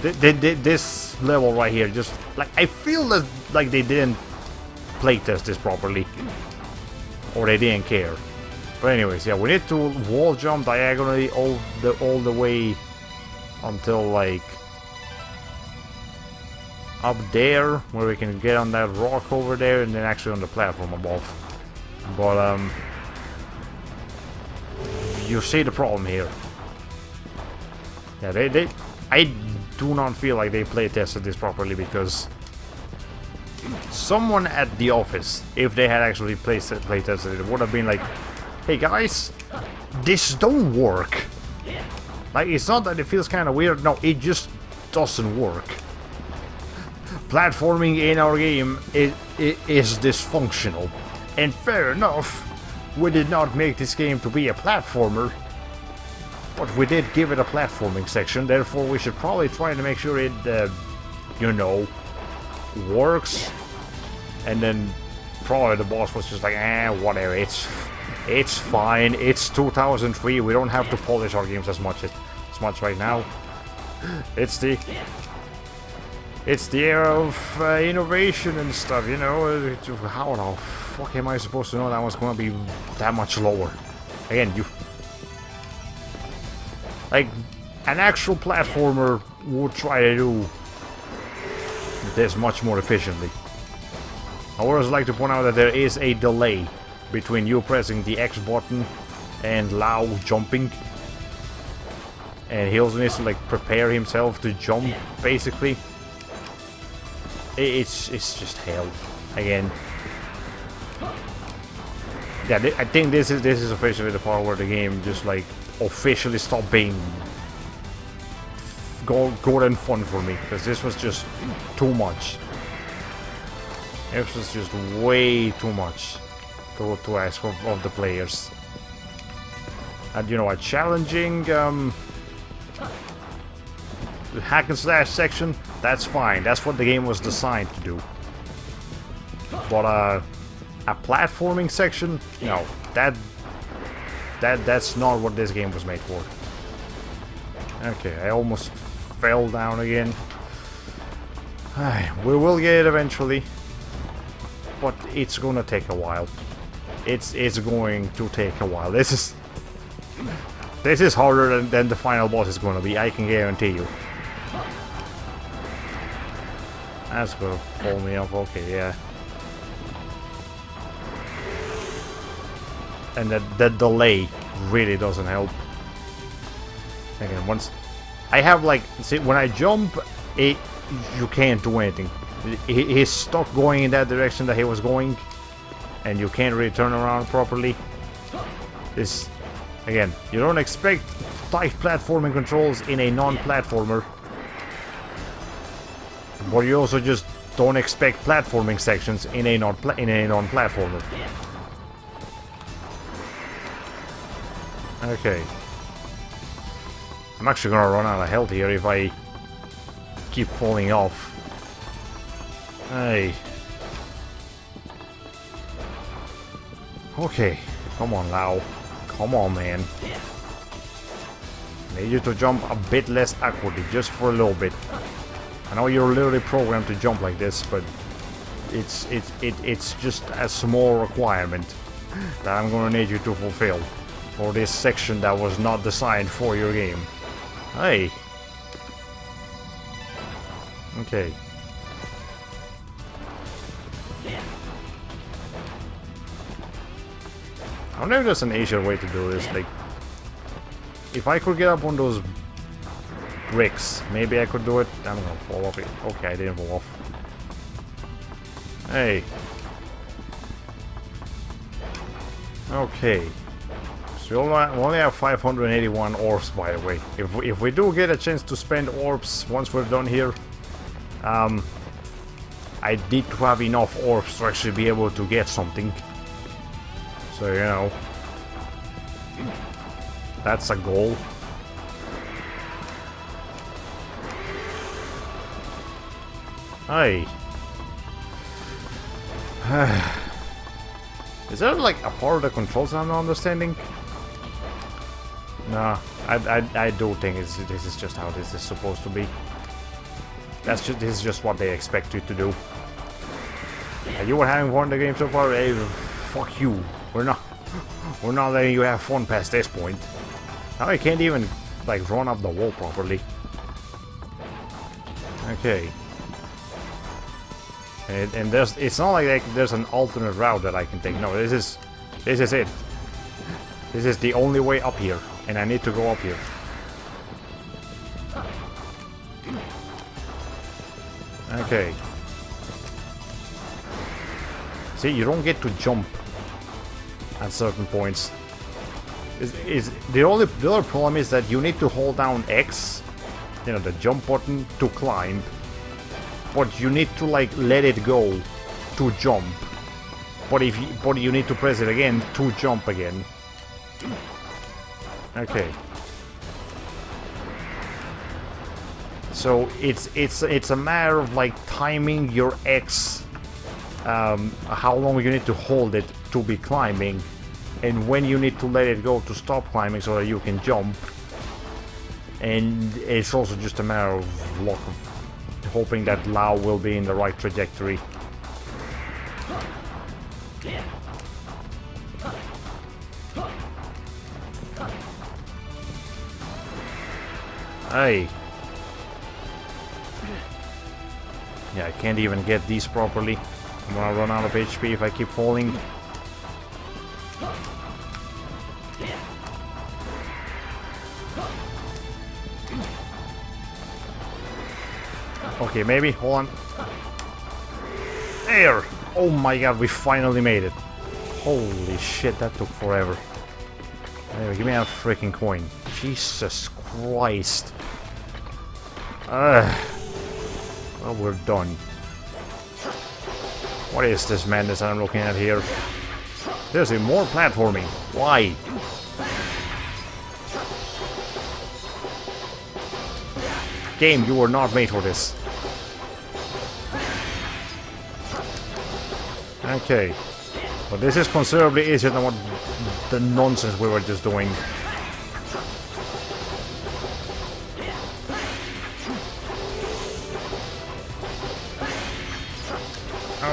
this level right here, just like I feel that like they didn't playtest this properly, or they didn't care. But anyways, yeah, we need to wall jump diagonally all the way until like up there, where we can get on that rock over there, and then actually on the platform above. But you see the problem here. Yeah, I do not feel like they playtested this properly, because someone at the office, if they had actually playtested it, would have been like, hey guys, this don't work. Like, it's not that it feels kind of weird, no, it just doesn't work. Platforming in our game is dysfunctional. And fair enough, we did not make this game to be a platformer, but we did give it a platforming section, therefore we should probably try to make sure it, you know, works. And then probably the boss was just like, whatever, it's fine, it's 2003, we don't have to polish our games as much right now. It's the era of innovation and stuff, you know. How the fuck am I supposed to know that one's gonna be that much lower? Again, like, an actual platformer would try to do this much more efficiently. I would also like to point out that there is a delay between you pressing the X button and Lao jumping. And he also needs to like prepare himself to jump, basically. It's just hell. Again. Yeah, I think this is officially the part where the game just like officially stopped being good and fun for me, because this was just too much. It was just way too much to ask of the players. And you know, a challenging hack and slash section, that's fine. That's what the game was designed to do. But a platforming section, no, that's not what this game was made for. Okay, I almost fell down again. We will get it eventually, but it's gonna take a while. It's going to take a while. This is harder than the final boss is gonna be, I can guarantee you. That's gonna pull me up, okay, yeah. And that delay really doesn't help. Again, once I have like, see, when I jump, you can't do anything. He's stuck going in that direction that he was going, and you can't really turn around properly. This, again, you don't expect tight platforming controls in a non-platformer, but you also just don't expect platforming sections in a non-platformer. Okay. I'm actually gonna run out of health here if I keep falling off. Hey. Okay. Come on, Lau. Come on, man. Need you to jump a bit less awkwardly, just for a little bit. I know you're literally programmed to jump like this, but it's just a small requirement that I'm gonna need you to fulfill for this section that was not designed for your game. Hey. Okay. I wonder if there's an easier way to do this. Like, if I could get up on those bricks, maybe I could do it. I'm gonna fall off it. Okay, I didn't fall off. Hey. Okay. So we only have 581 orbs, by the way. If we do get a chance to spend orbs once we're done here, I need to have enough orbs to actually be able to get something. So, you know, that's a goal. Hey. Is there like a part of the controls I'm not understanding? Nah, I do think this is just how this is supposed to be. This is just what they expect you to do. You were having fun in the game so far? Hey, fuck you. We're not letting you have fun past this point. Now I can't even like run up the wall properly. Okay. And it's not like there's an alternate route that I can take. No, this is it. This is the only way up here, and I need to go up here. Okay. See, you don't get to jump at certain points. The other problem is that you need to hold down X, you know, the jump button, to climb. But you need to like let it go to jump. But you need to press it again to jump again. Okay. So it's a matter of like timing your X, how long you need to hold it to be climbing, and when you need to let it go to stop climbing so that you can jump. And it's also just a matter of luck, hoping that Lau will be in the right trajectory. Hey. Yeah, I can't even get these properly. I'm gonna run out of HP if I keep falling. Okay, maybe. Hold on. There! Oh my god, we finally made it. Holy shit, that took forever. Anyway, give me a freaking coin. Jesus Christ. Well, we're done. What is this madness I'm looking at here? There's more platforming. Why? Game, you were not made for this. Okay. But this is considerably easier than what the nonsense we were just doing.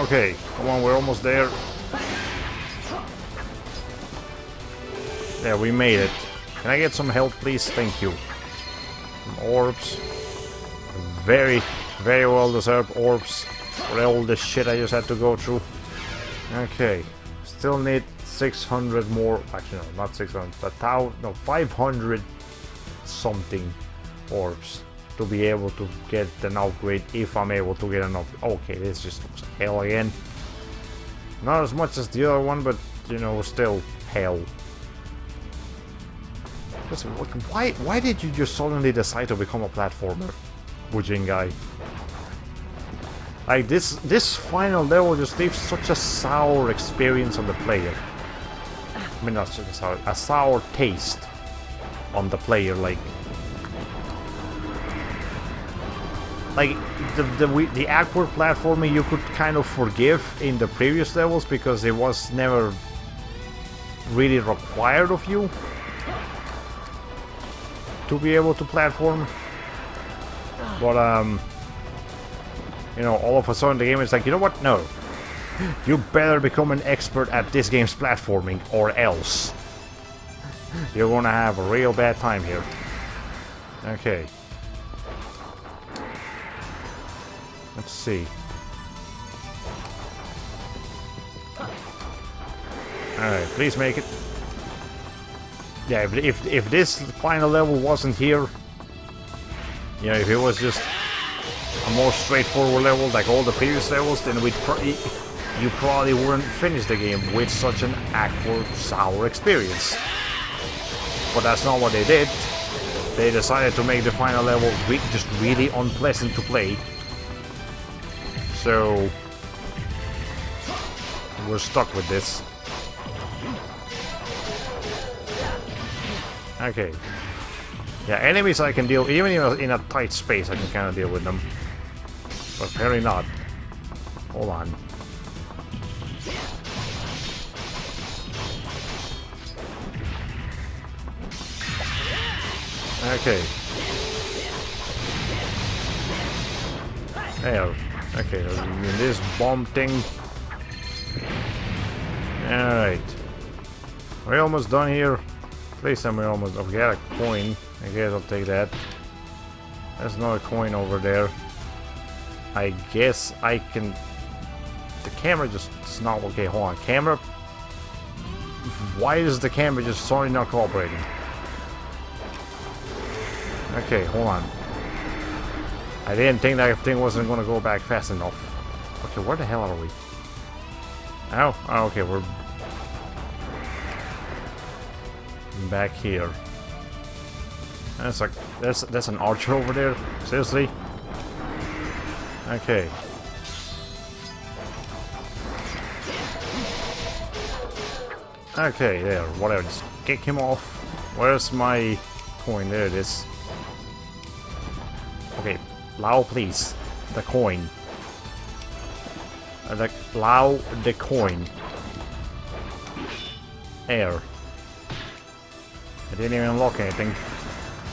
Okay, come on, we're almost there. There, we made it. Can I get some help, please? Thank you. Some orbs. Very, very well deserved orbs for all the shit I just had to go through. Okay, still need 600 more. Actually, no, not 600, but 500 something orbs to be able to get an upgrade, if I'm able to get an upgrade. Okay, this just looks hell again. Not as much as the other one, but you know, still hell. Listen, why did you just suddenly decide to become a platformer, Bujingai? Like this final level just leaves such a sour experience on the player. I mean, not such a sour taste on the player. Like the awkward platforming you could kind of forgive in the previous levels because it was never really required of you to be able to platform. But you know, all of a sudden the game is like, you know what? No. You better become an expert at this game's platforming or else you're gonna have a real bad time here. Okay. Let's see. Alright, please make it. Yeah, if this final level wasn't here, you know, if it was just a more straightforward level like all the previous levels, then you probably wouldn't finish the game with such an awkward, sour experience. But that's not what they did. They decided to make the final level just really unpleasant to play. So we're stuck with this. Okay. Yeah, enemies I can deal, even in a tight space I can kind of deal with them. But apparently not. Hold on. Okay. There. Okay, this bomb thing. Alright. We're almost done here. Please tell me we're almost. I've got a coin. I guess I'll take that. There's another coin over there. I guess I can. The camera just. It's not okay. Hold on. Camera. Why is the camera just suddenly not cooperating? Okay, hold on. I didn't think that thing wasn't going to go back fast enough. Okay, where the hell are we? Oh, okay, we're back here. That's like that's an archer over there. Seriously? Okay. Okay, there. Whatever. Just kick him off. Where's my coin? There it is. Okay, Lao, please. The coin. Lao, the coin. Air. I didn't even unlock anything.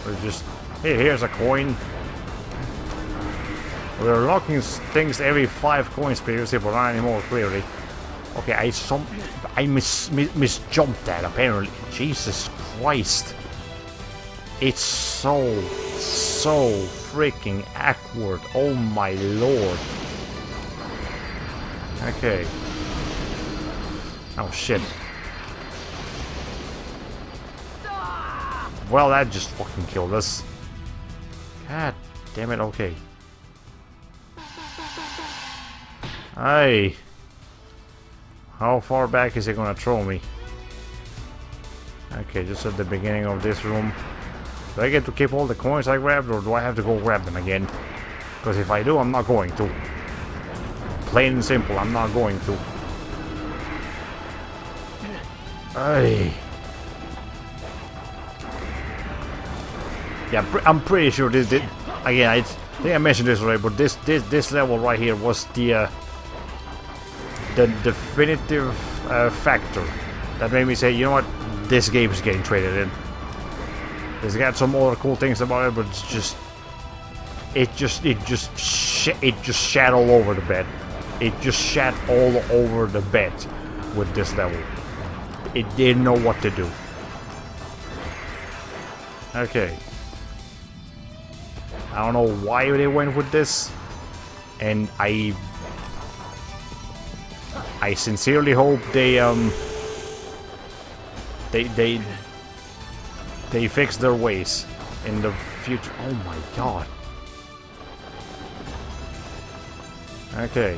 We're just... Hey, here's a coin. We're unlocking things every 5 coins previously, but not anymore, clearly. Okay, I misjumped that, apparently. Jesus Christ. It's so freaking awkward. Oh my lord. Okay. Oh shit. Well, that just fucking killed us. God damn it, okay. Hey. How far back is he gonna throw me? Okay, just at the beginning of this room. Do I get to keep all the coins I grabbed, or do I have to go grab them again? Because if I do, I'm not going to. Plain and simple, I'm not going to. Ay. Yeah, I'm pretty sure this did. Again, I think I mentioned this already, but this level right here was the definitive factor that made me say, you know what, this game is getting traded in. It's got some other cool things about it, but it's just, it just shat all over the bed. It just shat all over the bed with this level. It didn't know what to do. Okay. I don't know why they went with this, and I sincerely hope they fix their ways in the future. Oh my god. Okay.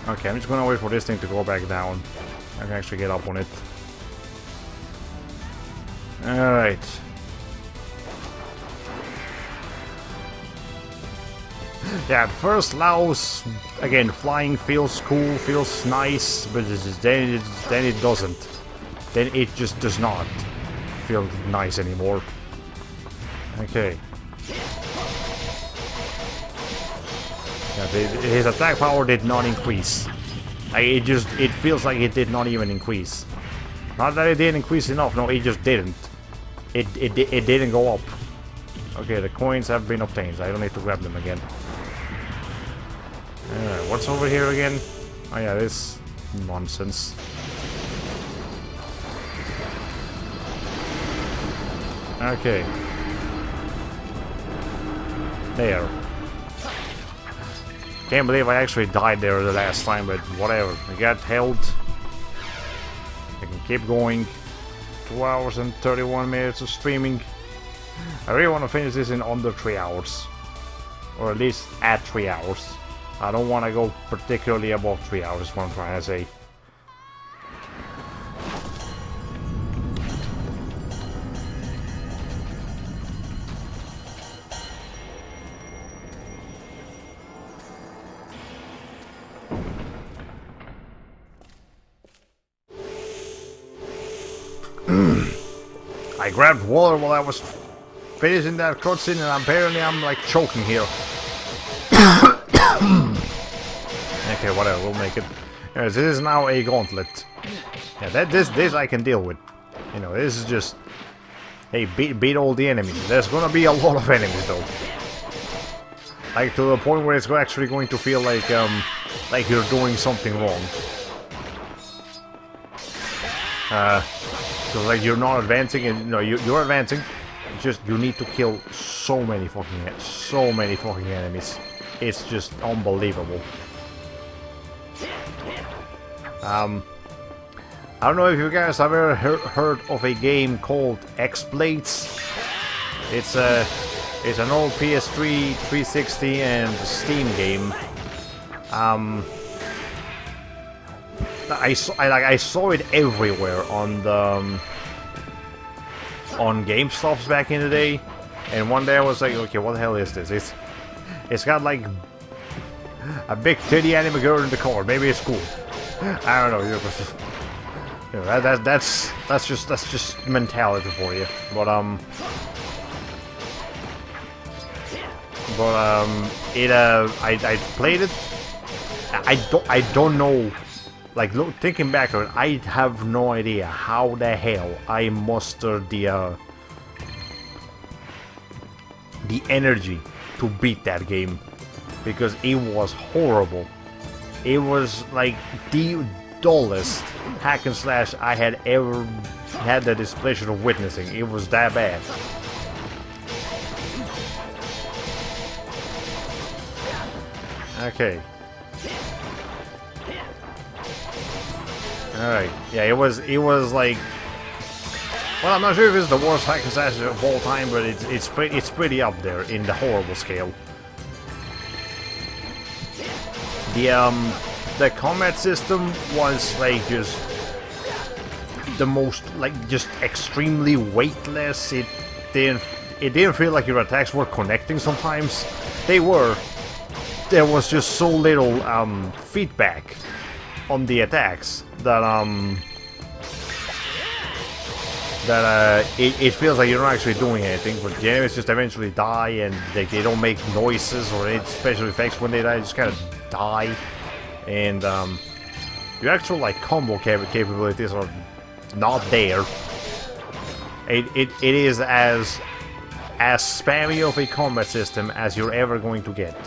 Okay, I'm just gonna wait for this thing to go back down. I can actually get up on it. Alright. Yeah, at first Laos, again, flying feels cool, feels nice, but then it doesn't. Then it just does not feel nice anymore. Okay. Yeah, his attack power did not increase. It feels like it did not even increase. Not that it didn't increase enough, no, it just didn't. It didn't go up. Okay, the coins have been obtained, so I don't need to grab them again. What's over here again? Oh yeah, this nonsense. Okay. There. Can't believe I actually died there the last time, but whatever. I got health. I can keep going. 2 hours and 31 minutes of streaming. I really want to finish this in under 3 hours. Or at least at 3 hours. I don't want to go particularly above 3 hours, is what I'm trying to say. I grabbed water while I was finishing that cutscene, and apparently I'm like choking here. Okay, whatever, we'll make it. Anyways, this is now a gauntlet. Yeah, this I can deal with. You know, this is just, hey, beat all the enemies. There's gonna be a lot of enemies though. Like to the point where it's actually going to feel like you're doing something wrong. Because like you're not advancing, and no, you're advancing. Just you need to kill so many fucking enemies. It's just unbelievable. I don't know if you guys have ever heard of a game called X-Blades. It's an old PS3, 360, and Steam game. I saw it everywhere on the on GameStops back in the day, and one day I was like, okay, what the hell is this? It's got like a big titty anime girl in the car. Maybe it's cool. I don't know. You know, that's just mentality for you. But I played it. I don't know. Like, look, thinking back on it, I have no idea how the hell I mustered the energy to beat that game, because it was horrible. It was like the dullest hack and slash I had ever had the displeasure of witnessing. It was that bad. Okay. Alright, yeah, it was like, well, I'm not sure if it's the worst hack and slash of all time, but it's pretty up there in the horrible scale. The combat system was like just the most, like, just extremely weightless. It didn't feel like your attacks were connecting sometimes. They were. There was just so little feedback on the attacks that it feels like you're not actually doing anything, but the enemies just eventually die, and they don't make noises or any special effects when they die. They just kind of die, and your actual like combo capabilities are not there. It is as spammy of a combat system as you're ever going to get.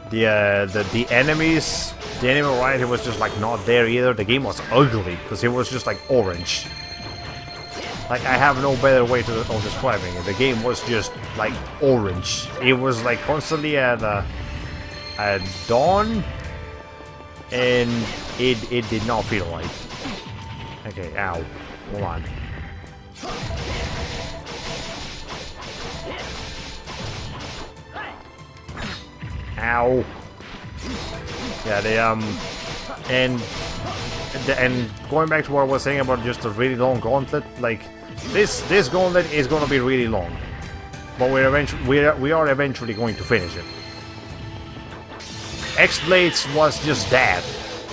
The enemies, the enemy variety was just like not there either. The game was ugly because it was just like orange. Like, I have no better way of describing it. The game was just like orange. It was like constantly at dawn, and it did not feel right. Okay, ow, hold on. Ow. Yeah, and and going back to what I was saying about just a really long gauntlet, like this gauntlet is gonna be really long, but we are eventually going to finish it. X-Blades was just that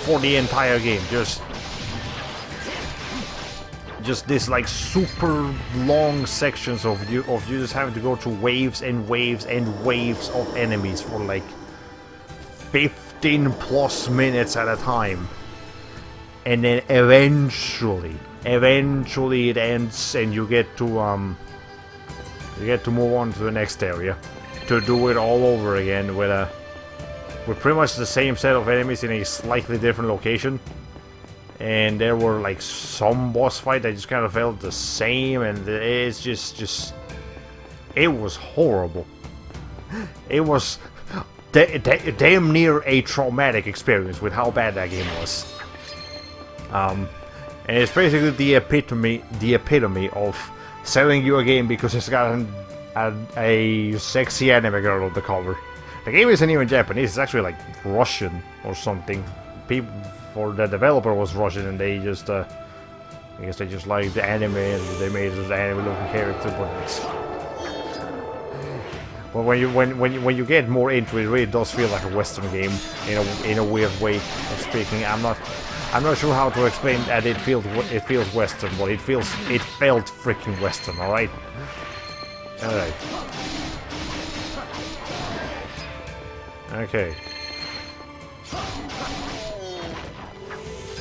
for the entire game, just this like super long sections of you just having to go through waves and waves and waves of enemies for like 15 plus minutes at a time, and then eventually it ends and you get to move on to the next area to do it all over again with pretty much the same set of enemies in a slightly different location. And there were like some boss fight that just kind of felt the same, and it's just it was horrible. It was damn near a traumatic experience with how bad that game was. And it's basically the epitome of selling you a game because it's got a sexy anime girl on the cover. The game isn't even Japanese; it's actually like Russian or something. For the developer was Russian, and they just, I guess they just liked the anime, and they made this anime-looking character. But when you get more into it, it really does feel like a Western game in a weird way of speaking. I'm not sure how to explain that it feels Western, but it felt freaking Western. All right. Okay.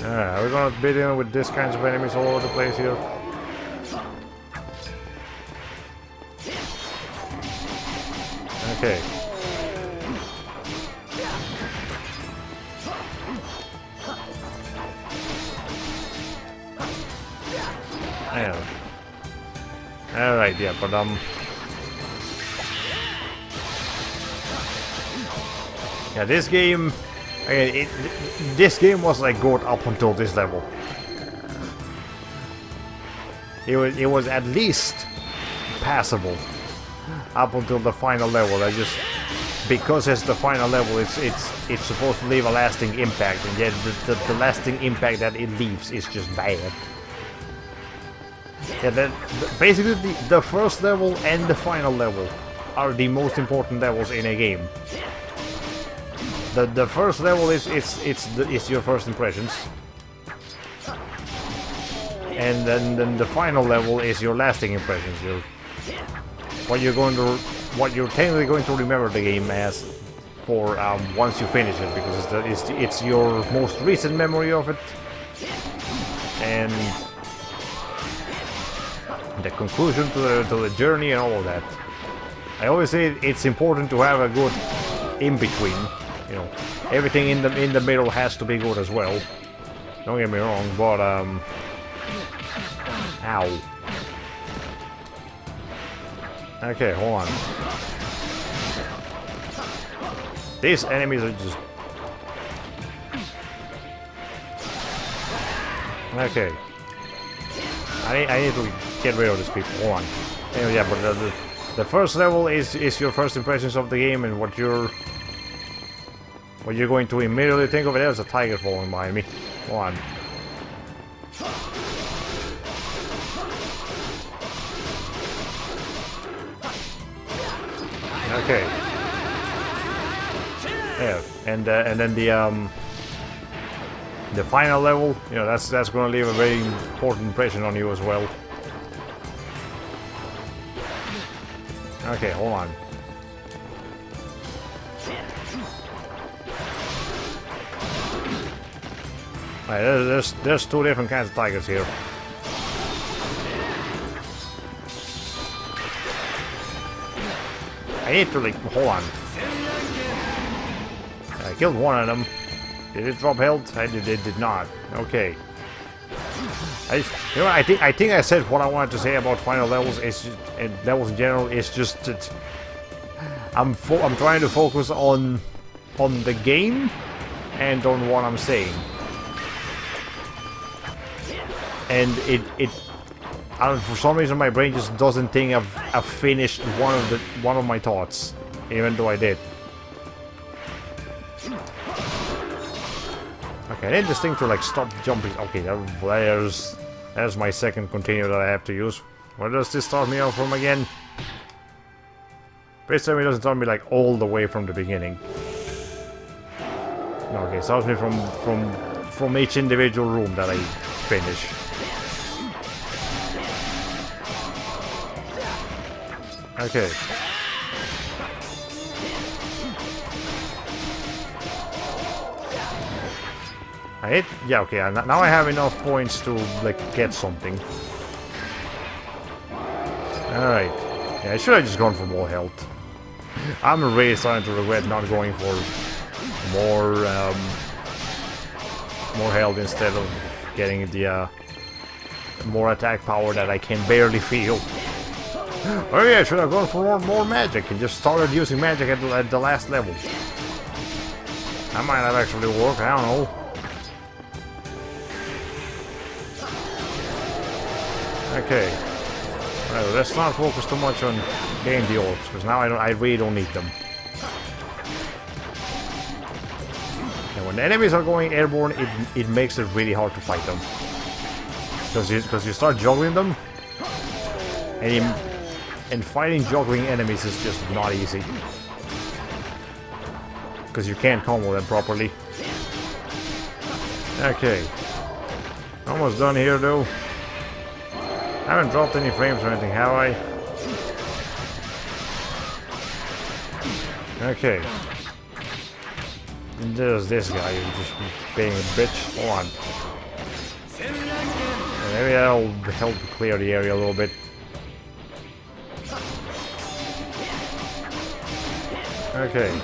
We're gonna be dealing with this kinds of enemies all over the place here. Okay. Yeah. Alright, yeah, but yeah, this game this game was like good up until this level. It was at least passable up until the final level. Because it's the final level, it's supposed to leave a lasting impact, and yet the lasting impact that it leaves is just bad. Yeah, basically the first level and the final level are the most important levels in a game. The first level is your first impressions, and then the final level is your lasting impressions. What you're technically going to remember the game as for once you finish it, because it's your most recent memory of it, and the conclusion to the journey and all of that. I always say it's important to have a good in between. You know, everything in the middle has to be good as well. Don't get me wrong, but ow. Okay, hold on. These enemies are just... Okay. I need to get rid of these people. Hold on. Anyway, yeah, but the first level is your first impressions of the game, and what you're going to immediately think of it. There's a tiger falling behind me. Hold on. Okay. Yeah, and then the final level, you know, that's going to leave a very important impression on you as well. Okay, hold on. Alright, there's two different kinds of tigers here. I need to like hold on. I killed one of them. Did it drop health? It did not. Okay. I think I said what I wanted to say about final levels. It's just, levels in general. It's just that I'm trying to focus on the game and on what I'm saying. And for some reason my brain just doesn't think I've finished one of my thoughts, even though I did. Okay, Okay, I need this thing to like stop jumping. Okay, there's my second container that I have to use. Where does this start me off from again? This time it doesn't start me like all the way from the beginning. Okay, it starts me from each individual room that I finish. Okay. Yeah, okay, now I have enough points to, like, get something. Alright. Yeah, I should have just gone for more health. I'm really starting to regret not going for more health instead of getting the, more attack power that I can barely feel. Oh yeah, I should have gone for more magic and just started using magic at the last level. That might have actually worked, I don't know. Okay. Well, let's not focus too much on getting the orbs, because now I really don't need them. And when the enemies are going airborne, it makes it really hard to fight them. Because you start juggling them, and fighting juggling enemies is just not easy. Because you can't combo them properly. Okay. Almost done here though. I haven't dropped any frames or anything, have I? Okay. And there's this guy who's just being a bitch. Hold on. Maybe that'll help clear the area a little bit. Okay.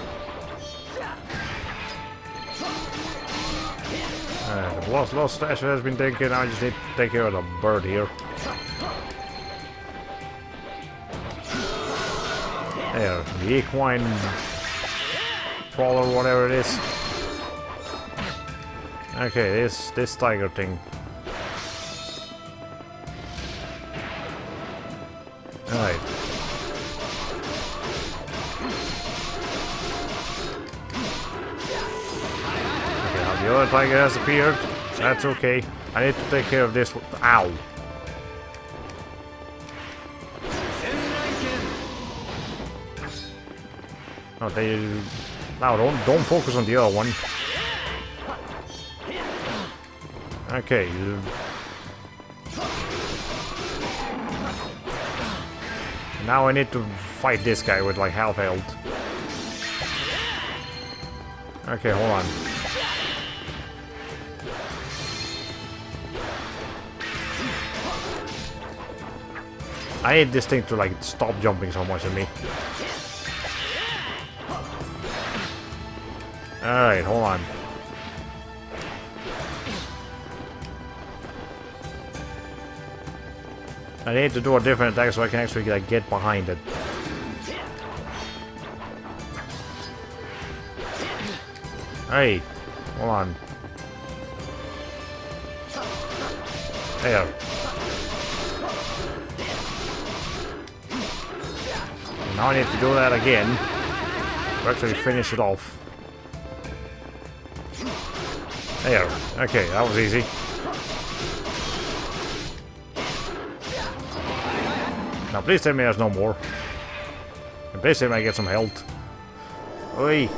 The lost statue has been taken. I just need to take care of the bird here. There, the equine crawler, whatever it is. Okay, this tiger thing. Alright. Okay, now the other tiger has appeared. That's okay. I need to take care of this. Ow! No, don't focus on the other one. Okay. Now I need to fight this guy with like half health. Okay, hold on. I need this thing to like stop jumping so much at me. Alright, hold on. I need to do a different attack so I can actually like, get behind it. Hey, hold on. There. And now I need to do that again to actually finish it off. There. Okay, that was easy. Now please tell me there's no more. And please tell me I get some health. Oi!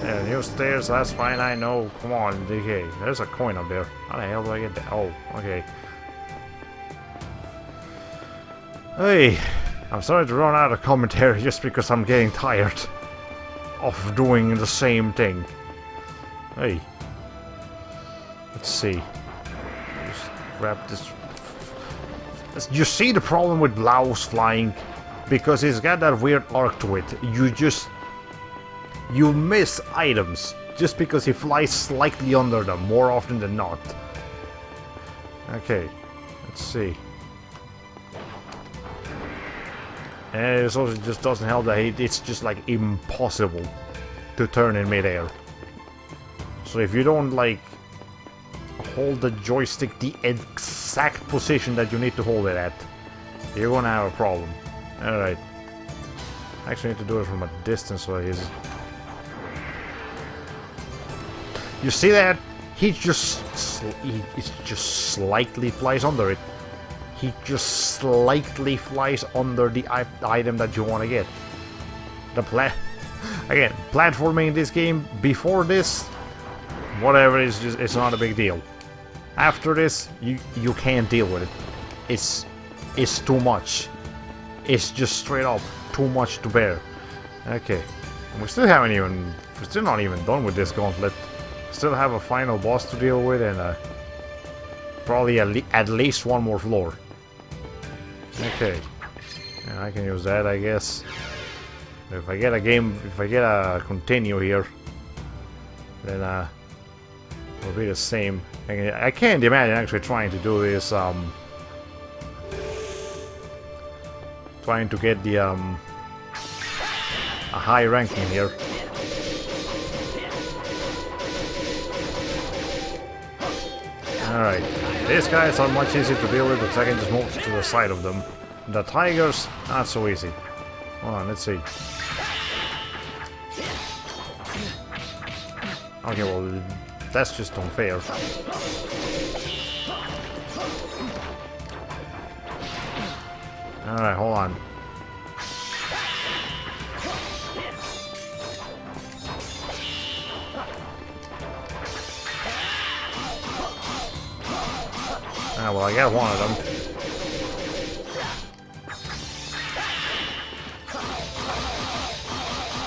Yeah, new stairs, that's fine, I know. Come on, okay. There's a coin up there. How the hell do I get that? Oh, okay. Hey, I'm sorry to run out of commentary just because I'm getting tired of doing the same thing. Hey. Let's see. Just grab this. You see the problem with Blau's flying? Because he's got that weird arc to it. You miss items just because he flies slightly under them more often than not. Okay, let's see. And it also just doesn't help that it's just like impossible to turn in midair. So if you don't like hold the joystick the exact position that you need to hold it at, you're gonna have a problem. Alright. I actually need to do it from a distance so he's... You see that? he just slightly flies under it. He just slightly flies under the item that you want to get. Again, platforming in this game before this, whatever, it's not a big deal. After this, you can't deal with it. It's too much. It's just straight up too much to bear. Okay, we're still not even done with this gauntlet. Still have a final boss to deal with, and probably at least one more floor. Okay, and I can use that, I guess. If I get a continue here, then it'll be the same. I can't imagine actually trying to do this. Trying to get the a high ranking here. Alright, these guys are much easier to deal with because I can just move to the side of them. The tigers, not so easy. Hold on, let's see. Okay, well, that's just unfair. Alright, hold on. Ah, well, I got one of them.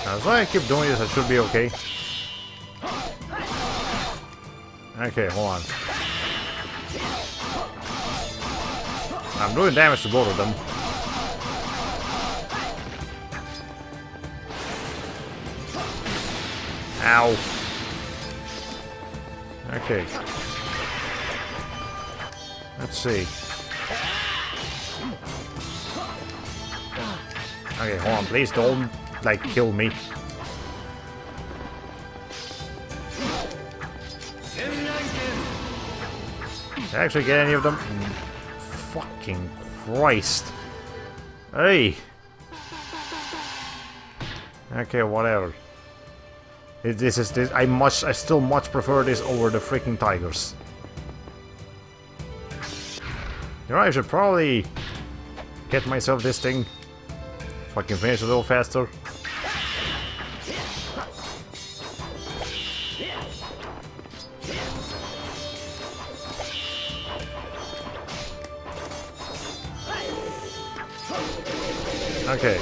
As long as I keep doing this, I should be okay. Okay, hold on. I'm doing damage to both of them. Ow. Okay. Let's see. Okay, hold on, please don't, like, kill me. Did I actually get any of them? Fucking Christ. Hey! Okay, whatever. I still much prefer this over the freaking tigers. You know, I should probably get myself this thing so I can finish a little faster. Okay.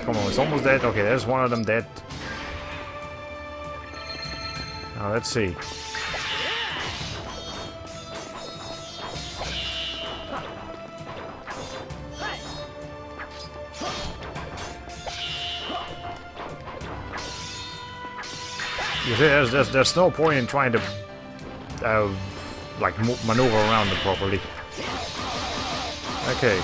Come on, it's almost dead. Okay, there's one of them dead. Now, let's see. You see, there's no point in trying to, like, maneuver around them properly. Okay.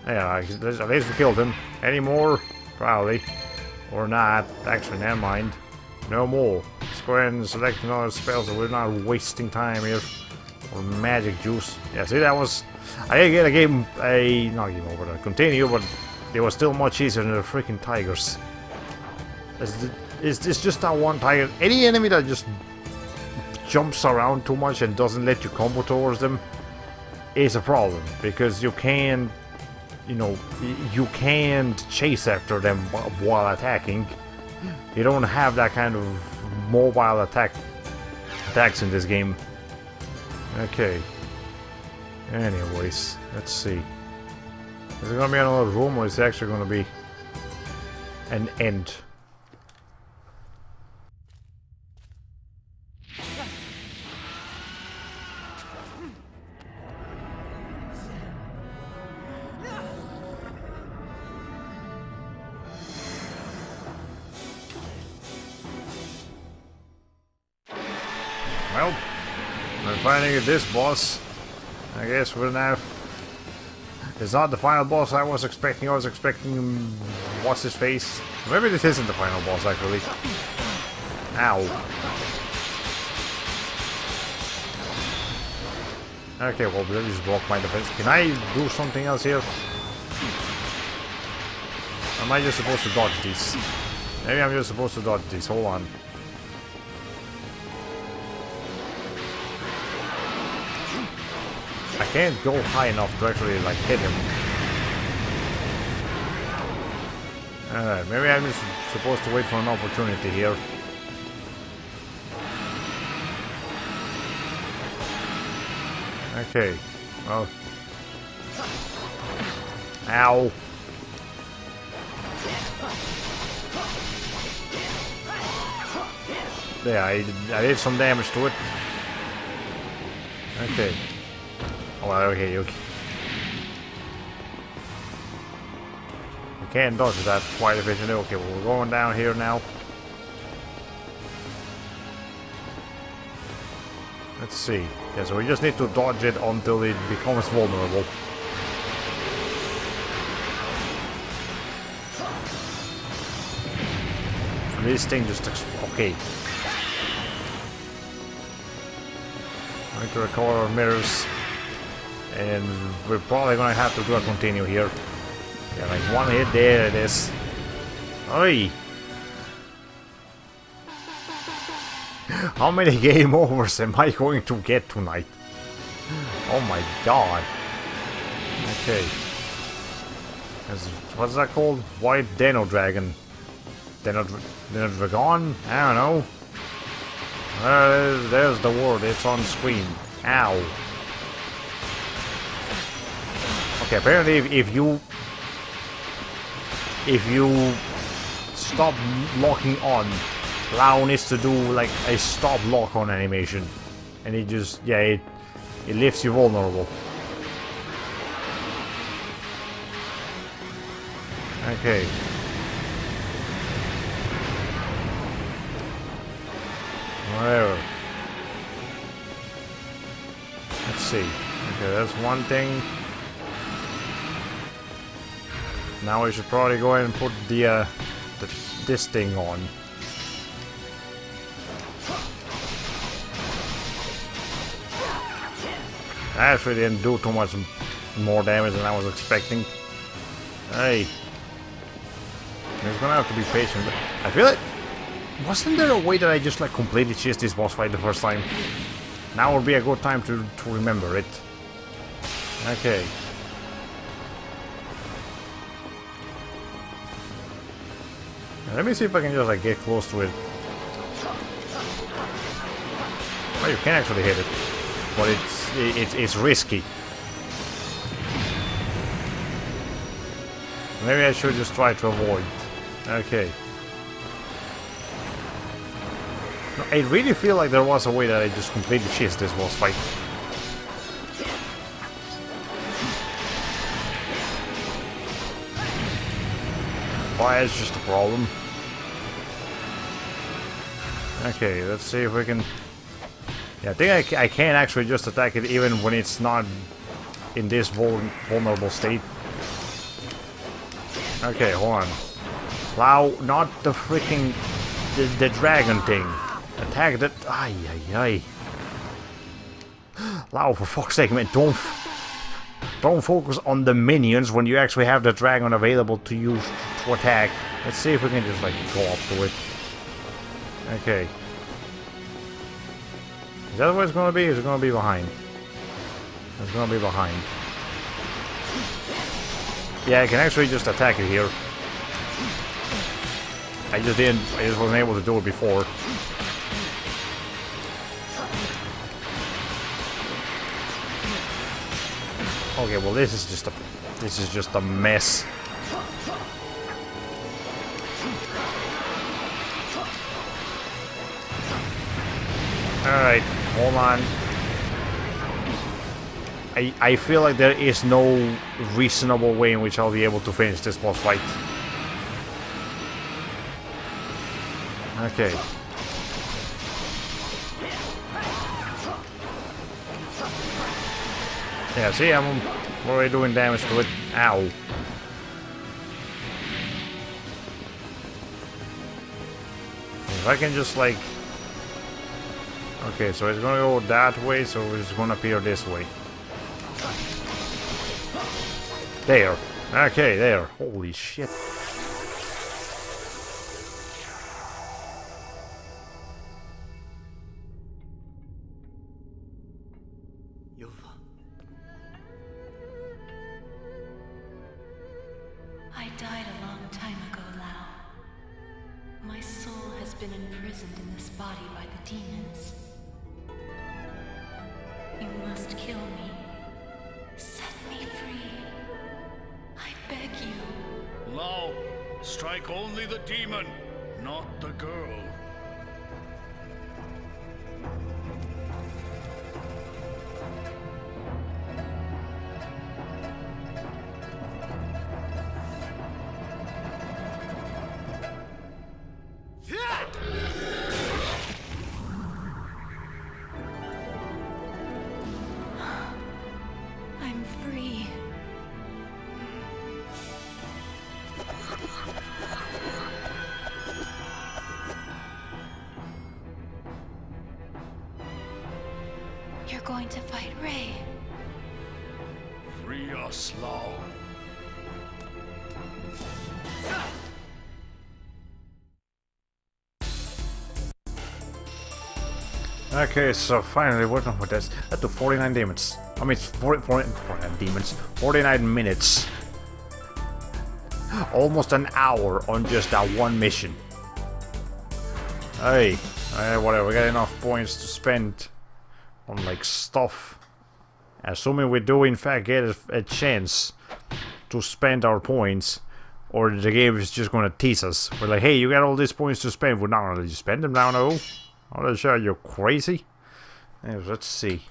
Yeah, at least we killed him. Any more? Probably. Or not. Actually, never mind. No more. Let's go ahead and select another spell so we're not wasting time here. Or magic juice. Yeah, see, that was... I did get a game... not game over, a continue, but it was still much easier than the freaking tigers. It's just that one tiger. Any enemy that just jumps around too much and doesn't let you combo towards them is a problem. Because you can't... You know, you can't chase after them while attacking. You don't have that kind of mobile attacks in this game. Okay. Anyways, let's see. Is it gonna be another room or is it actually gonna be an end? Well, we're fighting this boss. I guess we're now... It's not the final boss I was expecting. I was expecting... What's his face? Maybe this isn't the final boss, actually. Ow. Okay, well, that just blocked my defense. Can I do something else here? Am I just supposed to dodge these? Maybe I'm just supposed to dodge these. Hold on. I can't go high enough to actually, like, hit him. Alright, maybe I'm just supposed to wait for an opportunity here. Okay, well... Ow! There, I did some damage to it. Okay. Oh, okay, okay. You can't dodge that quite efficiently. Okay, well, we're going down here now. Let's see. Yeah, so we just need to dodge it until it becomes vulnerable. So this thing just okay. I need to recover our mirrors. And we're probably gonna have to do a continue here. Yeah, like one hit, there it is. Oi! How many game overs am I going to get tonight? Oh my god. Okay. What's that called? White Deno Dragon. Deno Dragon? I don't know. There's the word, it's on screen. Ow. Okay, apparently if you stop locking on, Lao needs to do like a stop lock on animation, and it just, yeah, it leaves you vulnerable. Okay. Whatever. Let's see. Okay, that's one thing. Now we should probably go ahead and put this thing on. That actually didn't do too much more damage than I was expecting. Hey. He's gonna have to be patient. I feel like... Wasn't there a way that I just like completely chased this boss fight the first time? Now would be a good time to remember it. Okay. Let me see if I can just like get close to it. Well, you can actually hit it, but it's risky. Maybe I should just try to avoid. Okay. No, I really feel like there was a way that I just completely chased this boss fight. Fire's just a problem. Okay, let's see if we can... Yeah, I think I can actually just attack it even when it's not in this vulnerable state. Okay, hold on. Lao, not the freaking... The dragon thing. Attack that... Ay, ay, ay. Lao, for fuck's sake, man, don't focus on the minions when you actually have the dragon available to use to attack. Let's see if we can just like go up to it. Okay. Is that what it's gonna be? Is it gonna be behind? It's gonna be behind. Yeah, I can actually just attack it here. I just wasn't able to do it before. Okay, well this is just a mess. Alright, hold on. I feel like there is no reasonable way in which I'll be able to finish this boss fight. Okay. Yeah, see, I'm already doing damage to it. Ow. If I can just like... Okay, so it's gonna go that way, so it's gonna appear this way. There. Okay, there. Holy shit. Yova. I died a long time ago, Lao. My soul has been imprisoned in this body by the demons. You must kill me. Set me free. I beg you. Lao, strike only the demon, not the girl. I'm free. You're going to fight Ray. Free us, Lao. Okay, so finally, what with this? That took 49 demons. I mean, it's 49 demons. 49 minutes. Almost an hour on just that one mission. Hey, whatever. We got enough points to spend on like stuff. Assuming we do in fact get a chance to spend our points, or the game is just gonna tease us. We're like, hey, you got all these points to spend. We're not gonna let you spend them now, no. I'm not sure you're crazy. Anyways, let's see.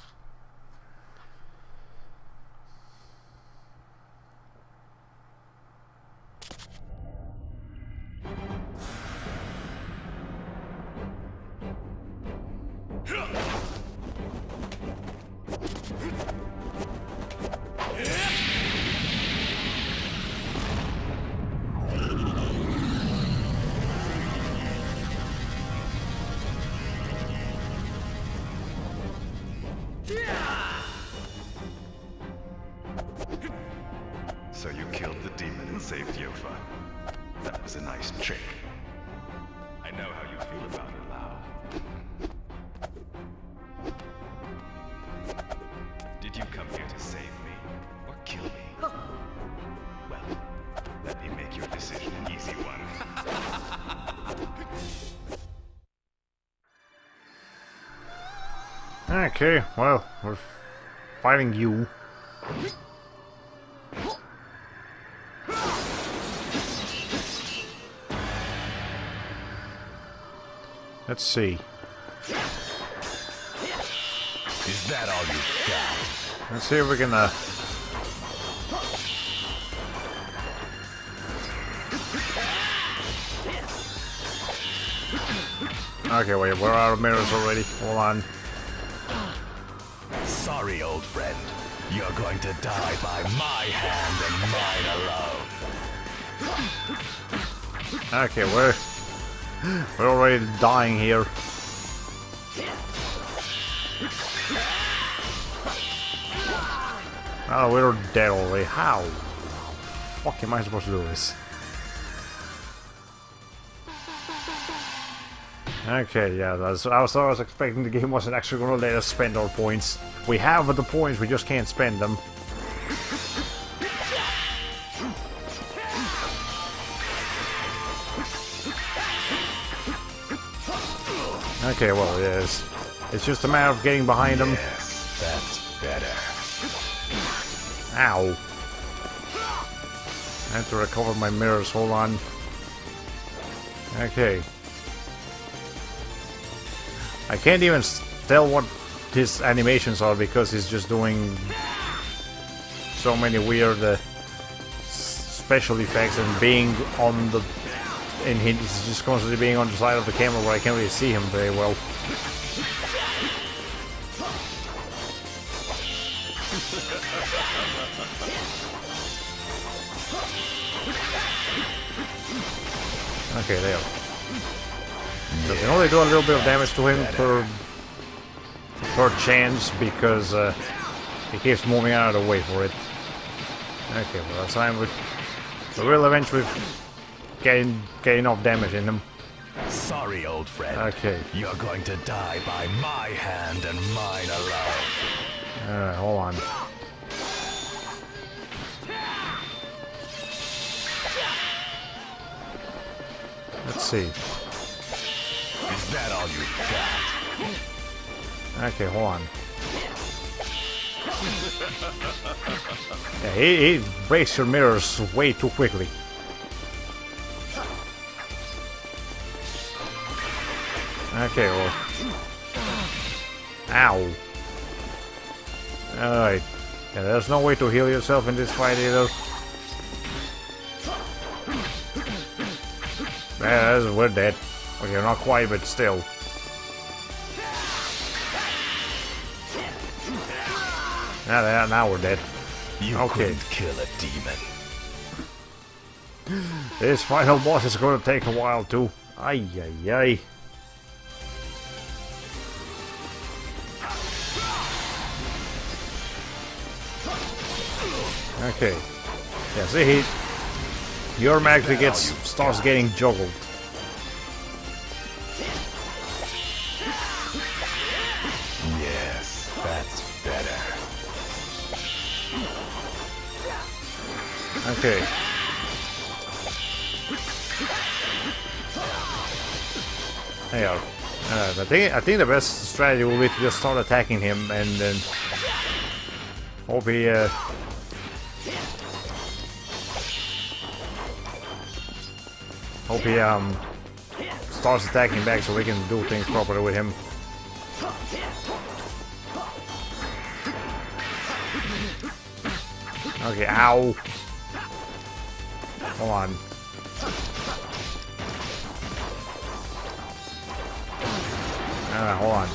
So you killed the demon and saved Yofa. That was a nice trick. I know how you feel about it, Lao. Did you come here to save me, or kill me? Well, let me make your decision an easy one. Okay, well, we're fighting you. Let's see. Is that all you've got? Let's see if we can, Okay, wait, where are our mirrors already? Hold on. Sorry, old friend. You're going to die by my hand and mine alone. Okay, we're already dying here. Oh, we're dead already. How? Fuck am I supposed to do this? Okay, yeah, I was expecting the game wasn't actually gonna let us spend our points. We have the points, we just can't spend them. Okay, well, yes. It's just a matter of getting behind them. Yes, that's better. Ow. I have to recover my mirrors, hold on. Okay. I can't even tell what his animations are because he's just doing so many weird special effects and being on the... And he's just constantly being on the side of the camera where I can't really see him very well. Okay, there. So we can only do a little bit of damage to him per chance because he keeps moving out of the way for it. Okay, well that's fine. So we'll eventually gain enough damage in them. Sorry, old friend. Okay. You're going to die by my hand and mine alone. Alright, hold on. Let's see. Is that all you've got? Okay, hold on. Yeah, he breaks your mirrors way too quickly. Okay, well. Ow. Alright. Yeah, there's no way to heal yourself in this fight either. Yeah, we're dead. Okay, not quite, but still. Now we're dead. You Okay. couldn't kill a demon. This final boss is going to take a while too. Ay ay ay. Okay. Yeah, see, your mag starts getting juggled. Yes, that's better. Okay. Hang on. I think the best strategy will be to just start attacking him and then hope he starts attacking back so we can do things properly with him. Okay, ow. Hold on. Hold on.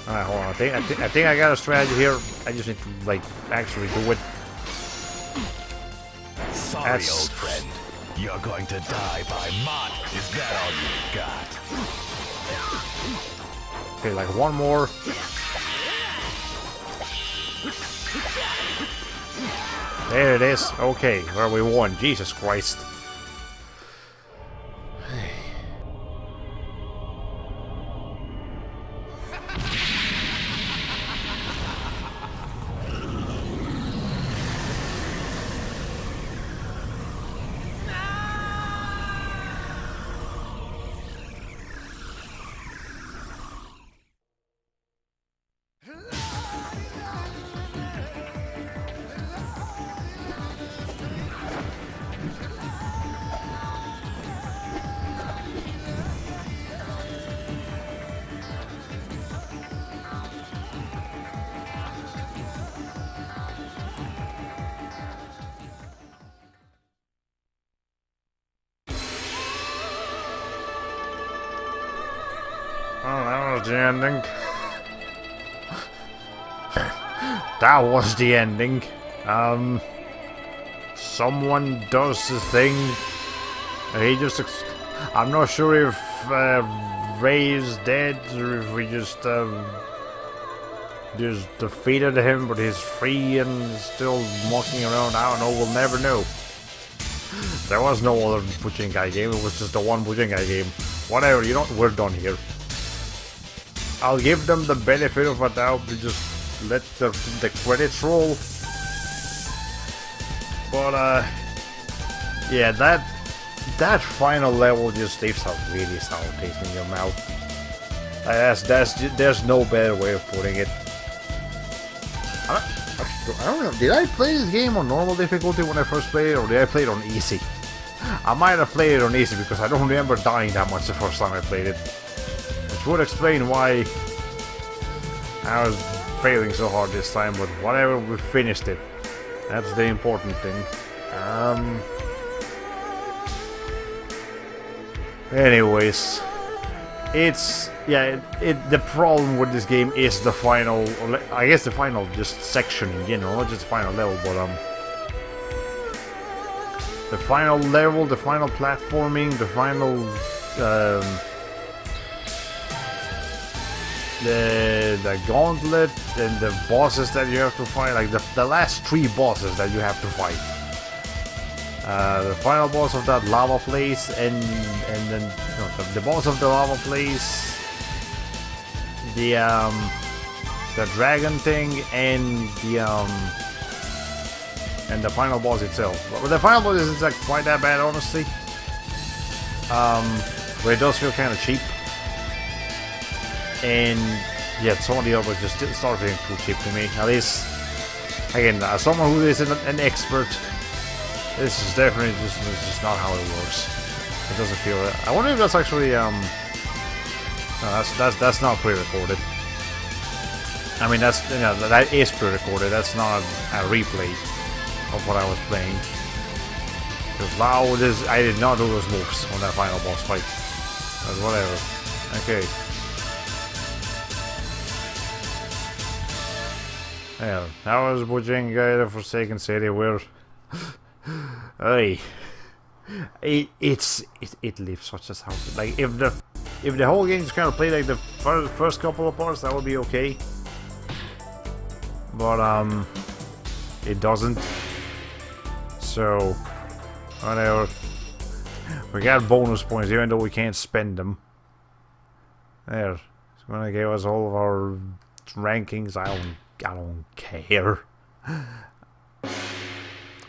Alright, hold on. I think I got a strategy here. I just need to like actually do it. Sorry, old friend. You're going to die by mine. Is that all you've got? Okay, like one more. There it is. Okay, well, we won. Jesus Christ. Oh, that was the ending. That was the ending. Someone does the thing. He just... I'm not sure if Ray is dead or if we just defeated him, but he's free and still walking around. I don't know. We'll never know. There was no other Bujingai game. It was just the one Bujingai game. Whatever. You know, we're done here. I'll give them the benefit of a doubt to just let the credits roll. But yeah, that final level just leaves a really sour taste in your mouth. There's no better way of putting it. I don't know. Did I play this game on normal difficulty when I first played it, or did I play it on easy? I might have played it on easy because I don't remember dying that much the first time I played it. Which would explain why I was failing so hard this time, but whatever, we finished it. That's the important thing. Anyways, the problem with this game is the final, or I guess the final just section in general, not just the final level, but the final level, the final platforming, the final the gauntlet and the bosses that you have to fight, like the last 3 bosses that you have to fight. The final boss of that lava place, and then the boss of the lava place, the dragon thing, and the final boss itself. But the final boss isn't like quite that bad, honestly. But it does feel kind of cheap. And yeah, some of the others just start feeling too cheap to me. At least, again, as someone who is an expert, this is definitely just not how it works. It doesn't feel. I wonder if that's actually no, that's not pre-recorded. I mean, that is pre-recorded. That's not a replay of what I was playing. Because wow, I did not do those moves on that final boss fight. But whatever. Okay. Yeah, that was Bujingai, the Forsaken City, where it leaves such a sound. Like if the whole game just kind of played like the first couple of parts, that would be okay. But it doesn't. So whatever. We got bonus points even though we can't spend them. There, it's gonna give us all of our rankings. I don't care.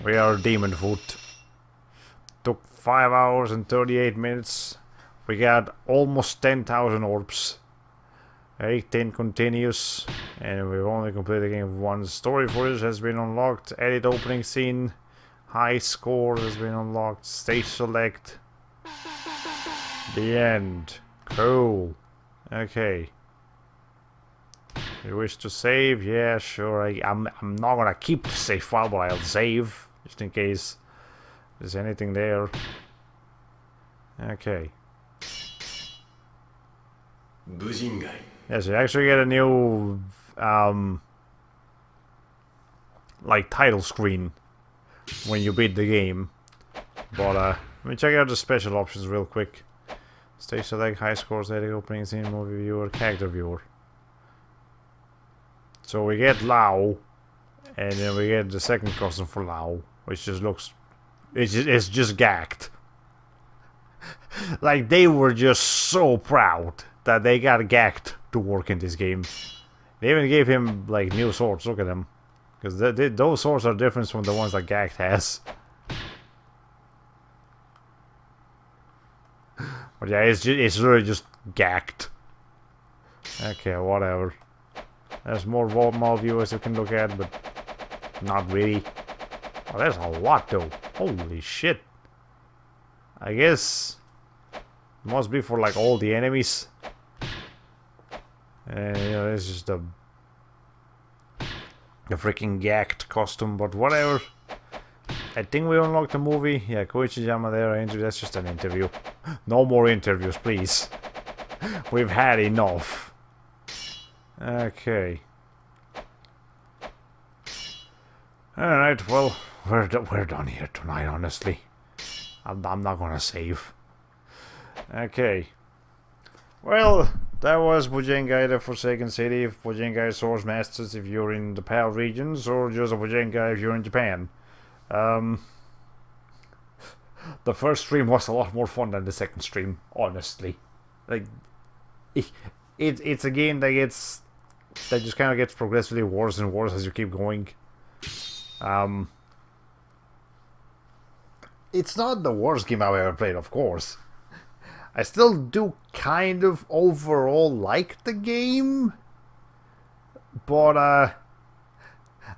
We are Demon Foot. Took 5 hours and 38 minutes. We got almost 10,000 orbs. 18 continues. And we've only completed the game once. Story footage has been unlocked. Edit opening scene. High score has been unlocked. Stage select. The end. Cool. Okay. You wish to save? Yeah, sure. I'm not gonna keep the save file, but I'll save just in case there's anything there. Okay. Bujingai. Yes, you actually get a new like title screen when you beat the game. But let me check out the special options real quick. Stage select, high scores, edit opening scene, movie viewer, character viewer. So we get Lao, and then we get the second custom for Lao, which just looks, it's just gagged. Like they were just so proud that they got gagged to work in this game. They even gave him like new swords. Look at them, because those swords are different from the ones that gagged has. But yeah, it's really just gagged. Okay, whatever. There's more mall viewers you can look at, but not really. Oh, there's a lot though. Holy shit. I guess it must be for like all the enemies. And you know, it's just the freaking gagged costume, but whatever. I think we unlocked the movie. Yeah, Koichi Yamadera interview. That's just an interview. No more interviews, please. We've had enough. Okay. Alright, well, we're done here tonight, honestly. I'm not gonna save. Okay. Well, that was Bujingai, the Forsaken City, Bujingai Source Masters if you're in the PAL regions, or just a Bujingai if you're in Japan. The first stream was a lot more fun than the second stream, honestly. Like, it's a game that just kind of gets progressively worse and worse as you keep going. It's not the worst game I've ever played, of course. I still do kind of overall like the game, but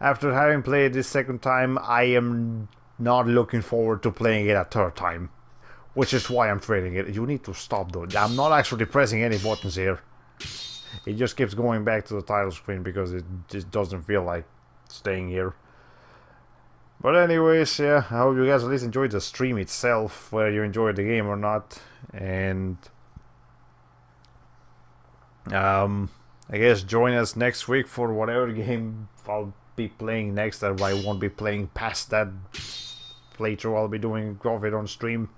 after having played this second time, I am not looking forward to playing it a third time, which is why I'm trading it. You need to stop though. I'm not actually pressing any buttons here. It just keeps going back to the title screen because it just doesn't feel like staying here. But anyways, yeah, I hope you guys at least enjoyed the stream itself, whether you enjoyed the game or not. And I guess join us next week for whatever game I'll be playing next. That I won't be playing past that playthrough. I'll be doing of it on stream.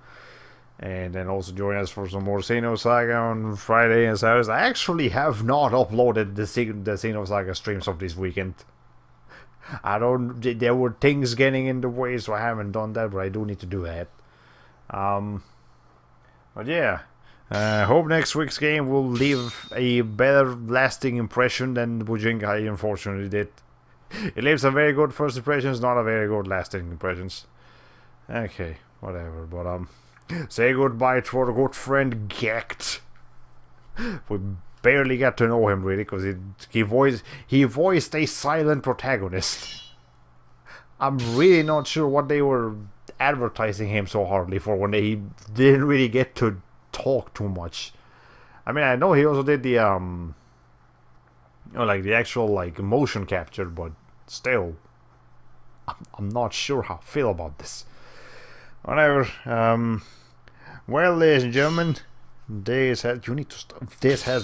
And then also join us for some more Xenosaga on Friday and Saturdays. I actually have not uploaded the Xenosaga streams of this weekend. There were things getting in the way, so I haven't done that, but I do need to do that. But yeah, hope next week's game will leave a better lasting impression than Bujingai unfortunately did. It leaves a very good first impressions, not a very good lasting impressions. Okay, whatever, but say goodbye to our good friend Gecht. We barely got to know him really, because he voiced a silent protagonist. I'm really not sure what they were advertising him so hardly for when he didn't really get to talk too much. I mean, I know he also did the like the actual like motion capture, but still, I'm not sure how I feel about this. Whatever. Well, ladies and gentlemen, this has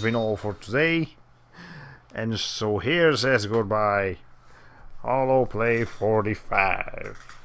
been all for today, and so here says goodbye. Hollow Play 45.